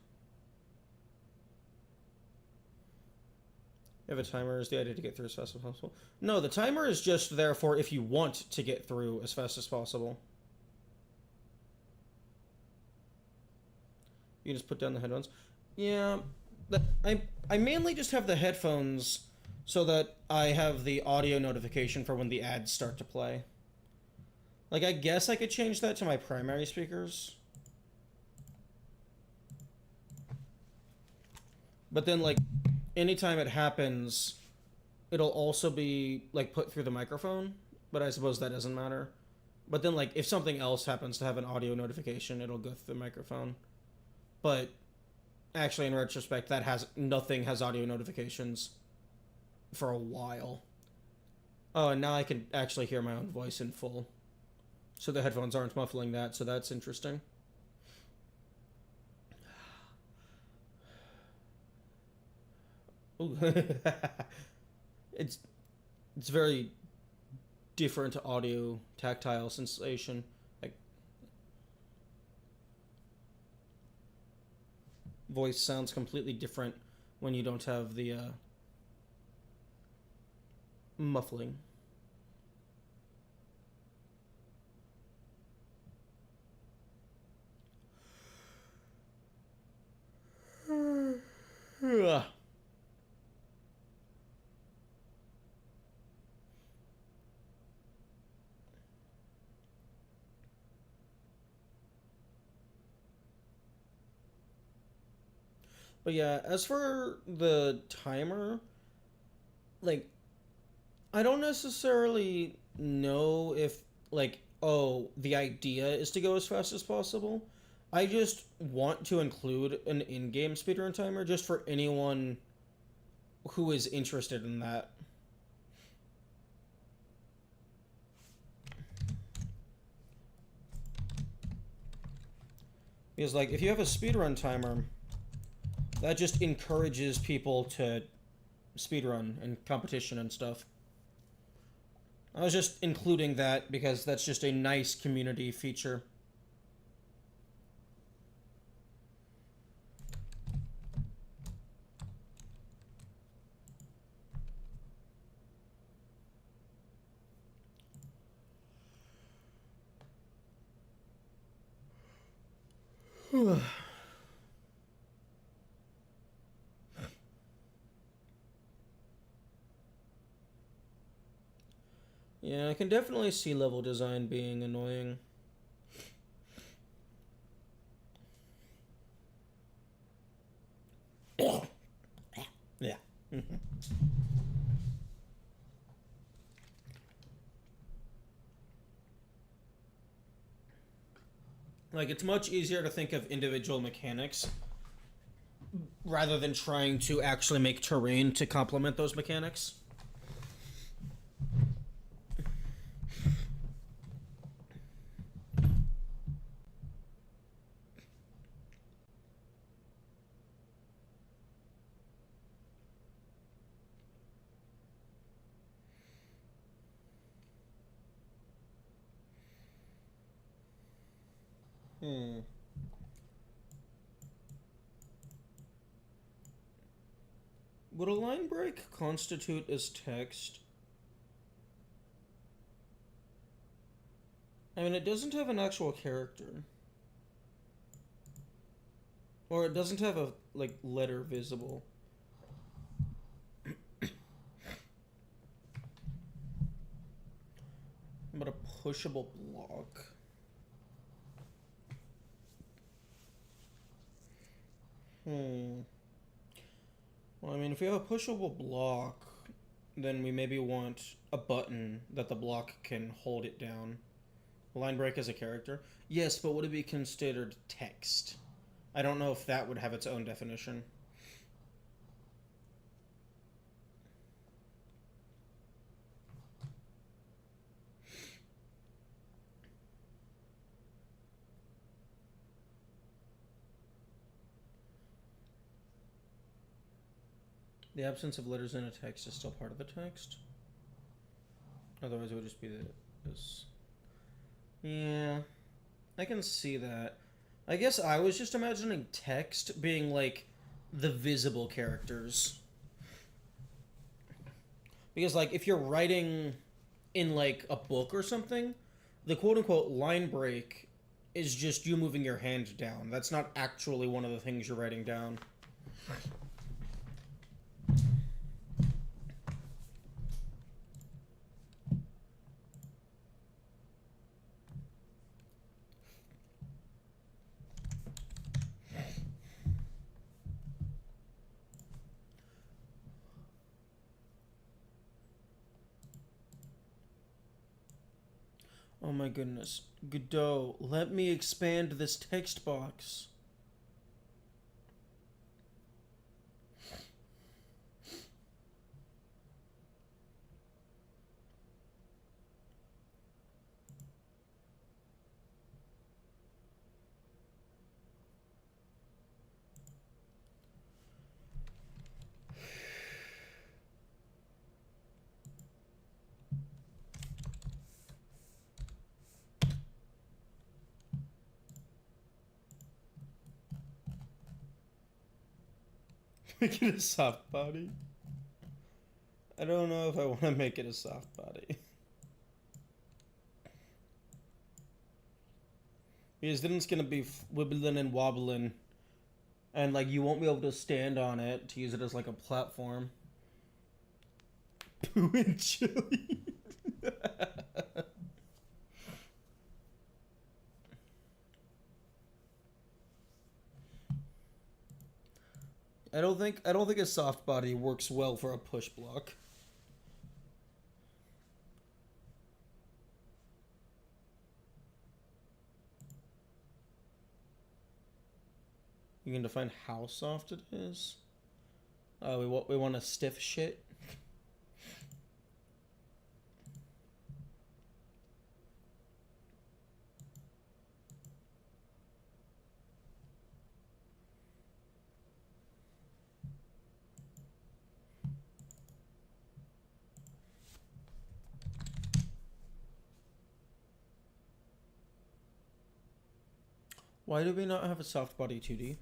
You have a timer, is the idea to get through as fast as possible? No, the timer is just there for if you want to get through as fast as possible. You just put down the headphones. Yeah, I mainly just have the headphones so that I have the audio notification for when the ads start to play. Like, I guess I could change that to my primary speakers. But then, like, anytime it happens, it'll also be, like, put through the microphone. But I suppose that doesn't matter. But then, like, if something else happens to have an audio notification, it'll go through the microphone. But actually, in retrospect, nothing has audio notifications for a while. Oh, and now I can actually hear my own voice in full. So the headphones aren't muffling that, so that's interesting. Ooh. it's it's very different audio tactile sensation. Like, voice sounds completely different when you don't have the muffling. But yeah, as for the timer, like I don't necessarily know if like oh the idea is to go as fast as possible. I just want to include an in-game speedrun timer just for anyone who is interested in that. Because like if you have a speedrun timer, that just encourages people to speedrun and competition and stuff. I was just including that because that's just a nice community feature. Yeah, I can definitely see level design being annoying. Yeah. Like, it's much easier to think of individual mechanics rather than trying to actually make terrain to complement those mechanics. Hmm. Would a line break constitute as text? I mean, it doesn't have an actual character. Or it doesn't have a, like, letter visible. But a pushable block. Hmm. Well, I mean, if we have a pushable block, then we maybe want a button that the block can hold it down. Line break as a character? Yes, but would it be considered text? I don't know if that would have its own definition. The absence of letters in a text is still part of the text. Otherwise, it would just be this. Yeah, I can see that. I guess I was just imagining text being like the visible characters. Because, like, if you're writing in like a book or something, the quote unquote line break is just you moving your hand down. That's not actually one of the things you're writing down. Oh my goodness. Godot, let me expand this text box. Make it a soft body. I don't know if I want to make it a soft body. Because then it's gonna be wibbling and wobbling, and like you won't be able to stand on it to use it as like a platform. Poo and chili. I don't think a soft body works well for a push block. You can define how soft it is. Oh, we want a stiff shit. Why do we not have a soft body 2D?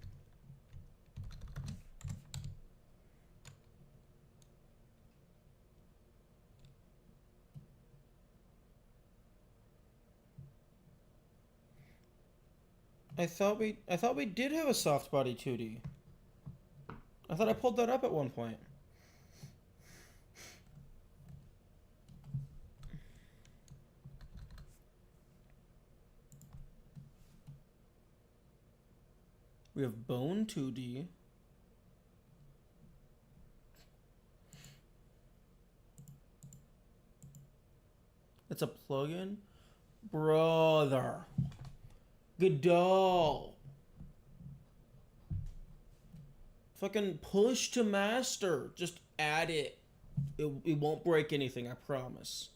I thought we did have a soft body 2D. I thought I pulled that up at one point. We have bone 2D. It's a plugin? Brother. Godot. Fucking push to master. Just add it. It won't break anything, I promise.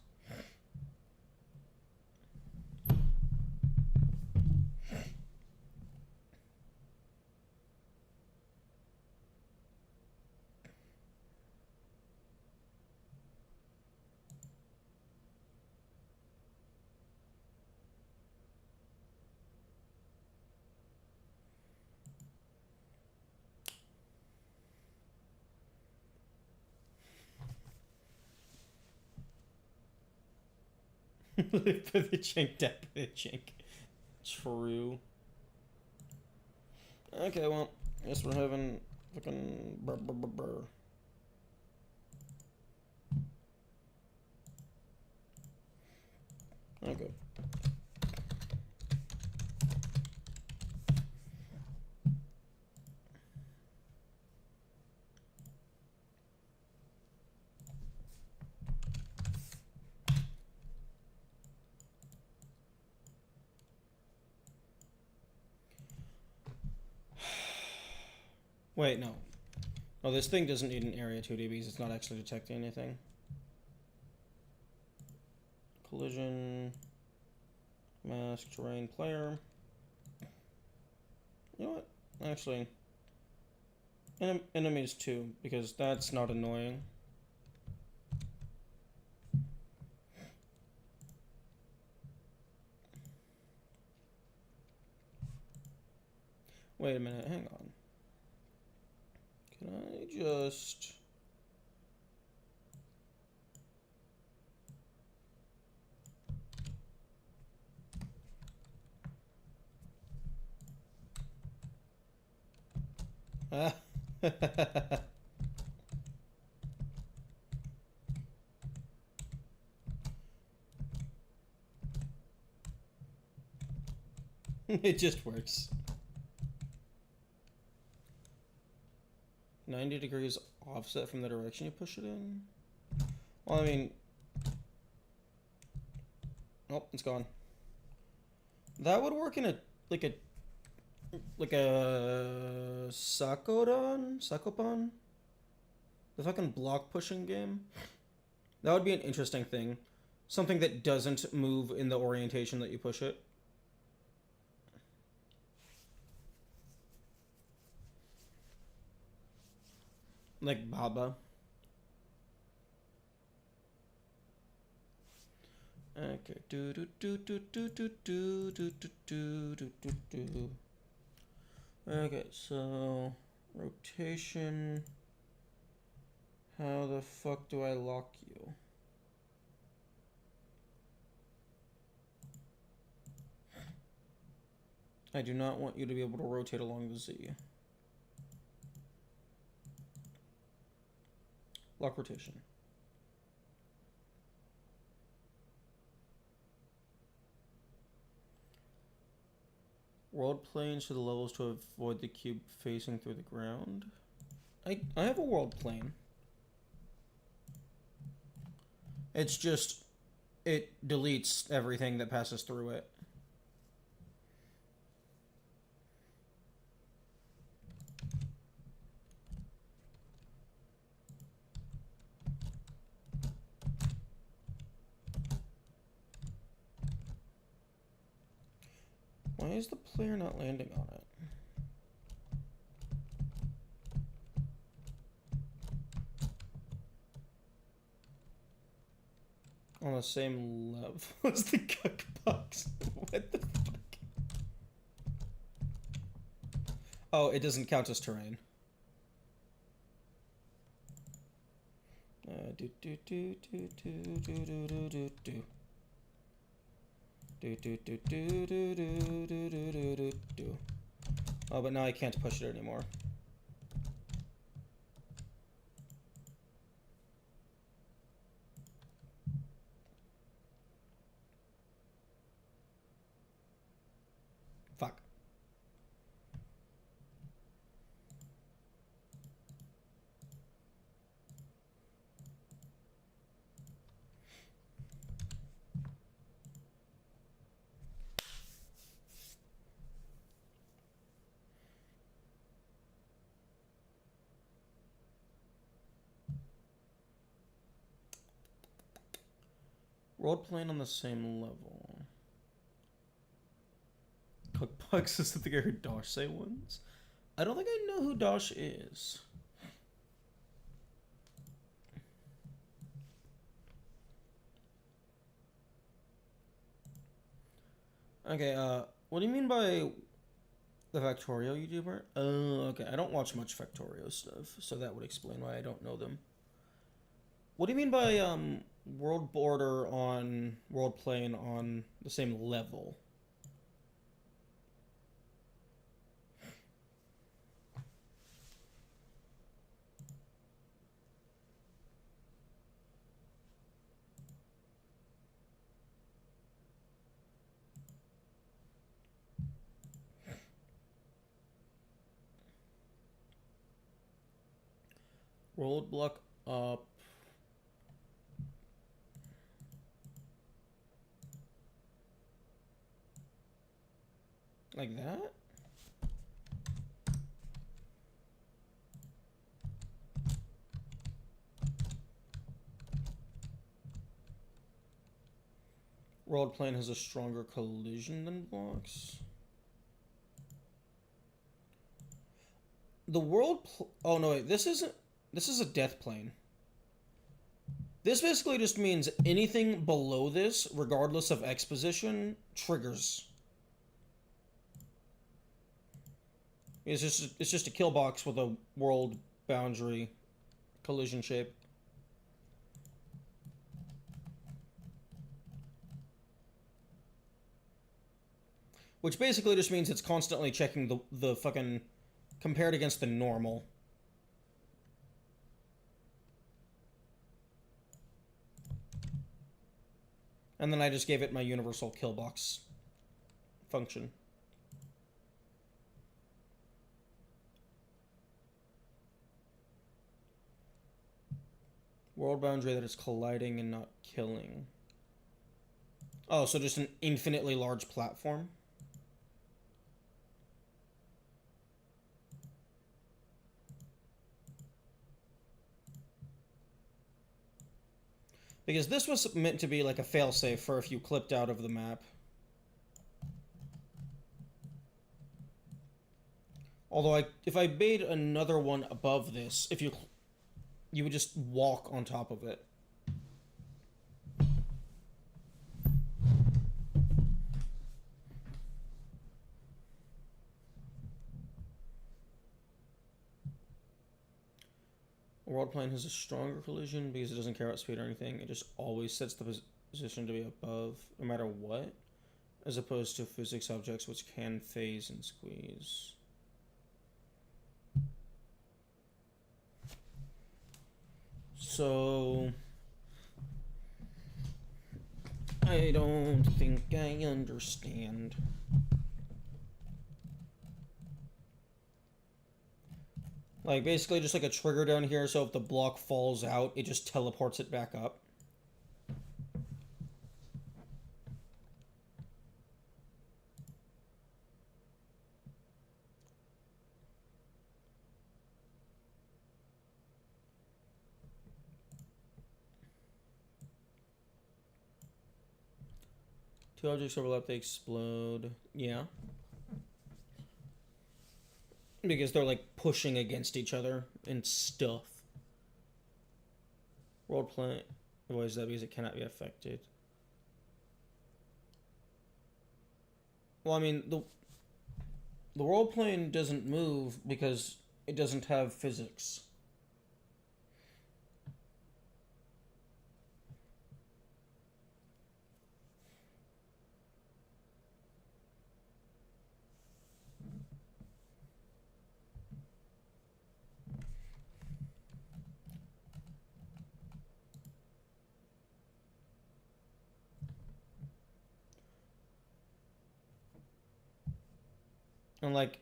For the chink, deck for the chink. True. Okay, well, I guess we're having fucking brr brr brr brr. Okay. Wait, no. Oh, this thing doesn't need an area 2D because it's not actually detecting anything. Collision. Mask, terrain, player. You know what? Actually, enemies too, because that's not annoying. Wait a minute, hang on. Can I just... Ah. It just works. 90 degrees offset from the direction you push it in? Well, I mean... Oh, it's gone. That would work in a... Like a Sakopan? The fucking block pushing game? That would be an interesting thing. Something that doesn't move in the orientation that you push it. Like Baba. Okay. Do do do do do do do do do do do do. Okay, so rotation. How the fuck do I lock you? I do not want you to be able to rotate along the Z. Lock rotation. World planes to the levels to avoid the cube facing through the ground. I have a world plane. It's just it deletes everything that passes through it. Why is the player not landing on it? On the same level as the cookbox. What the fuck? Oh, it doesn't count as terrain. Do do do do do do do do do do. Do do do do do do do do do do. Oh, but now I can't push it anymore. Fuck. World plane on the same level. Cookbox is the guy who Dosh say once. I don't think I know who Dosh is. Okay, what do you mean by the Factorio YouTuber? Oh, okay. I don't watch much Factorio stuff, so that would explain why I don't know them. What do you mean by world border on world plane on the same level? World block up. Like that? World plane has a stronger collision than blocks. The world oh no wait, this is a death plane. This basically just means anything below this, regardless of X position, triggers. It's just a kill box with a world boundary collision shape. Which basically just means it's constantly checking the fucking compared against the normal. And then I just gave it my universal kill box function. World boundary that is colliding and not killing. Oh, so just an infinitely large platform? Because this was meant to be like a failsafe for if you clipped out of the map. Although if I made another one above this, if you would just walk on top of it. A world plane has a stronger collision because it doesn't care about speed or anything. It just always sets the position to be above, no matter what, as opposed to physics objects which can phase and squeeze. So I don't think I Like, basically just like a trigger down here, so if the block falls out, it just teleports it back up. Two objects overlap, they explode. Yeah. Because they're like pushing against each other and stuff. World plane. Why is that? Because it cannot be affected. Well, I mean, the world plane doesn't move because it doesn't have physics. And like,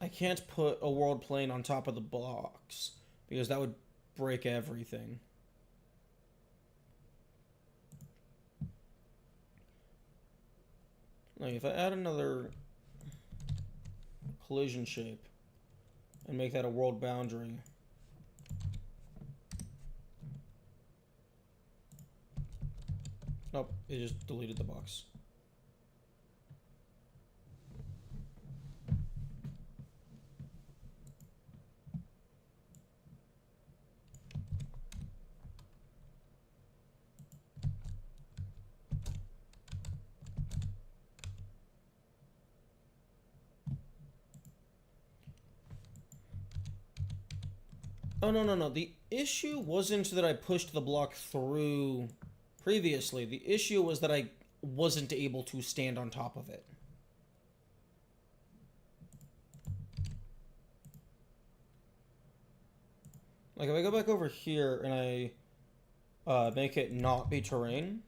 I can't put a world plane on top of the box because that would break everything. Like, if I add another collision shape and make that a world boundary. Nope, it just deleted the box. Oh, no, no, no. The issue wasn't that I pushed the block through previously. The issue was that I wasn't able to stand on top of it. Like, if I go back over here and I make it not be terrain,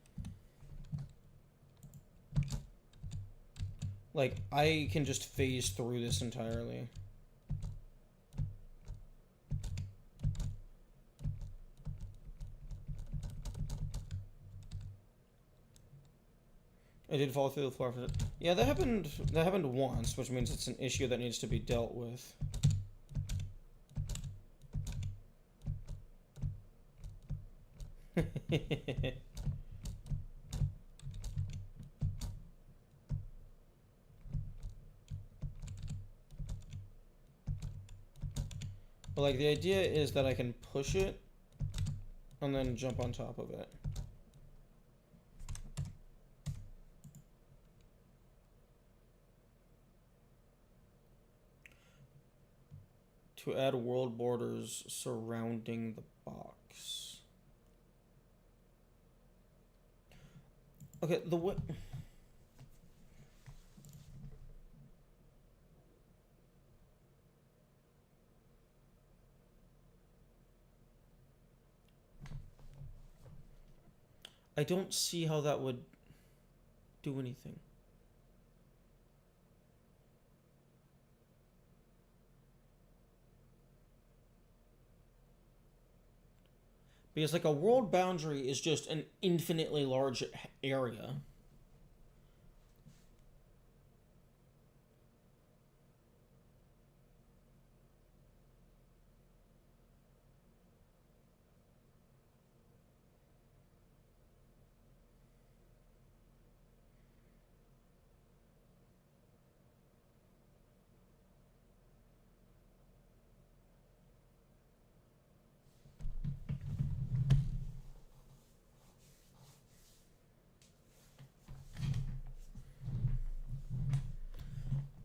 like, I can just phase through this entirely. I did fall through the floor for it. Yeah, that happened once, which means it's an issue that needs to be dealt with. But like, the idea is that I can push it and then jump on top of it. To add world borders surrounding the box. Okay, the way... I don't see how that would do anything. Because like a world boundary is just an infinitely large area.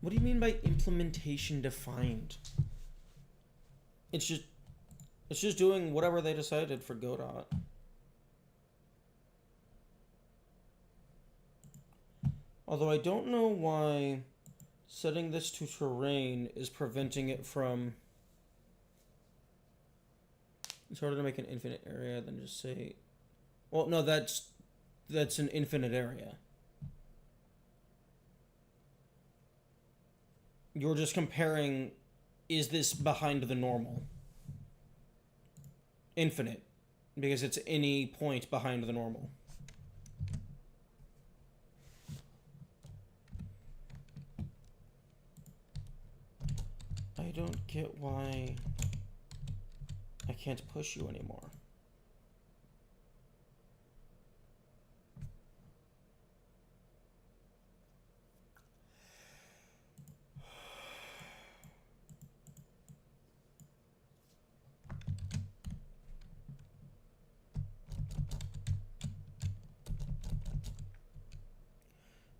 What do you mean by implementation defined? It's just doing whatever they decided for Godot. Although I don't know why setting this to terrain is preventing it from... It's harder to make an infinite area than just say... Well, no, that's an infinite area. You're just comparing, is this behind the normal? infinite because it's any point behind the normal. I don't get why I can't push you anymore.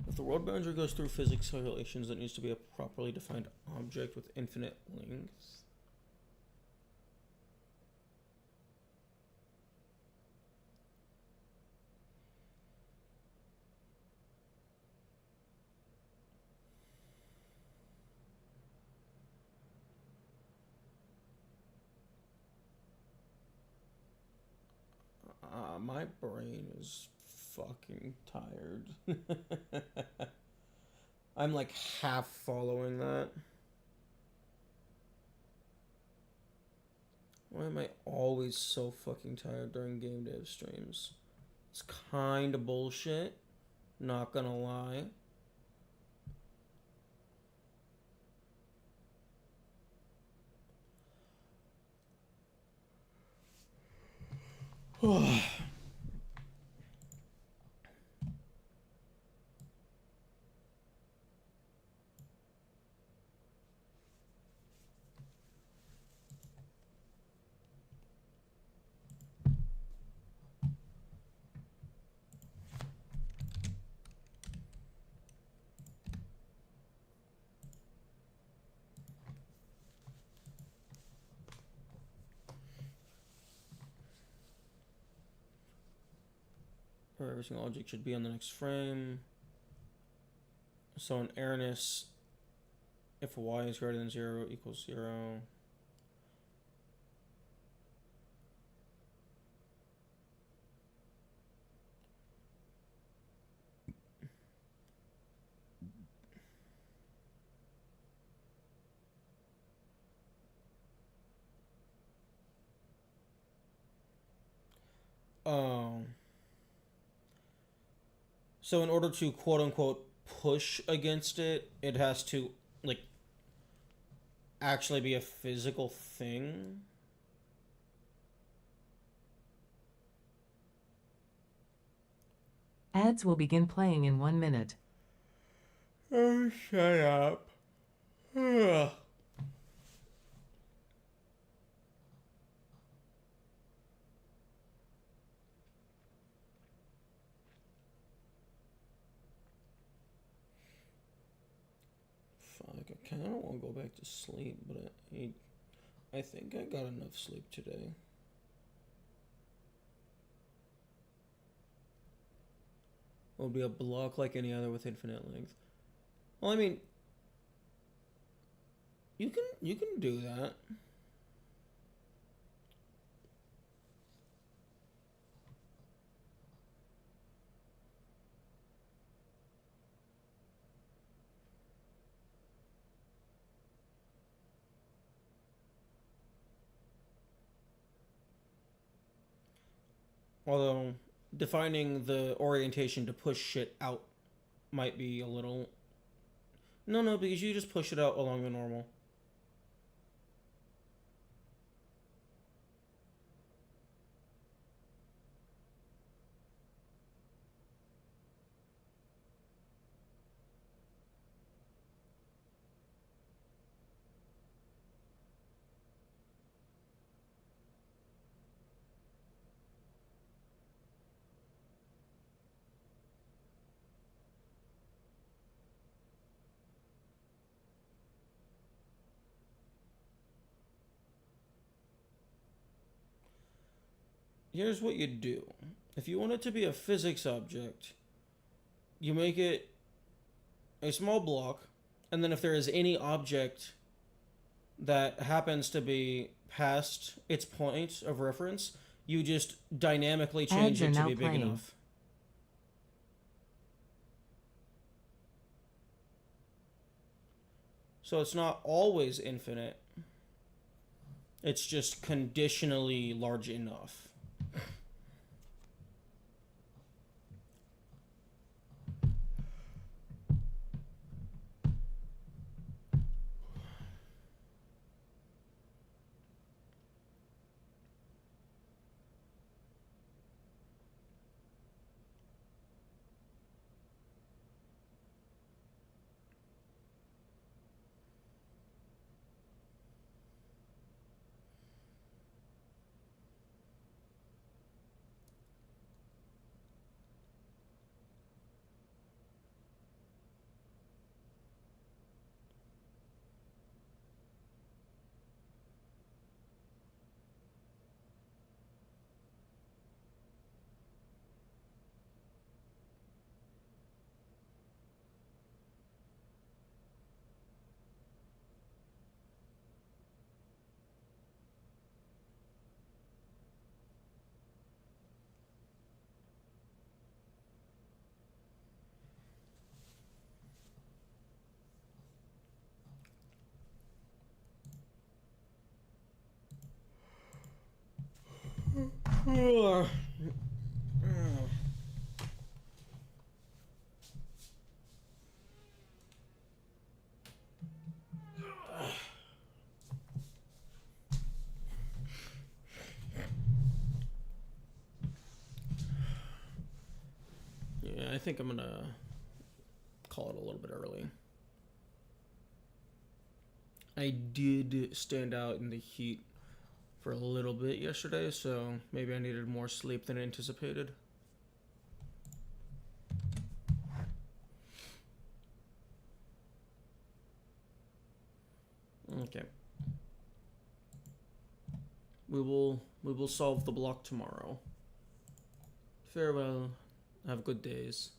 If the world boundary goes through physics calculations, it needs to be a properly defined object with infinite length. My brain is fucking tired. I'm like half following that. Why am I always so fucking tired during game dev streams? It's kind of bullshit. Not gonna lie. Every single object should be on the next frame. So an airness, if y is greater than 0 equals 0. So in order to quote unquote push against it, it has to like actually be a physical thing. Ads will begin playing in 1 minute. Oh, shut up. Ugh. Fuck, I kind of want to go back to sleep, but I think I got enough sleep today. It'll be a block like any other with infinite length. Well, I mean, you can do that. Although defining the orientation to push shit out might be a little. No, because you just push it out along the normal. Here's what you do. If you want it to be a physics object, you make it a small block, and then if there is any object that happens to be past its point of reference, you just dynamically change Ads are it to now be big playing. enough. So it's not always infinite. It's just conditionally large enough. Yeah, I think I'm gonna call it a little bit early. I did stand out in the heat for a little bit yesterday, so maybe I needed more sleep than anticipated. Okay. We will solve the block tomorrow. Farewell. Have good days.